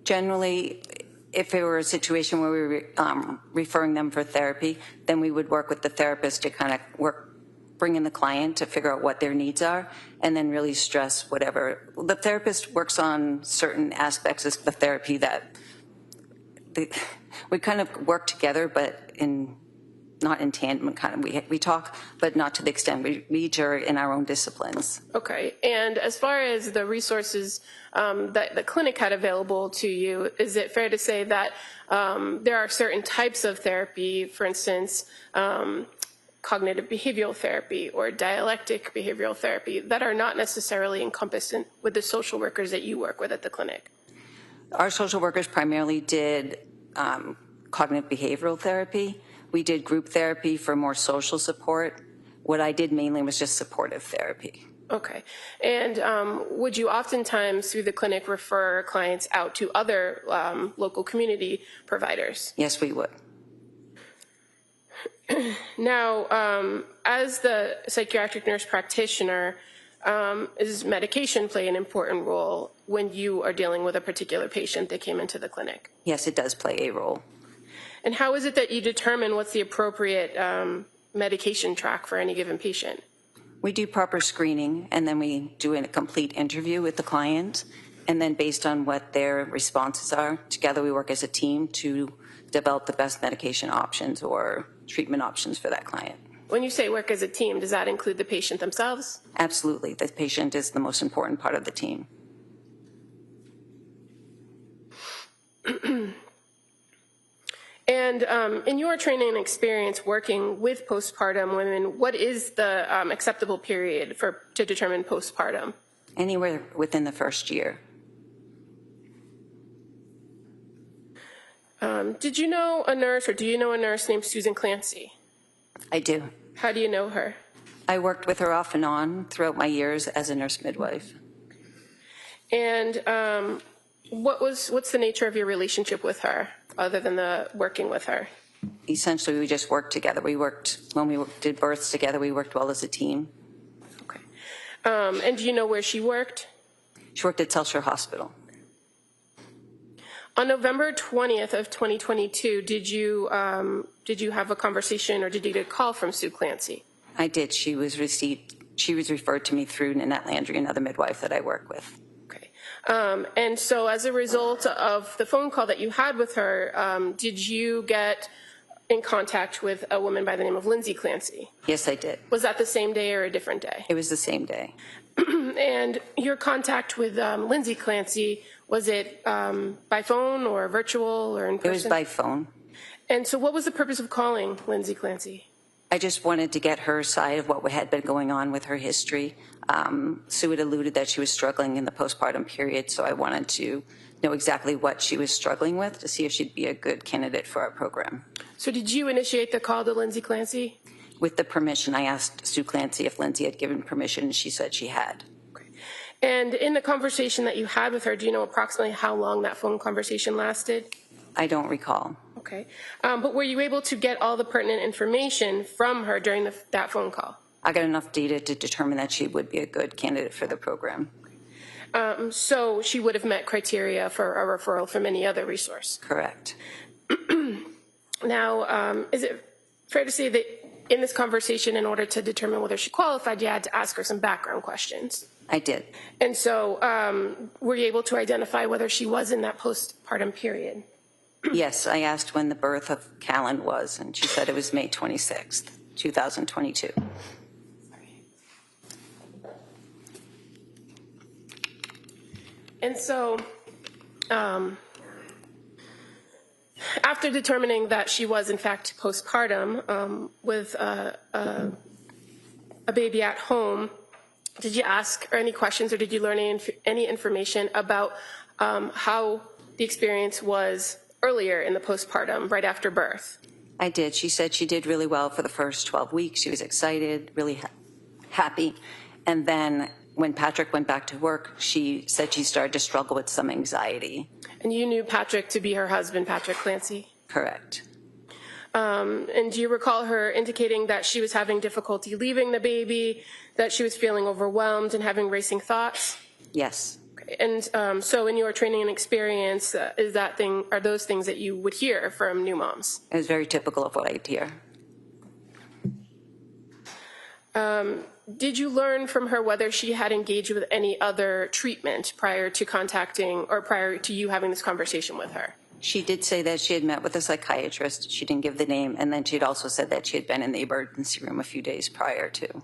Generally, if it were a situation where we were referring them for therapy, then we would work with the therapist to kind of bring in the client to figure out what their needs are, and then really stress whatever. The therapist works on certain aspects of the therapy that we kind of work together, but not in tandem. Kind of we talk, but not to the extent we each are in our own disciplines. Okay. And as far as the resources that the clinic had available to you, is it fair to say that there are certain types of therapy, for instance, cognitive behavioral therapy or dialectic behavioral therapy, that are not necessarily encompassed with the social workers that you work with at the clinic? Our social workers primarily did cognitive behavioral therapy. We did group therapy for more social support. What I did mainly was just supportive therapy. Okay. And would you oftentimes, through the clinic, refer clients out to other local community providers? Yes, we would. Now, as the psychiatric nurse practitioner, does medication play an important role when you are dealing with a particular patient that came into the clinic? Yes, it does play a role. And how is it that you determine what's the appropriate medication track for any given patient? We do proper screening, and then we do a complete interview with the client, and then based on what their responses are, together we work as a team to develop the best medication options or treatment options for that client. When you say work as a team, does that include the patient themselves? Absolutely. The patient is the most important part of the team. And in your training and experience working with postpartum women, what is the acceptable period to determine postpartum? Anywhere within the first year. Did you know a nurse, or do you know a nurse named Susan Clancy? I do. How do you know her? I worked with her off and on throughout my years as a nurse midwife. And what's the nature of your relationship with her, other than the working with her? Essentially, we just worked together. When we did births together, we worked well as a team. Okay. And do you know where she worked? She worked at South Shore Hospital. On November 20th of 2022, did you have a conversation, or did you get a call from Sue Clancy? I did. She was referred to me through Nanette Landry, another midwife that I work with. Okay. And so as a result of the phone call that you had with her, did you get in contact with a woman by the name of Lindsay Clancy? Yes, I did. Was that the same day or a different day? It was the same day. And your contact with Lindsay Clancy, was it by phone or virtual or in person? It was by phone. And so what was the purpose of calling Lindsay Clancy? I just wanted to get her side of what had been going on with her history. Sue had alluded that she was struggling in the postpartum period, so I wanted to know exactly what she was struggling with to see if she'd be a good candidate for our program. So did you initiate the call to Lindsay Clancy? With the permission, I asked Sue Clancy if Lindsay had given permission, and she said she had. Okay. And in the conversation that you had with her, do you know approximately how long that phone conversation lasted? I don't recall. Okay. Okay. But were you able to get all the pertinent information from her during that phone call? I got enough data to determine that she would be a good candidate for the program. So she would have met criteria for a referral from any other resource? Correct. Now, is it fair to say that in this conversation, in order to determine whether she qualified, you had to ask her some background questions? I did. And so were you able to identify whether she was in that postpartum period? Yes, I asked when the birth of Callan was, and she said it was May 26th, 2022. And so after determining that she was in fact postpartum with a baby at home, did you ask her any questions or did you learn any information about how the experience was earlier in the postpartum, right after birth? I did. She said she did really well for the first 12 weeks. She was excited, really happy. And then when Patrick went back to work, she said she started to struggle with some anxiety. And you knew Patrick to be her husband, Patrick Clancy? Correct. And do you recall her indicating that she was having difficulty leaving the baby, that she was feeling overwhelmed and having racing thoughts? Yes. Okay. And so in your training and experience, are those things that you would hear from new moms? It was very typical of what I'd hear. Did you learn from her whether she had engaged with any other treatment prior to contacting or prior to you having this conversation with her? She did say that she had met with a psychiatrist. She didn't give the name. And then she'd also said that she had been in the emergency room a few days prior to.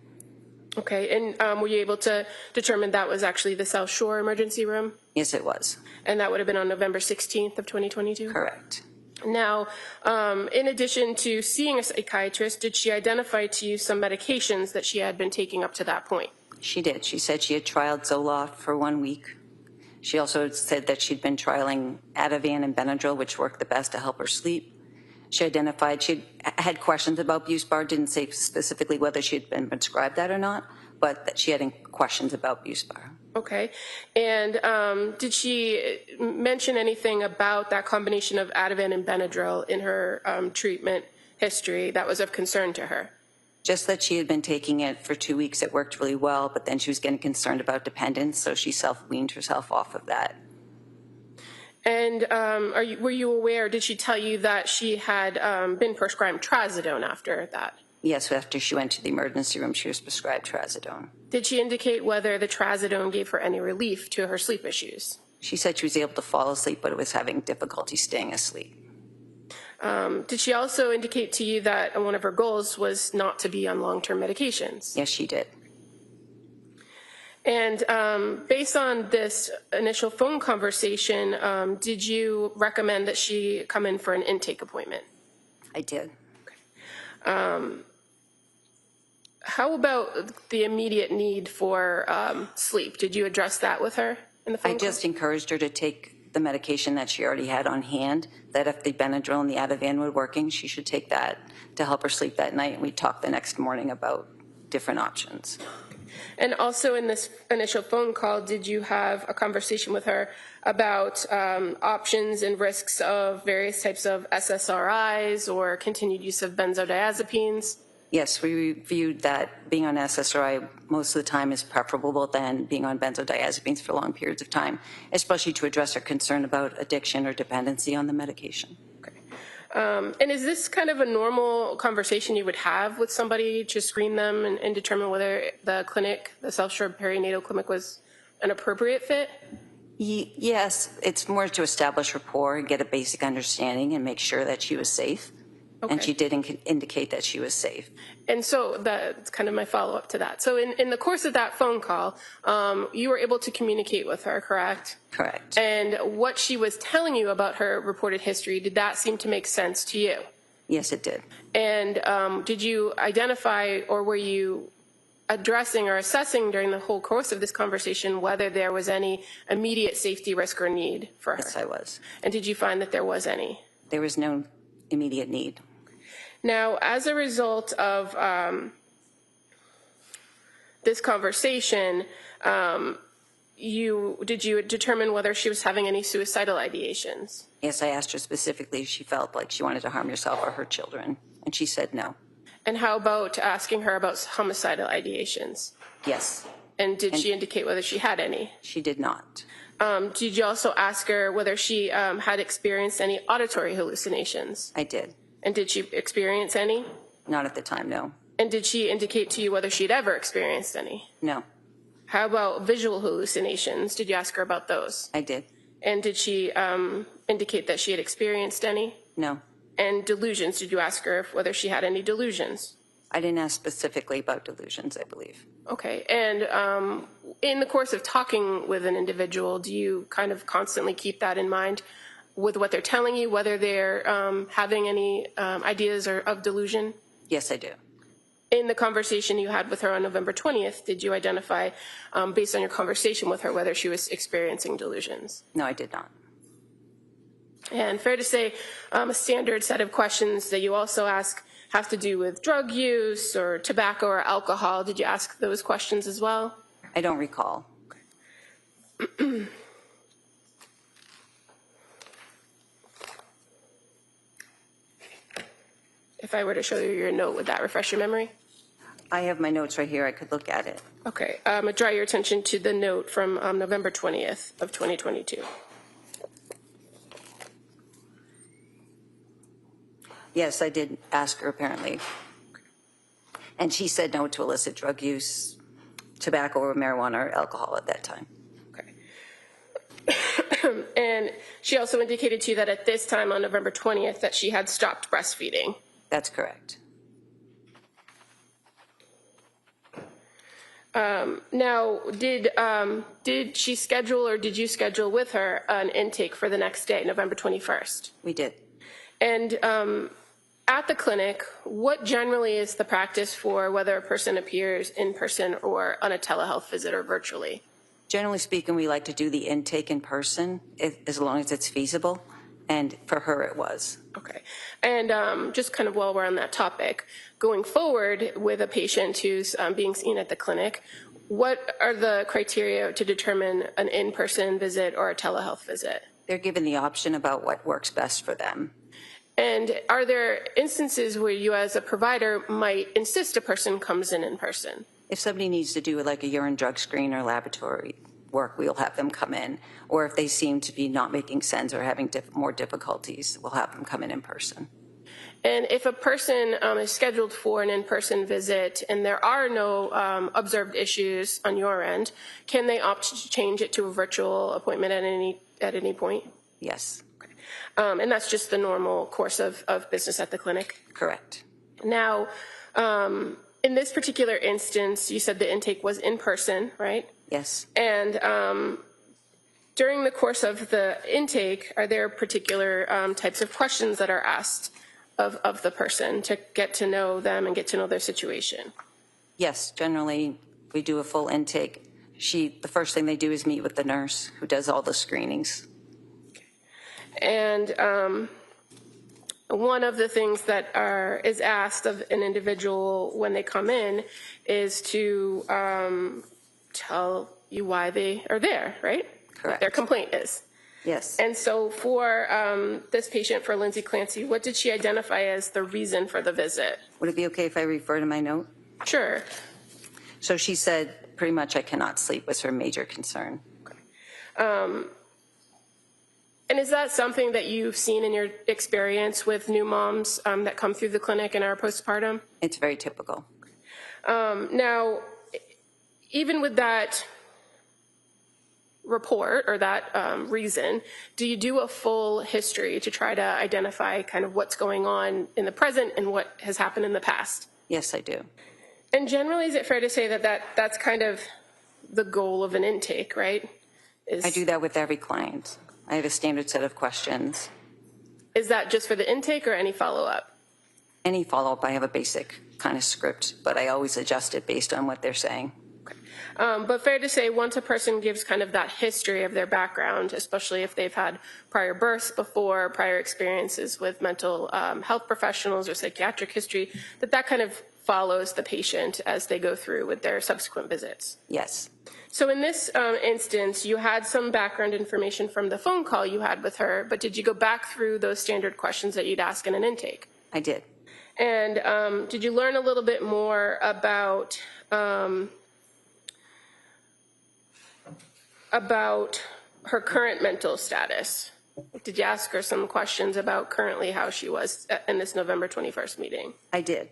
Okay. And were you able to determine that was actually the South Shore emergency room? Yes, it was. And that would have been on November 16th of 2022? Correct. Now, in addition to seeing a psychiatrist, did she identify to you some medications that she had been taking up to that point? She did. She said she had trialed Zoloft for 1 week. She also said that she'd been trialing Ativan and Benadryl, which worked the best to help her sleep. She identified she had questions about Buspar, didn't say specifically whether she had been prescribed that or not, but that she had questions about Buspar. Okay. And did she mention anything about that combination of Ativan and Benadryl in her treatment history that was of concern to her? Just that she had been taking it for 2 weeks. It worked really well, but then she was getting concerned about dependence, so she self-weaned herself off of that. And were you aware, did she tell you that she had been prescribed trazodone after that? Yes, after she went to the emergency room, she was prescribed trazodone. Did she indicate whether the trazodone gave her any relief to her sleep issues? She said she was able to fall asleep, but it was having difficulty staying asleep. Did she also indicate to you that one of her goals was not to be on long-term medications? Yes, she did. And based on this initial phone conversation, did you recommend that she come in for an intake appointment? I did. Okay. How about the immediate need for sleep? Did you address that with her in the phone call? I just encouraged her to take the medication that she already had on hand, that if the Benadryl and the Ativan were working, she should take that to help her sleep that night. And we talked the next morning about different options. And also in this initial phone call, did you have a conversation with her about options and risks of various types of SSRIs or continued use of benzodiazepines? Yes, we reviewed that being on SSRI most of the time is preferable than being on benzodiazepines for long periods of time, especially to address her concern about addiction or dependency on the medication. Okay. And is this kind of a normal conversation you would have with somebody to screen them and determine whether the clinic, the South Shore Perinatal Clinic, was an appropriate fit? Yes, it's more to establish rapport and get a basic understanding and make sure that she was safe. Okay. And she did indicate that she was safe. And so that's kind of my follow-up to that. So in the course of that phone call, you were able to communicate with her, correct? Correct. And what she was telling you about her reported history, did that seem to make sense to you? Yes, it did. And did you identify or were you addressing or assessing during the whole course of this conversation whether there was any immediate safety risk or need for her? Yes, I was. And did you find that there was any? There was no immediate need. Now, as a result of did you determine whether she was having any suicidal ideations? Yes, I asked her specifically if she felt like she wanted to harm herself or her children, and she said no. And how about asking her about homicidal ideations? Yes. And did she indicate whether she had any? She did not. Did you also ask her whether she had experienced any auditory hallucinations? I did. And did she experience any? Not at the time, no. And did she indicate to you whether she'd ever experienced any? No. How about visual hallucinations? Did you ask her about those? I did. And did she indicate that she had experienced any? No. And delusions, did you ask her whether she had any delusions? I didn't ask specifically about delusions, I believe. Okay. And in the course of talking with an individual, do you kind of constantly keep that in mind with what they're telling you, whether they're having any ideas of delusion? Yes, I do. In the conversation you had with her on November 20th, did you identify, based on your conversation with her, whether she was experiencing delusions? No, I did not. And fair to say, a standard set of questions that you also ask have to do with drug use or tobacco or alcohol. Did you ask those questions as well? I don't recall. Okay. If I were to show you your note, would that refresh your memory? I have my notes right here. I could look at it. Okay. Draw your attention to the note from November 20th of 2022. Yes, I did ask her, apparently. And she said no to illicit drug use, tobacco or marijuana or alcohol at that time. Okay. And she also indicated to you that at this time on November 20th that she had stopped breastfeeding. That's correct. Now, did she schedule or did you schedule with her an intake for the next day, November 21st? We did. And at the clinic, what generally is the practice for whether a person appears in person or on a telehealth visit or virtually? Generally speaking, we like to do the intake in person as long as it's feasible. And for her, it was. Okay. And just kind of while we're on that topic, going forward with a patient who's being seen at the clinic, what are the criteria to determine an in-person visit or a telehealth visit? They're given the option about what works best for them. And are there instances where you as a provider might insist a person comes in person? If somebody needs to do like a urine drug screen or laboratory work, we'll have them come in. Or if they seem to be not making sense or having more difficulties, we'll have them come in person. And if a person is scheduled for an in-person visit and there are no observed issues on your end, can they opt to change it to a virtual appointment at any point? Yes. Okay. And that's just the normal course of business at the clinic? Correct. Now, in this particular instance, you said the intake was in person, right? Yes. And during the course of the intake, are there particular types of questions that are asked of the person to get to know them and get to know their situation? Yes, generally we do a full intake. The first thing they do is meet with the nurse who does all the screenings. And one of the things that is asked of an individual when they come in is to tell you why they are there, right? Correct. What their complaint is. Yes. And so for this patient, for Lindsay Clancy, what did she identify as the reason for the visit? Would it be okay if I refer to my note? Sure. So she said pretty much I cannot sleep was her major concern. Okay. And is that something that you've seen in your experience with new moms that come through the clinic and are postpartum? It's very typical. Now, even with that report or that reason, do you do a full history to try to identify kind of what's going on in the present and what has happened in the past? Yes, I do. And generally, is it fair to say that that's kind of the goal of an intake, right? I do that with every client. I have a standard set of questions. Is that just for the intake or any follow-up? Any follow-up, I have a basic kind of script, but I always adjust it based on what they're saying. Okay. But fair to say, once a person gives kind of that history of their background, especially if they've had prior births before, prior experiences with mental health professionals or psychiatric history, that kind of follows the patient as they go through with their subsequent visits. Yes. So in this instance, you had some background information from the phone call you had with her, but did you go back through those standard questions that you'd ask in an intake? I did. And did you learn a little bit more about her current mental status? Did you ask her some questions about currently how she was in this November 21st meeting? I did.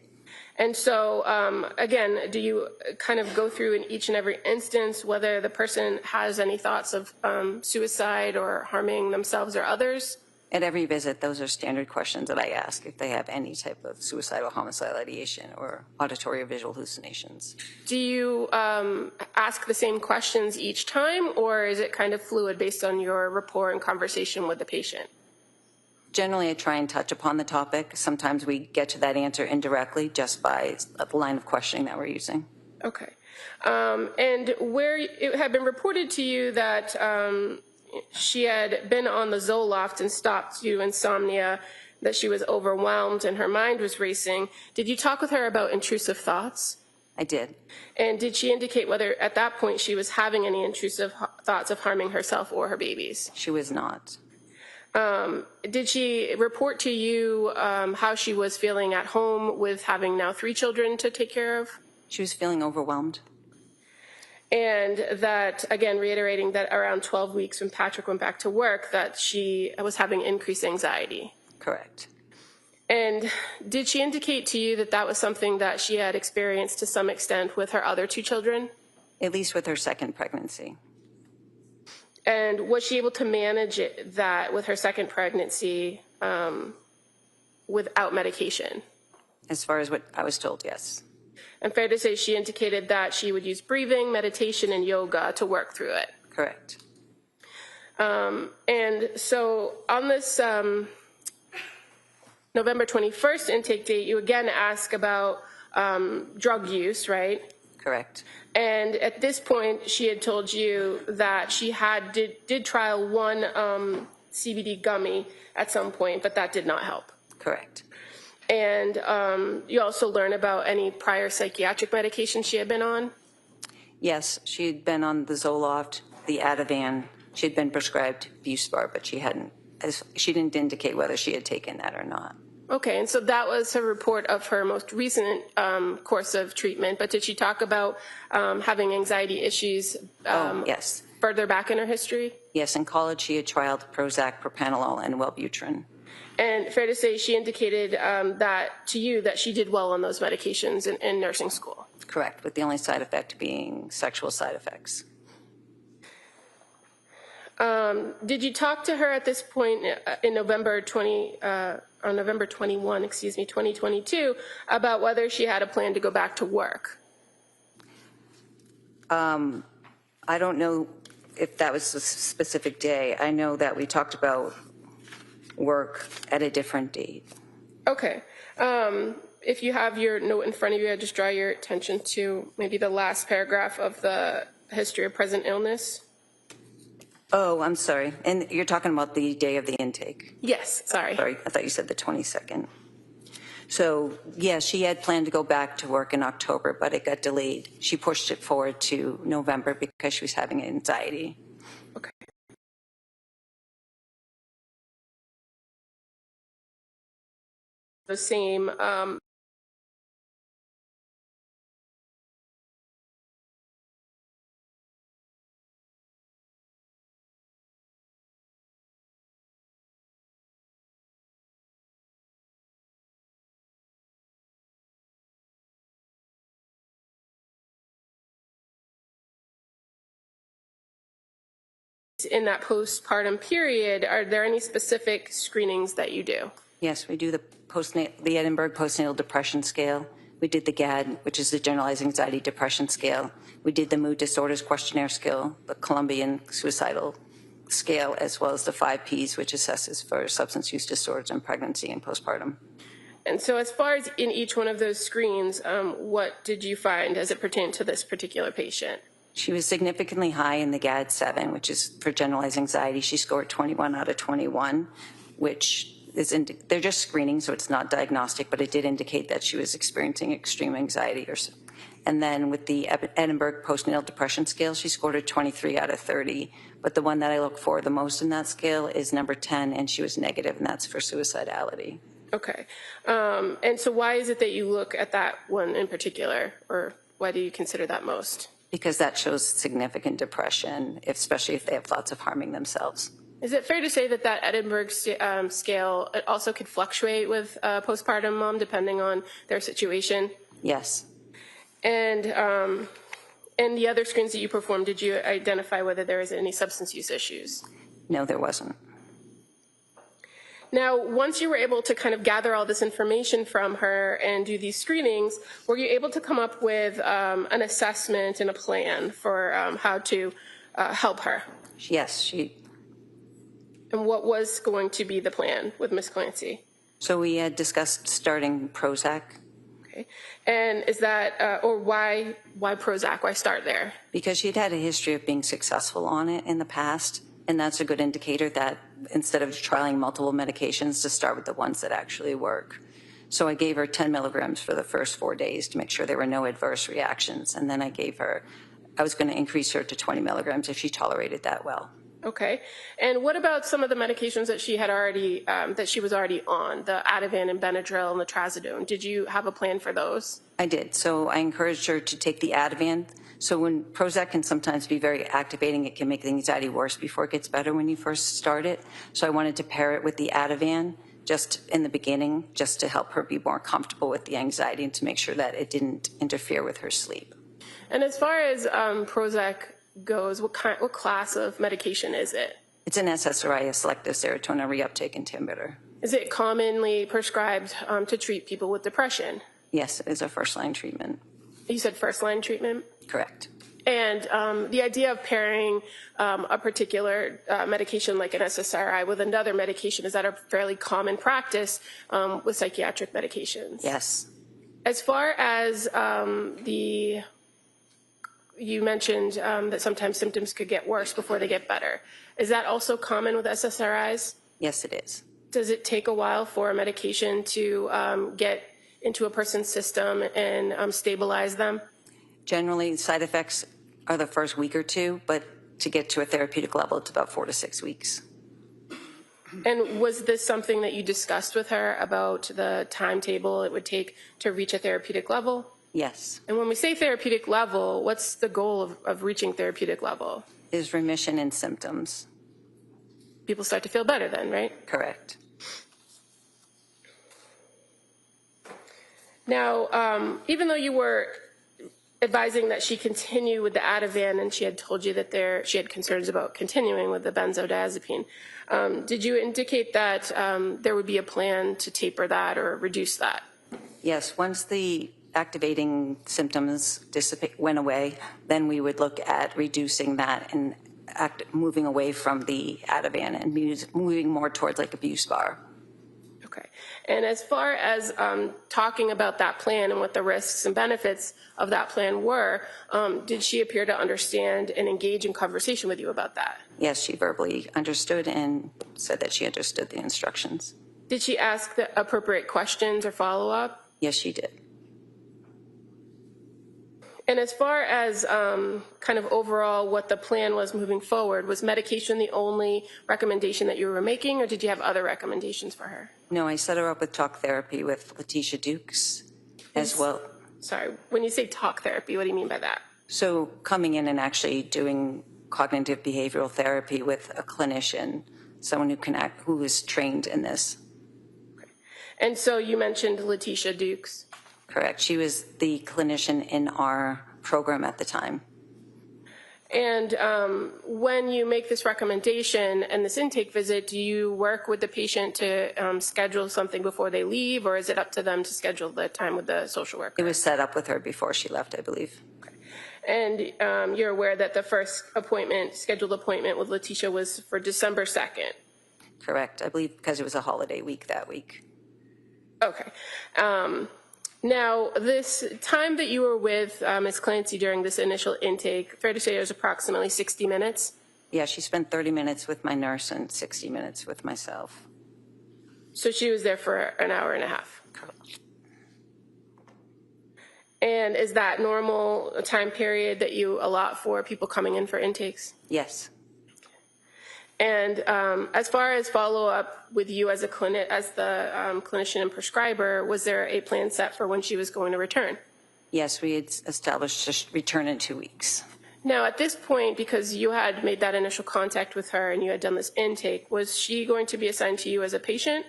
And so, again, do you kind of go through in each and every instance whether the person has any thoughts of suicide or harming themselves or others? At every visit, those are standard questions that I ask if they have any type of suicidal, homicidal ideation or auditory or visual hallucinations. Do you ask the same questions each time, or is it kind of fluid based on your rapport and conversation with the patient? Generally, I try and touch upon the topic. Sometimes we get to that answer indirectly just by the line of questioning that we're using. Okay. And where it had been reported to you that she had been on the Zoloft and stopped due to insomnia, that she was overwhelmed and her mind was racing, did you talk with her about intrusive thoughts? I did. And did she indicate whether at that point she was having any intrusive thoughts of harming herself or her babies? She was not. Did she report to you how she was feeling at home with having now 3 children to take care of? She was feeling overwhelmed. And that, again, reiterating that around 12 weeks when Patrick went back to work, that she was having increased anxiety. Correct. And did she indicate to you that that was something that she had experienced to some extent with her other 2 children? At least with her second pregnancy. And was she able to manage that with her second pregnancy without medication? As far as what I was told, yes. And fair to say she indicated that she would use breathing, meditation, and yoga to work through it. Correct. And so on this November 21st intake date, you again ask about drug use, right? Correct. And at this point, she had told you that she did trial one CBD gummy at some point, but that did not help. Correct. And you also learn about any prior psychiatric medication she had been on? Yes, she had been on the Zoloft, the Ativan. She had been prescribed Buspar, but she didn't indicate whether she had taken that or not. Okay, and so that was her report of her most recent course of treatment, but did she talk about having anxiety issues yes. further back in her history? Yes, in college she had trialed Prozac, propranolol, and Wellbutrin. And fair to say she indicated that to you that she did well on those medications in nursing school? Correct, with the only side effect being sexual side effects. Did you talk to her at this point in November 21, 2022, about whether she had a plan to go back to work? I don't know if that was a specific day. I know that we talked about work at a different date. Okay. If you have your note in front of you, I'd just draw your attention to maybe the last paragraph of the history of present illness. Oh, I'm sorry. And you're talking about the day of the intake? Yes, sorry. Sorry, I thought you said the 22nd. So, yeah, she had planned to go back to work in October, but it got delayed. She pushed it forward to November because she was having anxiety. Okay. The same in that postpartum period, are there any specific screenings that you do? Yes, we do the Edinburgh Postnatal Depression Scale. We did the GAD, which is the Generalized Anxiety Depression Scale. We did the Mood Disorders Questionnaire Scale, the Colombian Suicidal Scale, as well as the 5 Ps, which assesses for substance use disorders in pregnancy and postpartum. And so as far as in each one of those screens, what did you find as it pertained to this particular patient? She was significantly high in the GAD-7, which is for generalized anxiety. She scored 21 out of 21, which is, they're just screening, so it's not diagnostic, but it did indicate that she was experiencing extreme anxiety. And then with the Edinburgh postnatal depression scale, she scored a 23 out of 30. But the one that I look for the most in that scale is number 10, and she was negative, and that's for suicidality. Okay. And so why is it that you look at that one in particular, or why do you consider that most? Because that shows significant depression, especially if they have thoughts of harming themselves. Is it fair to say that that Edinburgh scale it also could fluctuate with postpartum mom depending on their situation? Yes. And the other screens that you performed, did you identify whether there was any substance use issues? No, there wasn't. Now, once you were able to kind of gather all this information from her and do these screenings, were you able to come up with an assessment and a plan for how to help her? Yes, And what was going to be the plan with Ms. Clancy? So we had discussed starting Prozac. Okay. And is that, or why Prozac? Why start there? Because she'd had a history of being successful on it in the past, and that's a good indicator that instead of trialing multiple medications, to start with the ones that actually work. So I gave her 10 milligrams for the first 4 days to make sure there were no adverse reactions, and then I was going to increase her to 20 milligrams if she tolerated that well. Okay. And what about some of the medications that she had already, that she was already on, the Ativan and Benadryl and the Trazodone? Did you have a plan for those? I did. So I encouraged her to take the Ativan. So when Prozac can sometimes be very activating, it can make the anxiety worse before it gets better when you first start it. So I wanted to pair it with the Ativan just in the beginning, just to help her be more comfortable with the anxiety and to make sure that it didn't interfere with her sleep. And as far as Prozac goes, what class of medication is it? It's an SSRI, a selective serotonin reuptake inhibitor. Is it commonly prescribed to treat people with depression? Yes, it is a first-line treatment. You said first-line treatment? Correct. And the idea of pairing a particular medication like an SSRI with another medication, is that a fairly common practice with psychiatric medications? Yes. As far as you mentioned that sometimes symptoms could get worse before they get better. Is that also common with SSRIs? Yes, it is. Does it take a while for a medication to get into a person's system and stabilize them? Generally, side effects are the first week or two, but to get to a therapeutic level, it's about 4 to 6 weeks. And was this something that you discussed with her about the timetable it would take to reach a therapeutic level? Yes. And when we say therapeutic level, what's the goal of reaching therapeutic level? Is remission in symptoms. People start to feel better then, right? Correct. Now, even though you were advising that she continue with the Ativan and she had told you that she had concerns about continuing with the benzodiazepine, did you indicate that there would be a plan to taper that or reduce that? Yes, once the activating symptoms went away, then we would look at reducing that and moving away from the Ativan and moving more towards like a Buspar. Okay. And as far as talking about that plan and what the risks and benefits of that plan were, did she appear to understand and engage in conversation with you about that? Yes, she verbally understood and said that she understood the instructions. Did she ask the appropriate questions or follow up? Yes, she did. And as far as kind of overall what the plan was moving forward, was medication the only recommendation that you were making, or did you have other recommendations for her? No, I set her up with talk therapy with Letitia Dukes as well. Sorry, when you say talk therapy, what do you mean by that? So coming in and actually doing cognitive behavioral therapy with a clinician, someone who is trained in this. Okay. And so you mentioned Letitia Dukes. Correct. She was the clinician in our program at the time. And when you make this recommendation and this intake visit, do you work with the patient to schedule something before they leave, or is it up to them to schedule the time with the social worker? It was set up with her before she left, I believe. Okay. And you're aware that the first scheduled appointment with Letitia was for December 2nd? Correct. I believe because it was a holiday week that week. Okay. Now, this time that you were with Ms. Clancy during this initial intake, fair to say it was approximately 60 minutes? Yeah, she spent 30 minutes with my nurse and 60 minutes with myself. So she was there for an hour and a half. And is that normal time period that you allot for people coming in for intakes? Yes. And as far as follow-up with you as the clinician and prescriber, was there a plan set for when she was going to return? Yes, we had established a return in 2 weeks. Now, at this point, because you had made that initial contact with her and you had done this intake, was she going to be assigned to you as a patient?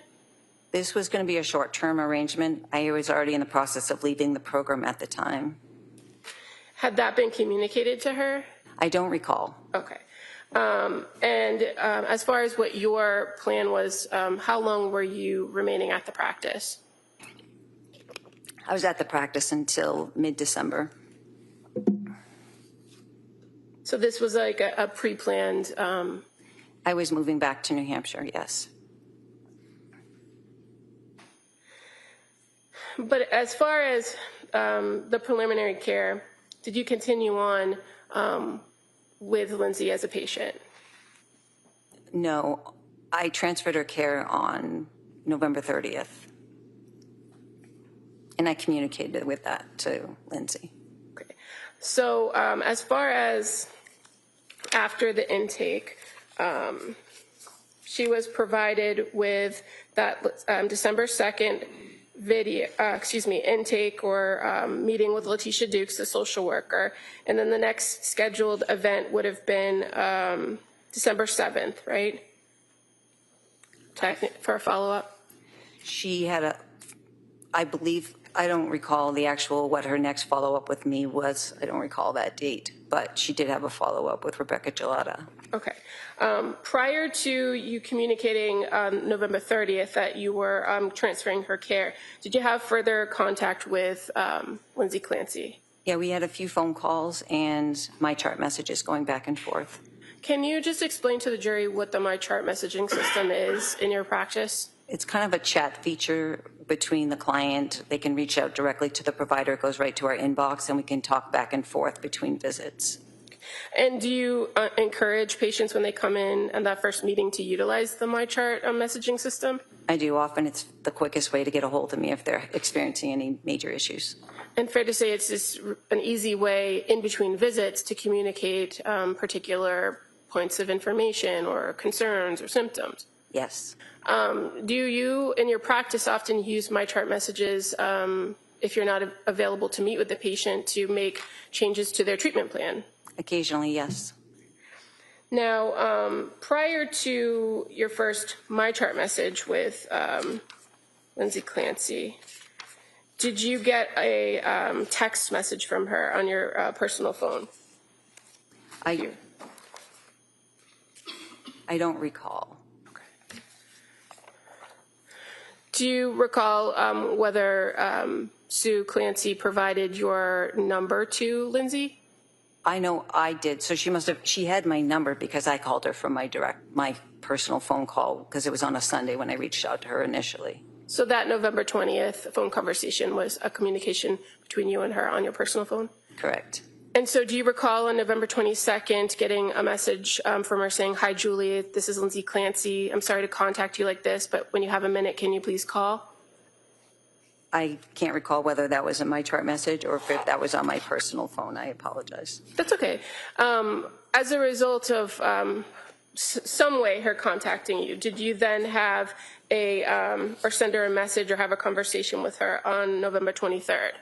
This was going to be a short-term arrangement. I was already in the process of leaving the program at the time. Had that been communicated to her? I don't recall. Okay. As far as what your plan was, how long were you remaining at the practice? I was at the practice until mid-December. So this was like a pre-planned... I was moving back to New Hampshire, yes. But as far as the preliminary care, did you continue on with Lindsay as a patient? No, I transferred her care on November 30th. And I communicated with that to Lindsay. Okay. So as far as after the intake, she was provided with that December 2nd intake or meeting with Letitia Dukes, the social worker. And then the next scheduled event would have been December 7th, right? For a follow-up? She had I believe, I don't recall the actual, what her next follow-up with me was. I don't recall that date, but she did have a follow-up with Rebecca Gelata. Okay. Prior to you communicating on November 30th that you were transferring her care, did you have further contact with Lindsay Clancy? Yeah, we had a few phone calls and my chart messages going back and forth. Can you just explain to the jury what the MyChart messaging system is in your practice? It's kind of a chat feature between the client. They can reach out directly to the provider. It goes right to our inbox, and we can talk back and forth between visits. And do you encourage patients when they come in and that first meeting to utilize the MyChart messaging system? I do. Often it's the quickest way to get a hold of me if they're experiencing any major issues. And fair to say it's just an easy way in between visits to communicate particular points of information or concerns or symptoms? Yes. Do you, in your practice, often use MyChart messages if you're not available to meet with the patient to make changes to their treatment plan? Occasionally, yes. Now, prior to your first MyChart message with Lindsay Clancy, did you get a text message from her on your personal phone? I don't recall. Okay. Do you recall whether Sue Clancy provided your number to Lindsay? I know I did. So she had my number because I called her from my personal phone call because it was on a Sunday when I reached out to her initially. So that November 20th phone conversation was a communication between you and her on your personal phone? Correct. And so do you recall on November 22nd getting a message from her saying, "Hi, Julie, this is Lindsay Clancy. I'm sorry to contact you like this, but when you have a minute, can you please call?" I can't recall whether that was a MyChart message or if that was on my personal phone. I apologize. That's okay. As a result of some way her contacting you, did you then have or send her a message or have a conversation with her on November 23rd?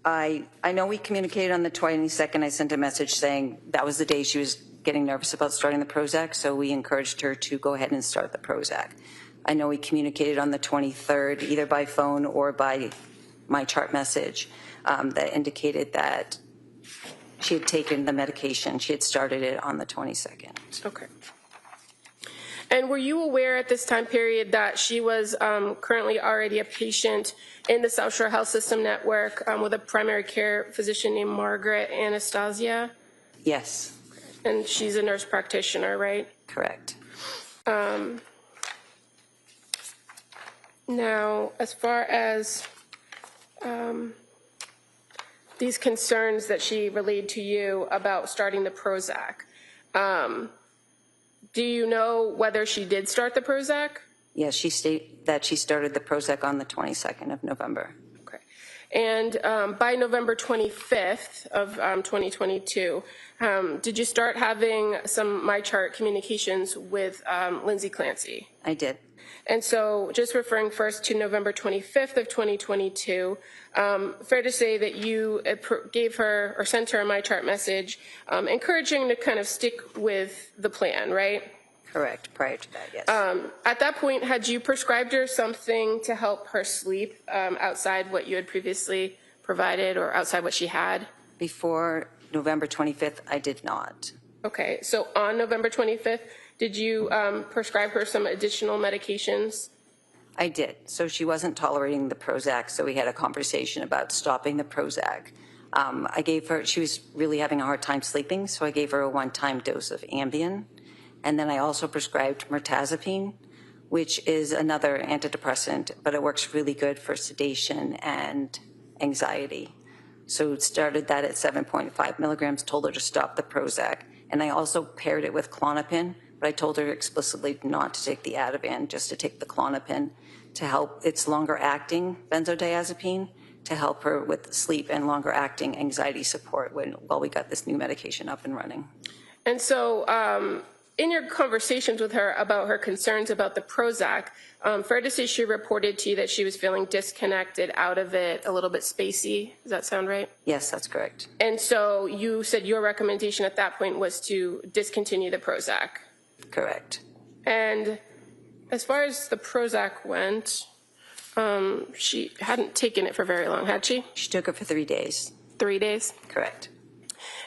I know we communicated on the 22nd. I sent a message saying that was the day she was getting nervous about starting the Prozac, so we encouraged her to go ahead and start the Prozac. I know we communicated on the 23rd, either by phone or by MyChart message, that indicated that she had taken the medication. She had started it on the 22nd. Okay. And were you aware at this time period that she was currently already a patient in the South Shore Health System Network with a primary care physician named Margaret Anastasia? Yes. And she's a nurse practitioner, right? Correct. Now, as far as these concerns that she relayed to you about starting the Prozac, do you know whether she did start the Prozac? Yes, she stated that she started the Prozac on the 22nd of November. Okay. And by November 25th of 2022, did you start having some MyChart communications with Lindsay Clancy? I did. And so just referring first to November 25th of 2022, fair to say that you gave her or sent her a MyChart message encouraging to kind of stick with the plan, right? Correct, prior to that, yes. At that point, had you prescribed her something to help her sleep outside what you had previously provided or outside what she had? Before November 25th, I did not. Okay, so on November 25th, did you prescribe her some additional medications? I did. So she wasn't tolerating the Prozac, so we had a conversation about stopping the Prozac. I gave her, she was really having a hard time sleeping, so I gave her a one-time dose of Ambien. And then I also prescribed mirtazapine, which is another antidepressant, but it works really good for sedation and anxiety. So started that at 7.5 milligrams, told her to stop the Prozac. And I also paired it with Klonopin, but I told her explicitly not to take the Ativan, just to take the Klonopin to help. It's longer acting benzodiazepine to help her with sleep and longer acting anxiety support while we got this new medication up and running. And so in your conversations with her about her concerns about the Prozac, fair to say she reported to you that she was feeling disconnected, out of it, a little bit spacey. Does that sound right? Yes, that's correct. And so you said your recommendation at that point was to discontinue the Prozac. Correct. And as far as the Prozac went, she hadn't taken it for very long, had she? She took it for 3 days. 3 days? Correct.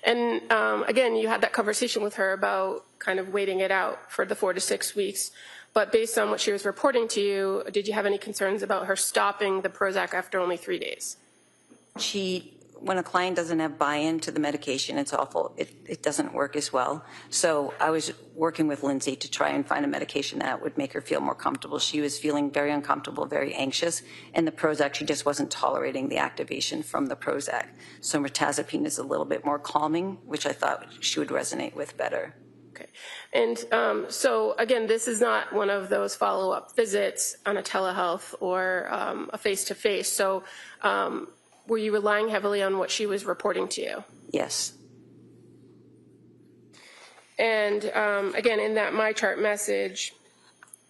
And again, you had that conversation with her about kind of waiting it out for the 4 to 6 weeks. But based on what she was reporting to you, did you have any concerns about her stopping the Prozac after only 3 days? When a client doesn't have buy-in to the medication, it's awful. It doesn't work as well. So I was working with Lindsay to try and find a medication that would make her feel more comfortable. She was feeling very uncomfortable, very anxious, and the Prozac, she just wasn't tolerating the activation from the Prozac. So mirtazapine is a little bit more calming, which I thought she would resonate with better. Okay. And so, again, this is not one of those follow-up visits on a telehealth or a face-to-face. So were you relying heavily on what she was reporting to you? Yes. And again, in that MyChart message,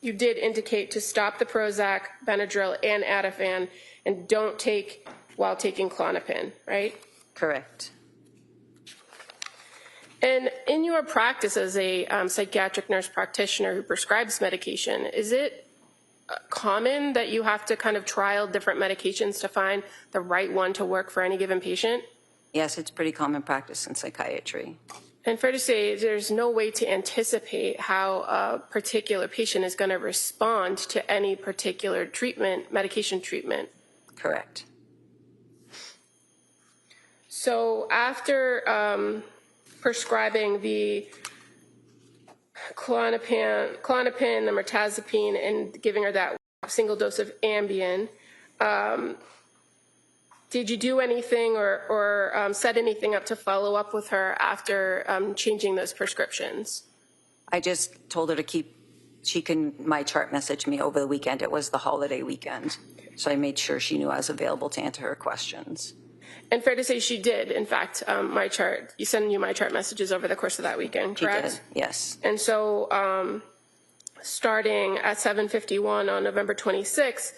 you did indicate to stop the Prozac, Benadryl, and Ativan, and don't take while taking Klonopin, right? Correct. And in your practice as a psychiatric nurse practitioner who prescribes medication, is it common that you have to kind of trial different medications to find the right one to work for any given patient? Yes, it's pretty common practice in psychiatry. And fair to say, there's no way to anticipate how a particular patient is going to respond to any particular treatment, medication treatment. Correct. So after prescribing the Klonopin, the mirtazapine, and giving her that single dose of Ambien, did you do anything or set anything up to follow up with her after changing those prescriptions? I just told her to she can MyChart message me over the weekend. It was the holiday weekend. So I made sure she knew I was available to answer her questions. And fair to say she did, in fact, MyChart. You sent you MyChart messages over the course of that weekend, correct? She did, yes. And so starting at 7:51 on November 26th,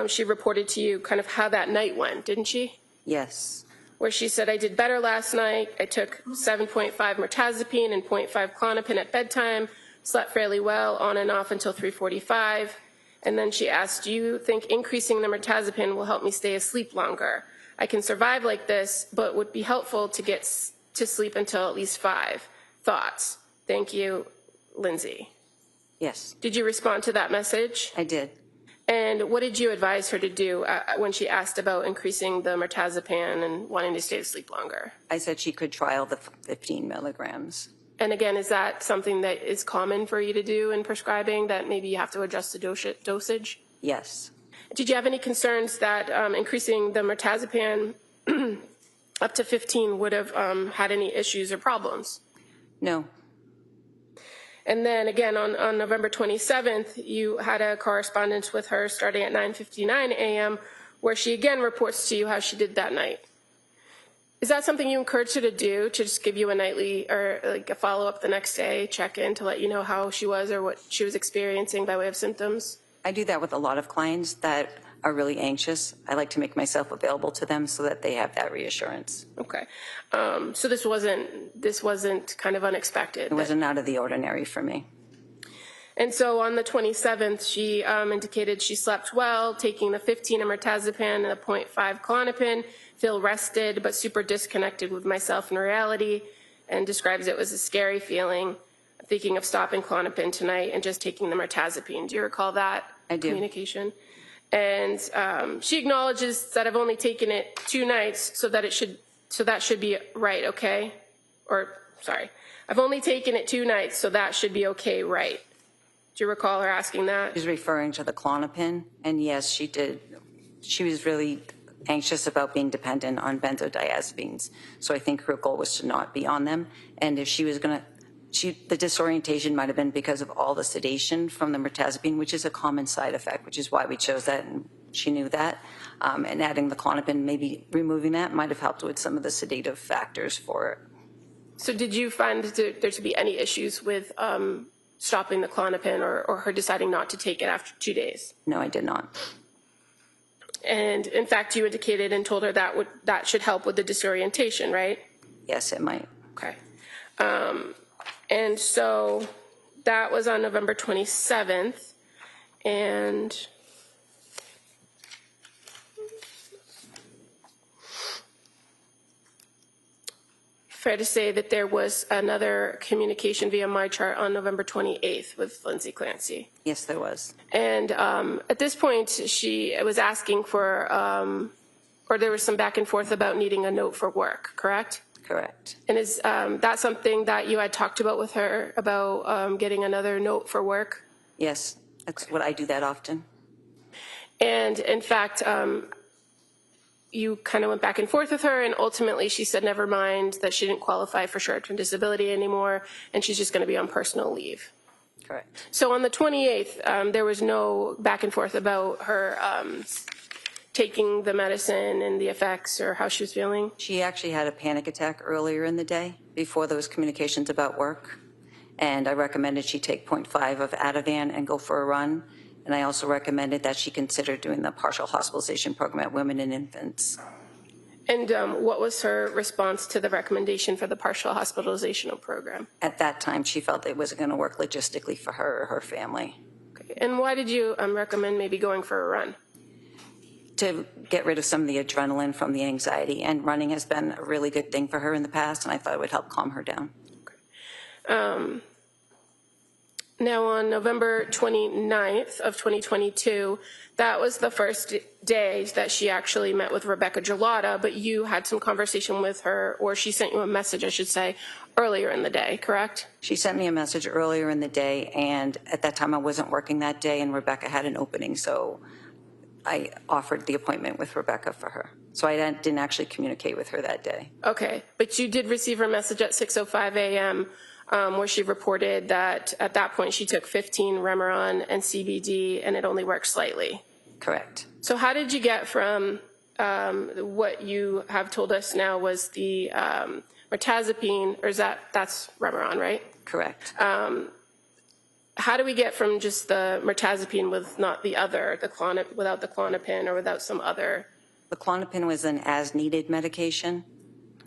she reported to you kind of how that night went, didn't she? Yes. Where she said, I did better last night. I took 7.5 mirtazapine and 0.5 Klonopin at bedtime, slept fairly well on and off until 3:45. And then she asked, do you think increasing the mirtazapine will help me stay asleep longer? I can survive like this, but would be helpful to get to sleep until at least 5. Thoughts? Thank you, Lindsay. Yes. Did you respond to that message? I did. And what did you advise her to do when she asked about increasing the mirtazapine and wanting to stay asleep longer? I said she could trial the 15 milligrams. And again, is that something that is common for you to do in prescribing, that maybe you have to adjust the dosage? Yes. Did you have any concerns that increasing the mirtazapine up to 15 would have had any issues or problems? No. And then again, on November 27th, you had a correspondence with her starting at 9:59 a.m., where she again reports to you how she did that night. Is that something you encouraged her to do, to just give you a nightly or like a follow-up the next day, check in to let you know how she was or what she was experiencing by way of symptoms? I do that with a lot of clients that are really anxious. I like to make myself available to them so that they have that reassurance. Okay. So this wasn't kind of unexpected. It wasn't out of the ordinary for me. And so on the 27th, she indicated she slept well, taking the 15 mirtazapine and the 0.5 Klonopin, feel rested but super disconnected with myself and reality, and describes it as a scary feeling, thinking of stopping Klonopin tonight and just taking the mirtazapine. Do you recall that communication? And she acknowledges that I've only taken it 2 nights, so that should be right, okay? Or sorry, I've only taken it 2 nights, so that should be okay, right? Do you recall her asking that? She's referring to the Klonopin, and yes, she did. She was really anxious about being dependent on benzodiazepines, so I think her goal was to not be on them. And if she was going to, the disorientation might have been because of all the sedation from the mirtazapine, which is a common side effect, which is why we chose that, and she knew that. And adding the Klonopin, maybe removing that, might have helped with some of the sedative factors for it. So did you find there to be any issues with stopping the Klonopin or her deciding not to take it after 2 days? No, I did not. And in fact, you indicated and told her that should help with the disorientation, right? Yes, it might. Okay. And so that was on November 27th. And fair to say that there was another communication via MyChart on November 28th with Lindsay Clancy. Yes, there was. And at this point, she was asking for, or there was some back and forth about needing a note for work, correct? Correct. And is that something that you had talked about with her, about getting another note for work? Yes, that's what I do that often. And in fact, you kind of went back and forth with her, and ultimately she said never mind, that she didn't qualify for short-term disability anymore, and she's just going to be on personal leave. Correct. So on the 28th, there was no back and forth about her taking the medicine and the effects or how she was feeling? She actually had a panic attack earlier in the day before those communications about work, and I recommended she take 0.5 of Ativan and go for a run. And I also recommended that she consider doing the partial hospitalization program at women and infants. And what was her response to the recommendation for the partial hospitalization program? At that time, she felt it wasn't going to work logistically for her or her family. Okay. And why did you recommend maybe going for a run? To get rid of some of the adrenaline from the anxiety. And running has been a really good thing for her in the past, and I thought it would help calm her down. Okay. Now on November 29th of 2022, that was the first day that she actually met with Rebecca Gelada, but you had some conversation with her, or she sent you a message, I should say, earlier in the day, correct? She sent me a message earlier in the day, and at that time I wasn't working that day, and Rebecca had an opening, so I offered the appointment with Rebecca for her. So I didn't actually communicate with her that day. Okay, but you did receive her message at 6:05 a.m., where she reported that at that point she took 15 Remeron and CBD and it only worked slightly. Correct. So how did you get from what you have told us now was the mirtazapine, or that's Remeron, right? Correct. How do we get from just the mirtazapine with not the other, without the Klonopin or without some other? The Klonopin was an as-needed medication.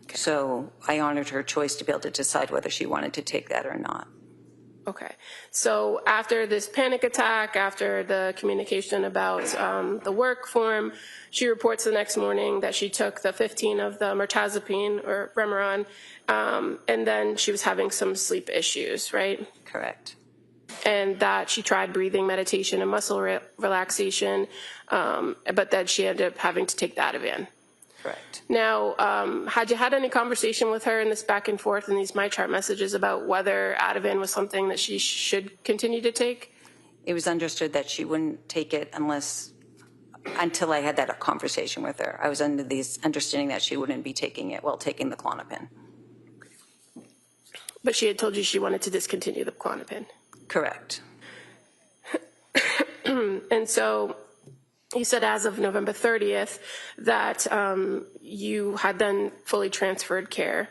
Okay. So I honored her choice to be able to decide whether she wanted to take that or not. Okay. So after this panic attack, after the communication about the work form, she reports the next morning that she took the 15 of the mirtazapine or Remeron, and then she was having some sleep issues, right? Correct. And that she tried breathing meditation and muscle relaxation, but that she ended up having to take the Ativan. Correct. Now, had you had any conversation with her in this back and forth in these MyChart messages about whether Ativan was something that she should continue to take? It was understood that she wouldn't take it unless until I had that conversation with her. I was under the understanding that she wouldn't be taking it while taking the Klonopin. But she had told you she wanted to discontinue the Klonopin. Correct. And so you said as of November 30th that you had then fully transferred care.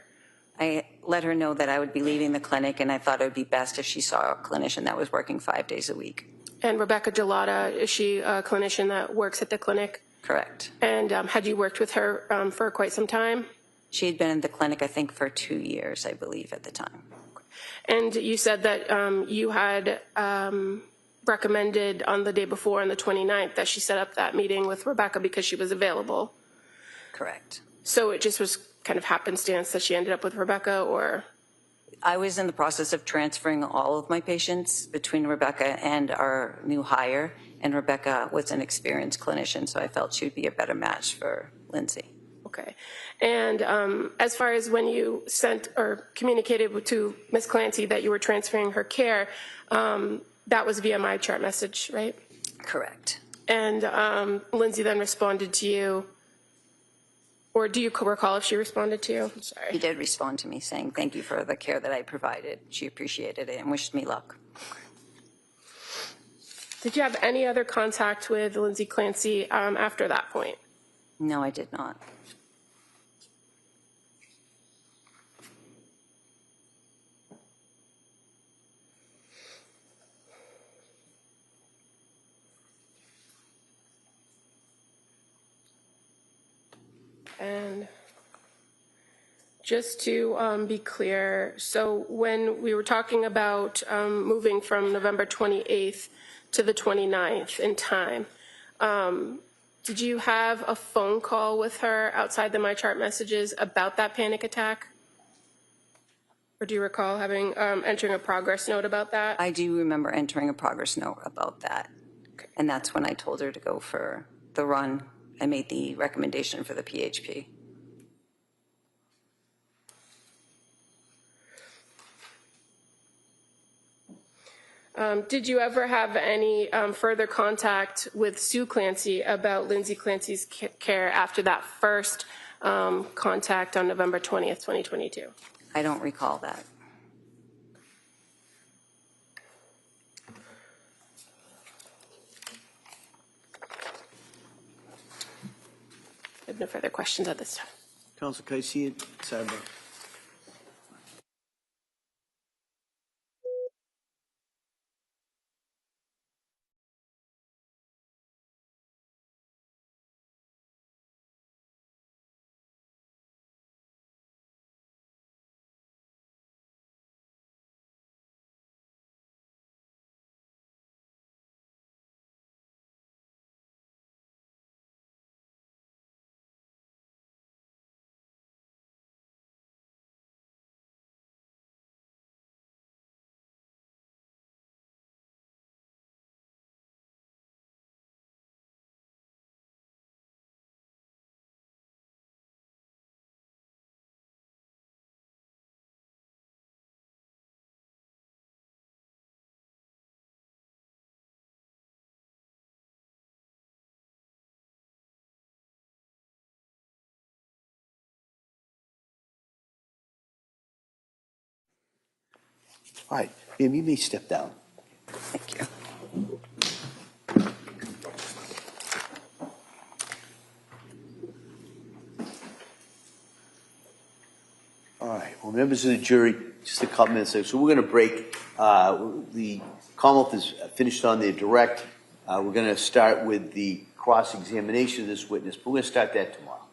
I let her know that I would be leaving the clinic, and I thought it would be best if she saw a clinician that was working 5 days a week. And Rebecca Gelada, is she a clinician that works at the clinic? Correct. And had you worked with her for quite some time? She had been in the clinic, I think, for 2 years, I believe, at the time. And you said that you had recommended on the day before, on the 29th, that she set up that meeting with Rebecca because she was available. Correct. So it just was kind of happenstance that she ended up with Rebecca, or? I was in the process of transferring all of my patients between Rebecca and our new hire, and Rebecca was an experienced clinician, so I felt she would be a better match for Lindsay. Okay. And as far as when you sent or communicated to Ms. Clancy that you were transferring her care, that was via my chart message, right? Correct. And Lindsay then responded to you, or do you recall if she responded to you? I'm sorry. She did respond to me saying thank you for the care that I provided. She appreciated it and wished me luck. Did you have any other contact with Lindsay Clancy after that point? No, I did not. And just to be clear, so when we were talking about moving from November 28th to the 29th in time, did you have a phone call with her outside the MyChart messages about that panic attack? Or do you recall having entering a progress note about that? I do remember entering a progress note about that. Okay. And that's when I told her to go for the run. I made the recommendation for the PHP. Did you ever have any further contact with Sue Clancy about Lindsay Clancy's care after that first contact on November 20th, 2022? I don't recall that. I have no further questions at this time. Council, can I see it? Sidebar. All right, ma'am, you may step down. Thank you. All right, well, members of the jury, just a couple minutes later. So we're going to break. The Commonwealth is finished on their direct. We're going to start with the cross-examination of this witness, but we're going to start that tomorrow.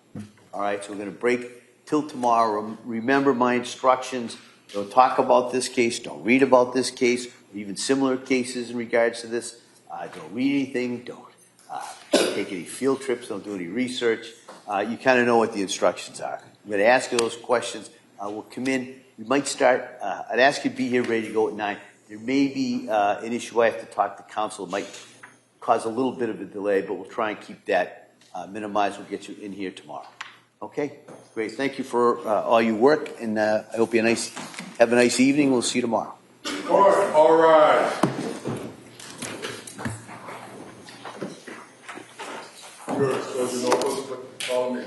All right, so we're going to break till tomorrow. Remember my instructions. Don't talk about this case. Don't read about this case, or even similar cases in regards to this. Don't read anything. Don't take any field trips. Don't do any research. You kind of know what the instructions are. I'm going to ask you those questions. We'll come in. We might start. I'd ask you to be here ready to go at 9. There may be an issue I have to talk to counsel. It might cause a little bit of a delay, but we'll try and keep that minimized. We'll get you in here tomorrow. Okay? Great. Thank you for all your work, and I hope you have a nice evening. We'll see you tomorrow. All right. Jurors, those are no further, follow me.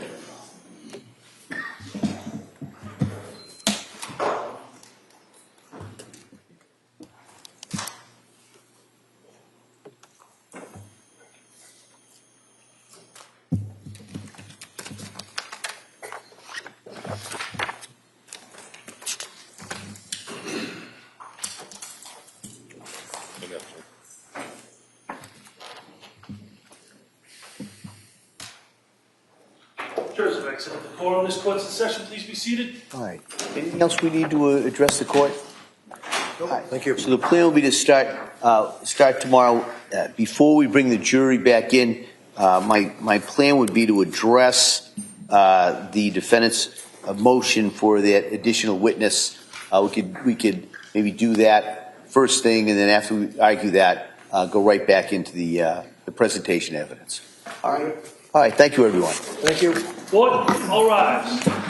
Jurors of excellent decorum, this court's in session. Please be seated. All right. Anything else we need to address the court? Thank you. So the plan will be to start tomorrow. Before we bring the jury back in, my plan would be to address the defendant's motion for that additional witness. We could maybe do that first thing, and then after we argue that, go right back into the presentation evidence. All right. All right. Thank you, everyone. Thank you. Court, all rise.